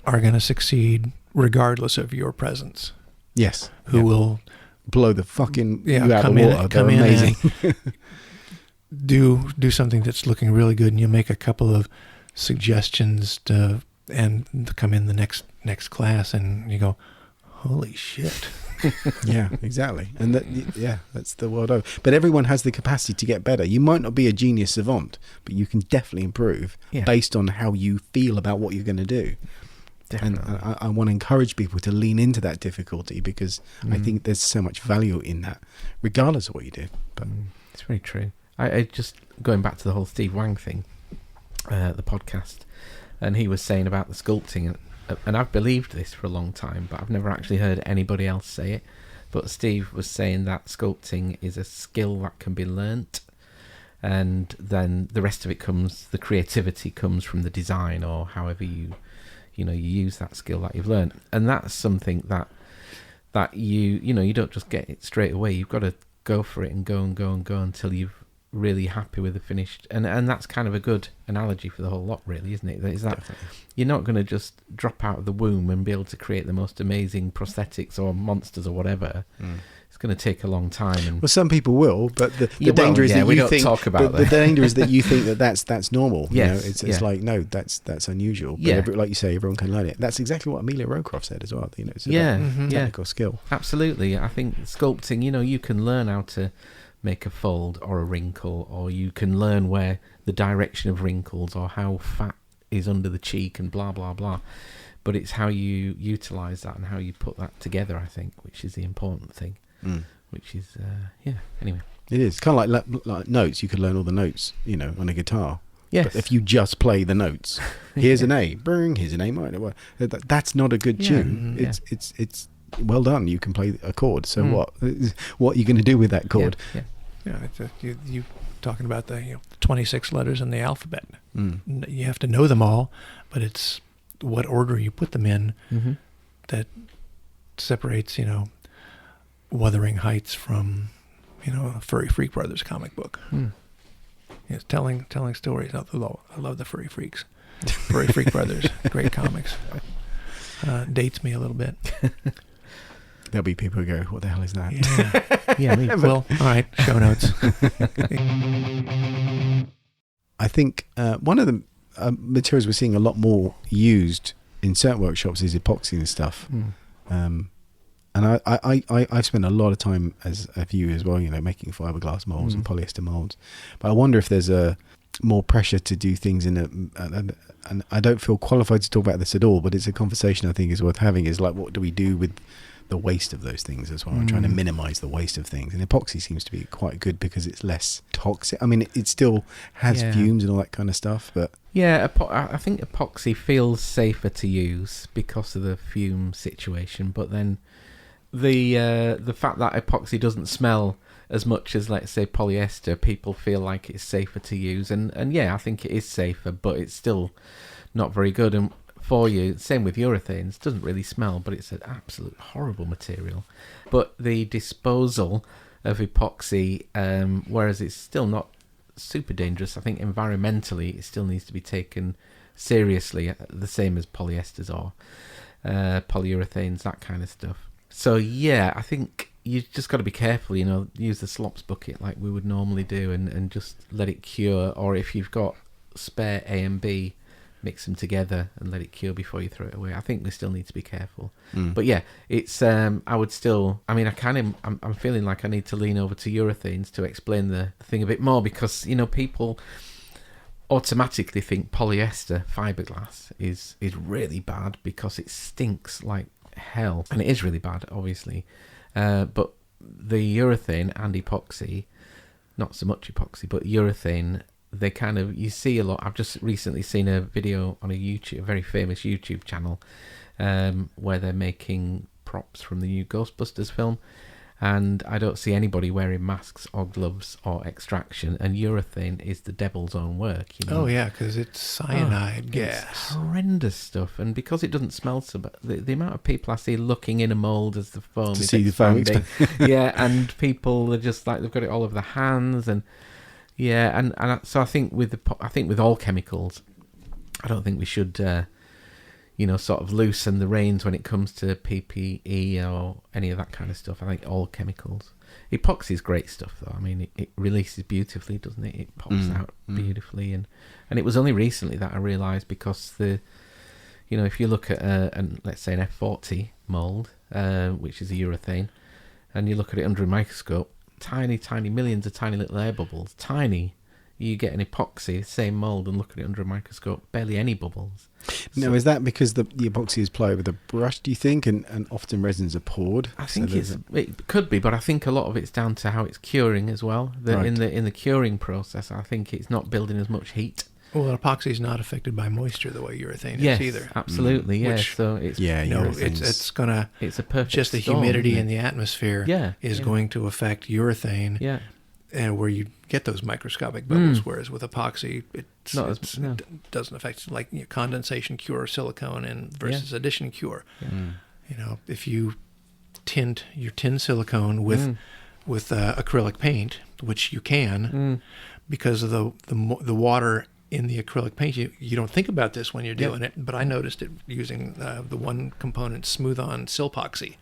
are going to succeed regardless of your presence. Yes, who will blow the fucking you out of the water. Come They're amazing. do something that's looking really good, and you make a couple of suggestions and come in the next class, and you go, holy shit. Yeah, exactly. And that's the world over. But everyone has the capacity to get better. You might not be a genius savant, but you can definitely improve based on how you feel about what you're going to do. Definitely. And I want to encourage people to lean into that difficulty, because I think there's so much value in that, regardless of what you do. But it's very true. I just going back to the whole Steve Wang thing, the podcast, and he was saying about the sculpting, and I've believed this for a long time, but I've never actually heard anybody else say it. But Steve was saying that sculpting is a skill that can be learnt, and then the rest of it the creativity comes from the design, or however you use that skill that you've learned. And that's something that you don't just get it straight away. You've got to go for it and go until you've really happy with the finished, and that's kind of a good analogy for the whole lot, really, isn't it? Is that definitely. You're not going to just drop out of the womb and be able to create the most amazing prosthetics or monsters or whatever. It's going to take a long time. Well, some people will, but the danger is that you think the danger is that you think that's normal. Yes, it's like, no, that's unusual. But like you say, everyone can learn it. That's exactly what Amelia Rowcroft said as well. It's about technical skill. Absolutely. I think sculpting, you can learn how to make a fold or a wrinkle, or you can learn where the direction of wrinkles or how fat is under the cheek and blah blah blah, but it's how you utilize that and how you put that together, I think, which is the important thing. Which is anyway, it is kind of like notes. You could learn all the notes on a guitar. Yes. But if you just play the notes, here's an A, bring, here's an A minor, that's not a good tune. It's well done, you can play a chord, so what are you going to do with that chord? You talking about the 26 letters in the alphabet. You have to know them all, but it's what order you put them in that separates Wuthering Heights from Furry Freak Brothers comic book. It's telling stories. I love the Furry Freaks. Furry Freak Brothers, great comics. Dates me a little bit. There'll be people who go, what the hell is that? Yeah, well, all right, show notes. I think one of the materials we're seeing a lot more used in certain workshops is epoxy and stuff. And I've spent a lot of time, as have you as well, making fiberglass molds and polyester molds. But I wonder if there's a more pressure to do things and I don't feel qualified to talk about this at all, but it's a conversation I think is worth having, is like, what do we do with the waste of those things as well? I'm trying to minimize the waste of things, and epoxy seems to be quite good because it's less toxic. I mean, it still has fumes and all that kind of stuff, but I think epoxy feels safer to use because of the fume situation, but then the fact that epoxy doesn't smell as much as, let's say, polyester, people feel like it's safer to use, and I think it is safer, but it's still not very good. And for you. Same with urethanes. Doesn't really smell, but it's an absolute horrible material. But the disposal of epoxy, whereas it's still not super dangerous, I think environmentally it still needs to be taken seriously, the same as polyesters or polyurethanes, that kind of stuff. So yeah, I think you just got to be careful, use the slops bucket like we would normally do and just let it cure, or if you've got spare A and B, mix them together and let it cure before you throw it away. I think we still need to be careful. But yeah, it's I'm feeling like I need to lean over to urethanes to explain the thing a bit more, because people automatically think polyester fiberglass is really bad because it stinks like hell, and it is really bad, obviously. But the urethane and epoxy, not so much epoxy, but urethane, they kind of, you see a lot. I've just recently seen a video on a very famous YouTube channel, where they're making props from the new Ghostbusters film, and I don't see anybody wearing masks or gloves or extraction, and urethane is the devil's own work. Oh yeah, because it's cyanide gas. It's horrendous stuff, and because it doesn't smell so bad, the amount of people I see looking in a mould as the foam is expanding. Yeah, and people are just like, they've got it all over their hands, and yeah, and so I think with all chemicals, I don't think we should sort of loosen the reins when it comes to PPE or any of that kind of stuff. I think all chemicals. Epoxy is great stuff, though. I mean, it releases beautifully, doesn't it? It pops out beautifully, and it was only recently that I realised, because if you look at let's say an F40 mould, which is a urethane, and you look at it under a microscope, tiny millions of tiny little air bubbles, tiny. You get an epoxy, same mould, and look at it under a microscope, barely any bubbles. Now, is that because the epoxy is applied with a brush, do you think, and often resins are poured? I think it could be, but I think a lot of it's down to how it's curing as well. In the curing process, I think it's not building as much heat. Well, epoxy is not affected by moisture the way urethane is either. Absolutely, so it's it's gonna. It's a perfect just the humidity in the atmosphere is going to affect urethane. Yeah. And where you get those microscopic bubbles, whereas with epoxy, it doesn't affect, like condensation cure silicone and versus addition cure. Yeah. If you tint your tin silicone with acrylic paint, which you can, because of the water in the acrylic paint, you don't think about this when you're doing it, but I noticed it using the one component smooth-on Silpoxy.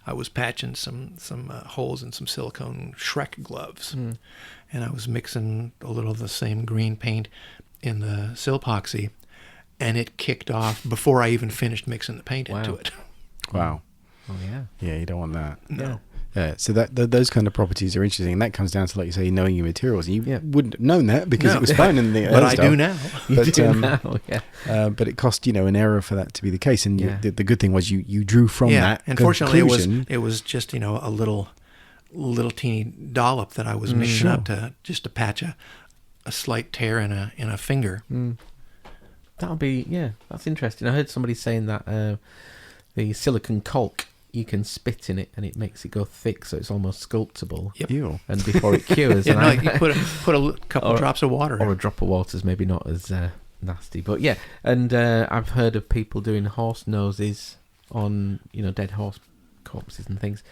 I was patching some holes in some silicone Shrek gloves, and I was mixing a little of the same green paint in the Silpoxy, and it kicked off before I even finished mixing the paint into it. Wow. Oh yeah. Yeah, you don't want that. No. So those kind of proproperties are interesting, and that comes down to, like you say, knowing your materials. And you wouldn't have known that because it was fine in the but I do now. But it cost an error for that to be the case, and the good thing was you drew from that. And fortunately, it was just a little teeny dollop that I was mixing up to patch a slight tear in a finger. That'll be that's interesting. I heard somebody saying that the silicon caulk, you can spit in it and it makes it go thick, so it's almost sculptable. Yep. And before it cures, you put a couple of drops of water, or a drop of water is maybe not as nasty. But and I've heard of people doing horse noses on dead horse corpses and things.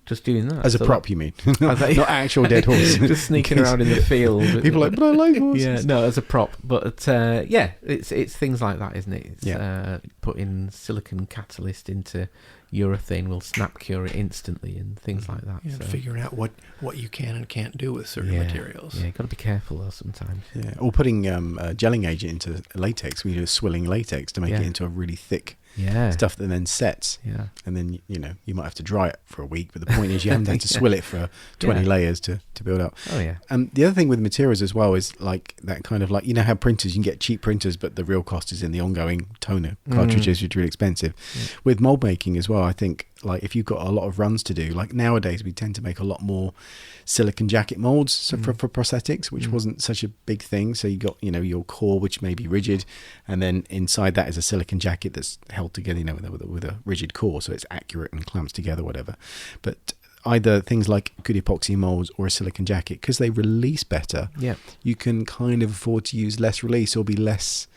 Just doing that as a prop, you mean? Not actual dead horse. Just sneaking around in the field. People are like, but I like horses. Yeah, no, as a prop. But it's things like that, isn't it? It's putting silicon catalyst into urethane will snap cure it instantly and things like that. So figuring out what you can and can't do with certain materials. Yeah, you've got to be careful though sometimes. Yeah, or putting gelling agent into latex. We do swilling latex to make it into a really thick stuff that then sets. Yeah. And then you might have to dry it for a week, but the point is you haven't had to swill it for 20 layers to build up. Oh yeah. The other thing with materials as well is like that kind of like, how printers, you can get cheap printers, but the real cost is in the ongoing toner cartridges, which are really expensive. With mold making as well, I think like if you've got a lot of runs to do, like nowadays we tend to make a lot more silicon jacket molds for prosthetics, which wasn't such a big thing. So you got your core, which may be rigid, and then inside that is a silicon jacket that's held together with a rigid core, so it's accurate and clamps together, whatever. But either things like good epoxy molds or a silicon jacket, because they release better, you can kind of afford to use less release or be less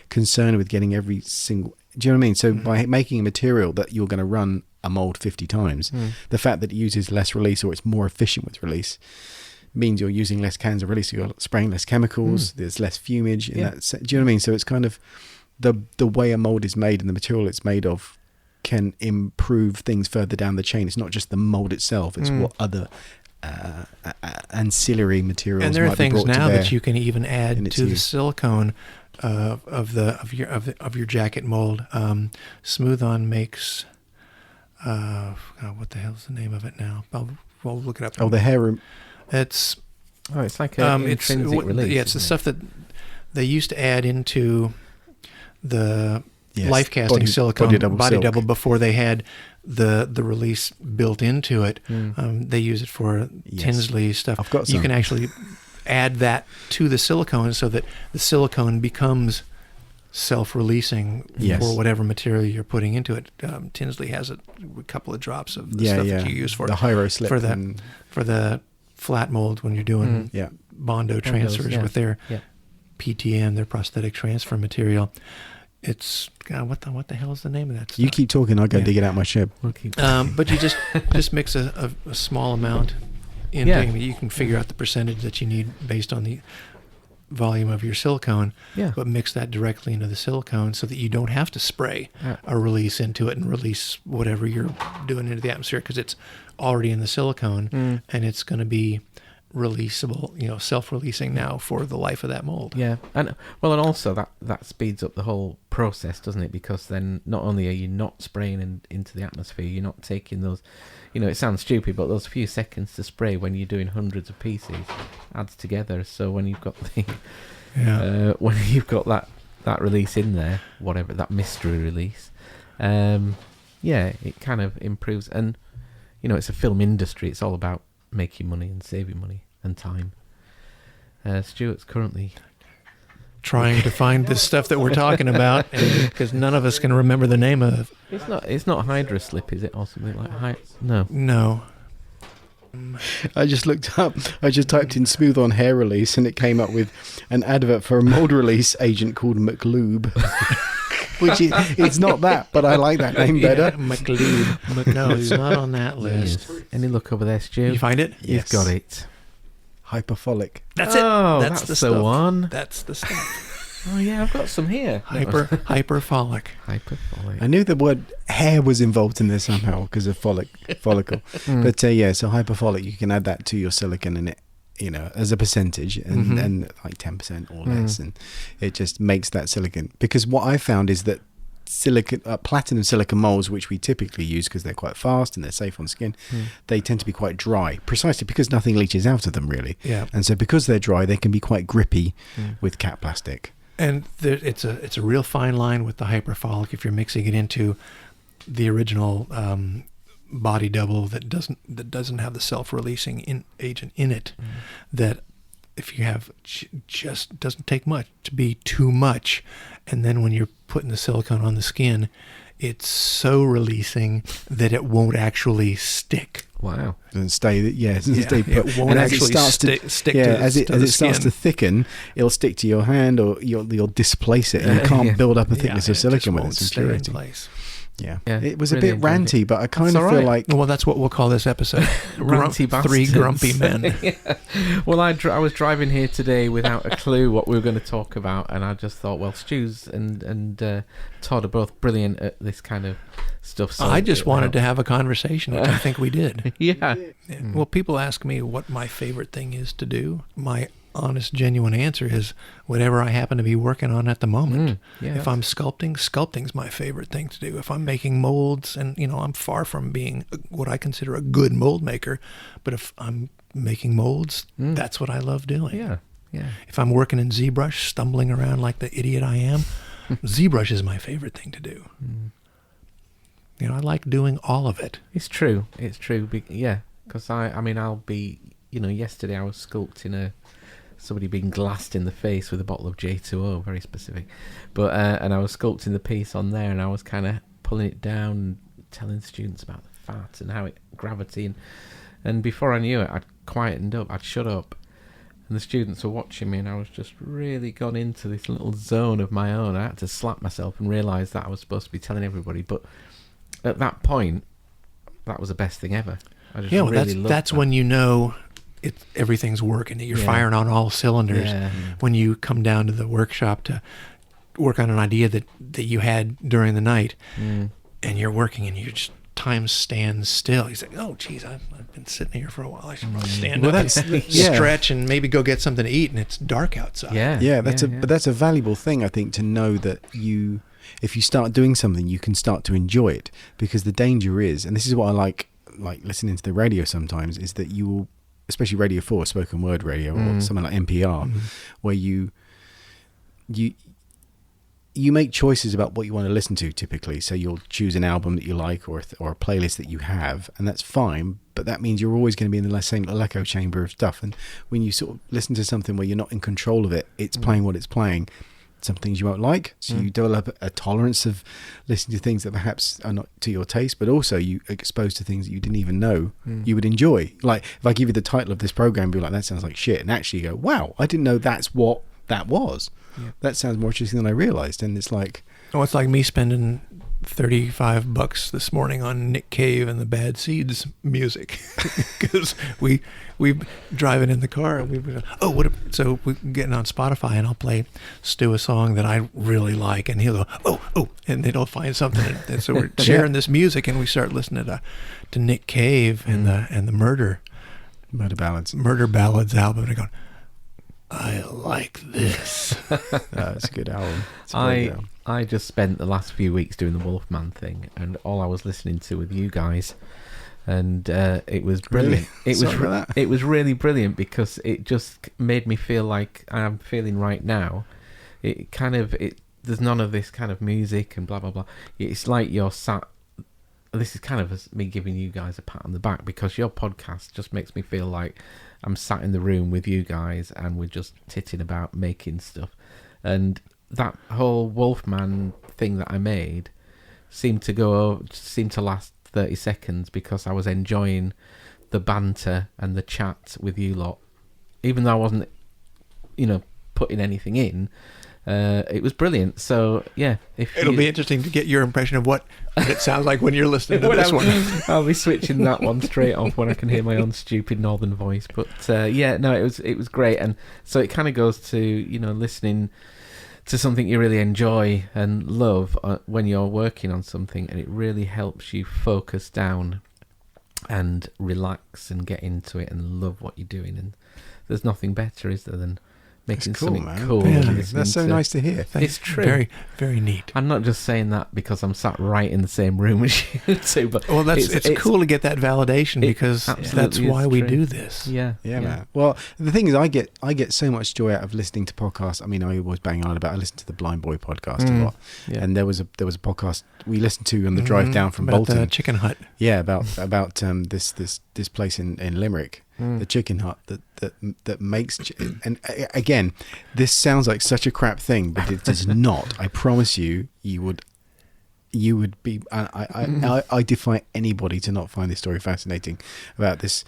concerned with getting every single Do you know what I mean? So by making a material that you're going to run a mold 50 times, the fact that it uses less release or it's more efficient with release means you're using less cans of release. You're spraying less chemicals. There's less fumage. In that. Do you know what I mean? So it's kind of the way a mold is made and the material it's made of can improve things further down the chain. It's not just the mold itself. It's what other ancillary materials. And there are might be things brought to now bear that you can even add to the use. silicone of your jacket mold. Smooth On makes what the hell's the name of it now? We'll look it up. Oh, the hair room. It's it's like an intrinsic release. Yeah, it's the stuff that they used to add into the Yes, life casting silicone body double silk. before they had the release built into it. They use it for Tinsley stuff. I've got You some. can actually add that to the silicone so that the silicone becomes self-releasing for whatever material you're putting into it. Tinsley has a couple of drops of the stuff that you use for the Hyro slip for the flat mold when you're doing Bondo transfers with their PTM, their prosthetic transfer material. It's what the hell is the name of that stuff? You keep talking, I'll go dig it out my shed. But you just mix a small amount into it. You can figure out the percentage that you need based on the volume of your silicone, but mix that directly into the silicone so that you don't have to spray a release into it and release whatever you're doing into the atmosphere, because it's already in the silicone and it's going to be releasable, self-releasing now for the life of that mold. And also that speeds up the whole process, doesn't it? Because then not only are you not spraying into the atmosphere, you're not taking those, it sounds stupid, but those few seconds to spray when you're doing hundreds of pieces adds together. So when you've got that release in there, whatever, that mystery release, it kind of improves. And it's a film industry, it's all about making money and saving money and time. Stuart's currently trying to find this stuff that we're talking about, because none of us can remember the name of it. It's not Hydra Slip, is it, or something like No. I just typed in Smooth On hair release and it came up with an advert for a mold release agent called McLube. Which it's not that, but I like that name better. McLube. No, he's not on that list. Yes. Any look over there, Stu? You find it? Yes. You've got it. Hyperfolic. That's it. Oh, That's the stuff. one. That's the stuff. Oh yeah, I've got some here. Hyperfolic. Hyperfolic. I knew the word hair was involved in there somehow because of follicle. But so hyperfolic, you can add that to your silicon and it, as a percentage and like 10% or less, and it just makes that silicon. Because what I found is that platinum silicon molds, which we typically use because they're quite fast and they're safe on skin, they tend to be quite dry, precisely because nothing leaches out of them really. Yeah. And so because they're dry, they can be quite grippy with cat plastic. And it's a real fine line with the hyperfolic if you're mixing it into the original body double that doesn't have the self-releasing agent in it. That if you have just doesn't take much to be too much, and then when you're putting the silicone on the skin, it's so releasing that it won't actually stick. Wow! Doesn't stay. It doesn't stay put. It won't actually stick. As it starts to thicken, it'll stick to your hand, or you'll displace it, and you can't build up a thickness of silicon with its impurity. Yeah, it was really a bit ranty, but I kind of feel like... Well, that's what we'll call this episode. Ranty bastards. 3 grumpy men. Well, I was driving here today without a clue what we were going to talk about, and I just thought, well, Stu's and Todd are both brilliant at this kind of stuff. So I just wanted to have a conversation, which I think we did. Yeah. Well, people ask me what my favorite thing is to do. My honest, genuine answer is whatever I happen to be working on at the moment. If I'm sculpting's my favorite thing to do. If I'm making molds, and I'm far from being what I consider a good mold maker, but if I'm making molds, that's what I love doing. Yeah. If I'm working in ZBrush, stumbling around like the idiot I am, ZBrush is my favorite thing to do. I like doing all of it. It's true. Yeah, because I'll be, yesterday I was sculpting somebody being glassed in the face with a bottle of J2O, very specific. But and I was sculpting the piece on there, and I was kind of pulling it down and telling students about the fat and how it gravity, and before I knew it, I'd quietened up, I'd shut up, and the students were watching me, and I was just really gone into this little zone of my own. I had to slap myself and realise that I was supposed to be telling everybody, but at that point, that was the best thing ever. I just really loved that's that. when you know everything's working. You're firing on all cylinders. Yeah. When you come down to the workshop to work on an idea that you had during the night, and you're working, and you just time stands still. He's like, "Oh, geez, I've been sitting here for a while. I should probably stand up and stretch and maybe go get something to eat." And it's dark outside. But that's a valuable thing, I think, to know that if you start doing something, you can start to enjoy it. Because the danger is, and this is what I like listening to the radio sometimes, is that you will, especially Radio 4, spoken word radio, or something like NPR, where you make choices about what you want to listen to typically. So you'll choose an album that you like, or a playlist that you have, and that's fine, but that means you're always going to be in the same little echo chamber of stuff. And when you sort of listen to something where you're not in control of it, it's playing what it's playing. Some things you won't like, so you develop a tolerance of listening to things that perhaps are not to your taste, but also you exposed to things that you didn't even know you would enjoy. Like if I give you the title of this program, be like, that sounds like shit, and actually you go, wow, I didn't know that's what that was. That sounds more interesting than I realized. And it's like, it's like me spending $35 this morning on Nick Cave and the Bad Seeds music, because we driving in the car, and so we're getting on Spotify, and I'll play Stu a song that I really like, and he'll go and then he'll find something, and so we're sharing this music, and we start listening to Nick Cave and the Murder Ballads album, and I go, I like this. It's a good album. I just spent the last few weeks doing the Wolfman thing, and all I was listening to with you guys, and it was brilliant. Really? It was really brilliant, because it just made me feel like I'm feeling right now. There's none of this kind of music and blah blah blah. It's like you're sat. This is kind of me giving you guys a pat on the back, because your podcast just makes me feel like I'm sat in the room with you guys, and we're just titting about making stuff. And that whole Wolfman thing that I made seemed to last 30 seconds, because I was enjoying the banter and the chat with you lot, even though I wasn't, putting anything in. It was brilliant. So yeah, it'll be interesting to get your impression of what it sounds like when you're listening to this one. I'll be switching that one straight off when I can hear my own stupid northern voice. But it was great, and so it kind of goes to listening to something you really enjoy and love when you're working on something, and it really helps you focus down and relax and get into it and love what you're doing. And there's nothing better, is there, than making something cool. Yeah, that's so nice to hear. It's true. Very, very neat. I'm not just saying that because I'm sat right in the same room as you two, but it's cool to get that validation, because that's why we do this. Yeah, man. Well, the thing is, I get so much joy out of listening to podcasts. I mean, I always bang on about. I listen to the Blind Boy podcast a lot, and there was a podcast we listened to on the drive down from about Bolton. The Chicken Hut. Yeah, about this place in Limerick. The Chicken Hut that makes and again, this sounds like such a crap thing, but it is not. I promise you would be. I defy anybody to not find this story fascinating about this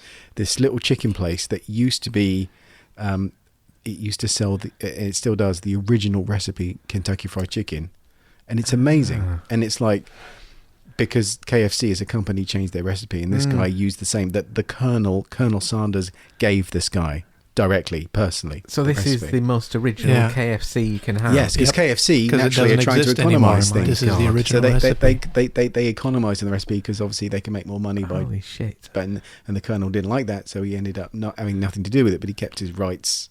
little chicken place that used to be. It used to sell it still does, the original recipe Kentucky Fried Chicken, and it's amazing. And it's like, because KFC as a company changed their recipe, and this guy used the same, that the Colonel Sanders gave this guy directly, personally. So this is the most original KFC you can have. Yes, because KFC naturally are trying to economize things. This is the original recipe. They economized in the recipe because obviously they can make more money by. Holy shit! And the Colonel didn't like that, so he ended up not having nothing to do with it. But he kept his rights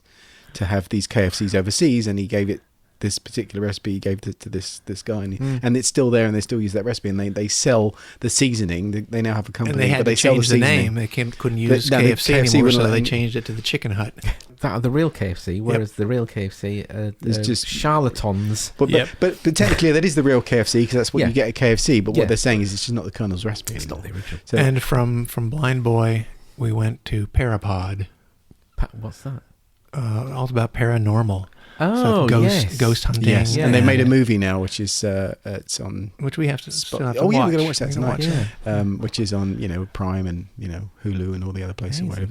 to have these KFCs overseas, and he gave it. This particular recipe he gave to this guy, and it's still there, and they still use that recipe, and they sell the seasoning. They now have a company, and they had to change the name. They couldn't use KFC anymore, so they changed it to the Chicken Hut. That the real KFC, whereas the real KFC is just charlatans. But technically, that is the real KFC, because that's what you get at KFC. But what they're saying is it's just not the Colonel's recipe. It's not the original. So, and from Blind Boy, we went to Parapod. What's that? All about paranormal. Oh, yes. Ghost hunting. Yes, Yeah. and they made a movie now, which is it's on. Which we have to still have to Oh watch. yeah, we're going to watch that We're gonna tonight. watch that. Which is on Prime and Hulu and all the other places. Wherever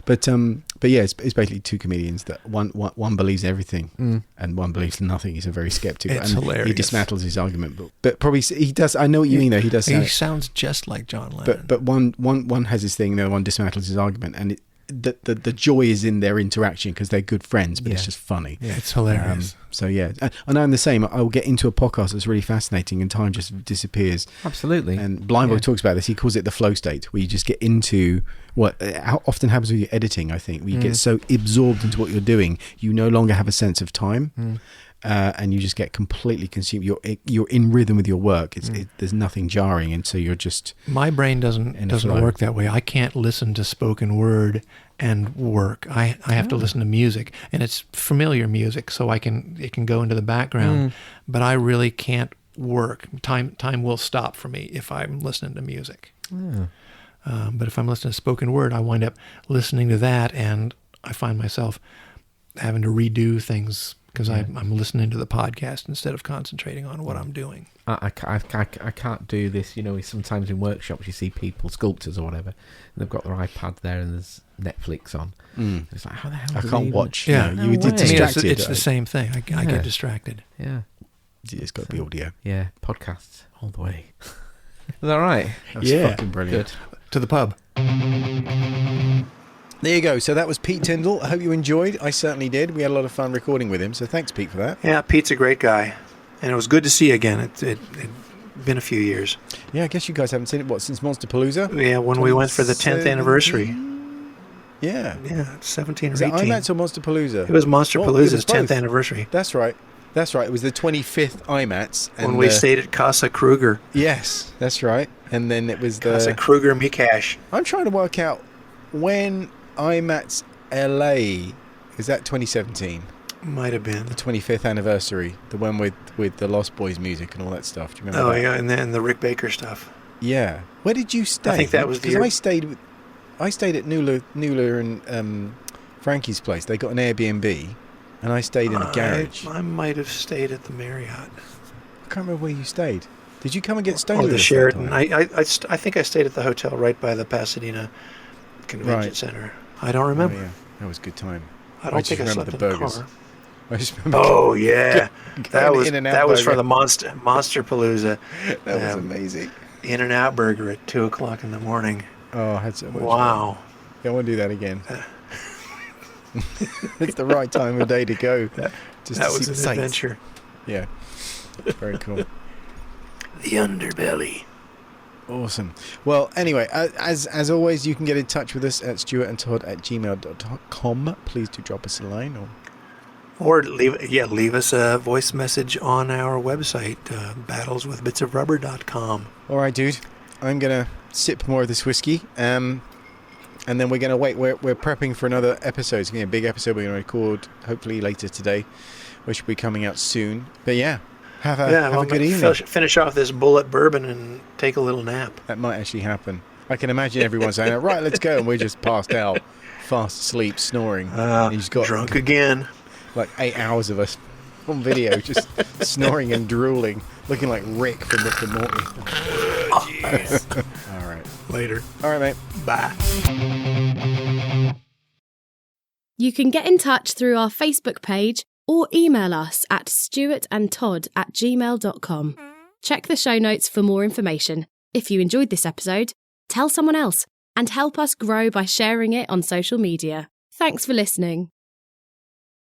but yeah, it's basically two comedians that one believes everything and one believes nothing. He's a very skeptical. It's and hilarious. He dismantles his argument, but probably he does. I know what you mean though. He does. He sounds just like John Lennon. But one has his thing, the other one dismantles his argument, and the joy is in their interaction because they're good friends, but it's just funny. Yeah, it's hilarious. So yeah, and I'm the same. I'll get into a podcast that's really fascinating, and time just disappears. Absolutely. And Blind Boy talks about this. He calls it the flow state, where you just get into what often happens with your editing. I think where you get so absorbed into what you're doing, you no longer have a sense of time. And you just get completely consumed. You're in rhythm with your work. There's nothing jarring, and so you're just. My brain doesn't work that way. I can't listen to spoken word and work. I have to listen to music, and it's familiar music, so it can go into the background. But I really can't work. Time will stop for me if I'm listening to music. But if I'm listening to spoken word, I wind up listening to that, and I find myself having to redo things. Because I'm listening to the podcast instead of concentrating on what I'm doing. I can't do this. Sometimes in workshops you see people, sculptors or whatever, and they've got their iPad there and there's Netflix on. It's like, how the hell? I can't watch. Yeah, you would get distracted. It's the same thing. I get distracted. Yeah, it's got to be audio. Yeah, podcasts all the way. Is that right? That's fucking brilliant. Good. To the pub. There you go. So that was Pete Tindall. I hope you enjoyed. I certainly did. We had a lot of fun recording with him. So thanks, Pete, for that. Yeah, Pete's a great guy. And it was good to see you again. It'd been a few years. Yeah, I guess you guys haven't seen it, since Monster Palooza? Yeah, when we went for the 10th anniversary. Yeah. Yeah, 17 or Is 18. it IMATS or Monster Palooza? It was Monster Well, Palooza's it was both. 10th anniversary. That's right. It was the 25th IMATS. And When we stayed at Casa Kruger. Yes, that's right. And then it was Casa Kruger Mikash. I'm trying to work out when IMATS LA, is that 2017? Might have been. The 25th anniversary, the one with the Lost Boys music and all that stuff. Do you remember that? Oh, yeah, and then the Rick Baker stuff. Yeah. Where did you stay? I think that was the year. I stayed at Nuala and Frankie's place. They got an Airbnb, and I stayed in the garage. I might have stayed at the Marriott. I can't remember where you stayed. Did you come and get stoned? Or with the us that Sheraton. time? I think I stayed at the hotel right by the Pasadena Convention Center. I don't remember. Oh, yeah. That was a good time. I don't think I slept in the car. I just remember. Oh yeah, that was In-N-Out for Burger. the Monster Palooza. That was amazing. In-N-Out Burger at 2:00 in the morning. Oh, I had so much Wow. fun. Yeah, I want to do that again. It's the right time of day to go. That just was to see an the sights. adventure. Yeah, very cool. The underbelly. Awesome. Well, anyway, as always, you can get in touch with us at stuartandtodd@gmail.com. Please do drop us a line. Or leave us a voice message on our website, battleswithbitsofrubber.com. All right, dude. I'm going to sip more of this whiskey. And then we're going to wait. We're prepping for another episode. It's going to be a big episode we're going to record hopefully later today, which will be coming out soon. But yeah, have a good evening. Finish off this bullet bourbon and take a little nap. That might actually happen. I can imagine everyone saying, right, let's go. And we're just passed out, fast asleep, snoring. He's got drunk again. Like 8 hours of us on video, just snoring and drooling, looking like Rick from Rick and Morty. Oh, jeez. All right. Later. All right, mate. Bye. You can get in touch through our Facebook page or email us at stuartandtodd@gmail.com. Check the show notes for more information. If you enjoyed this episode, tell someone else and help us grow by sharing it on social media. Thanks for listening.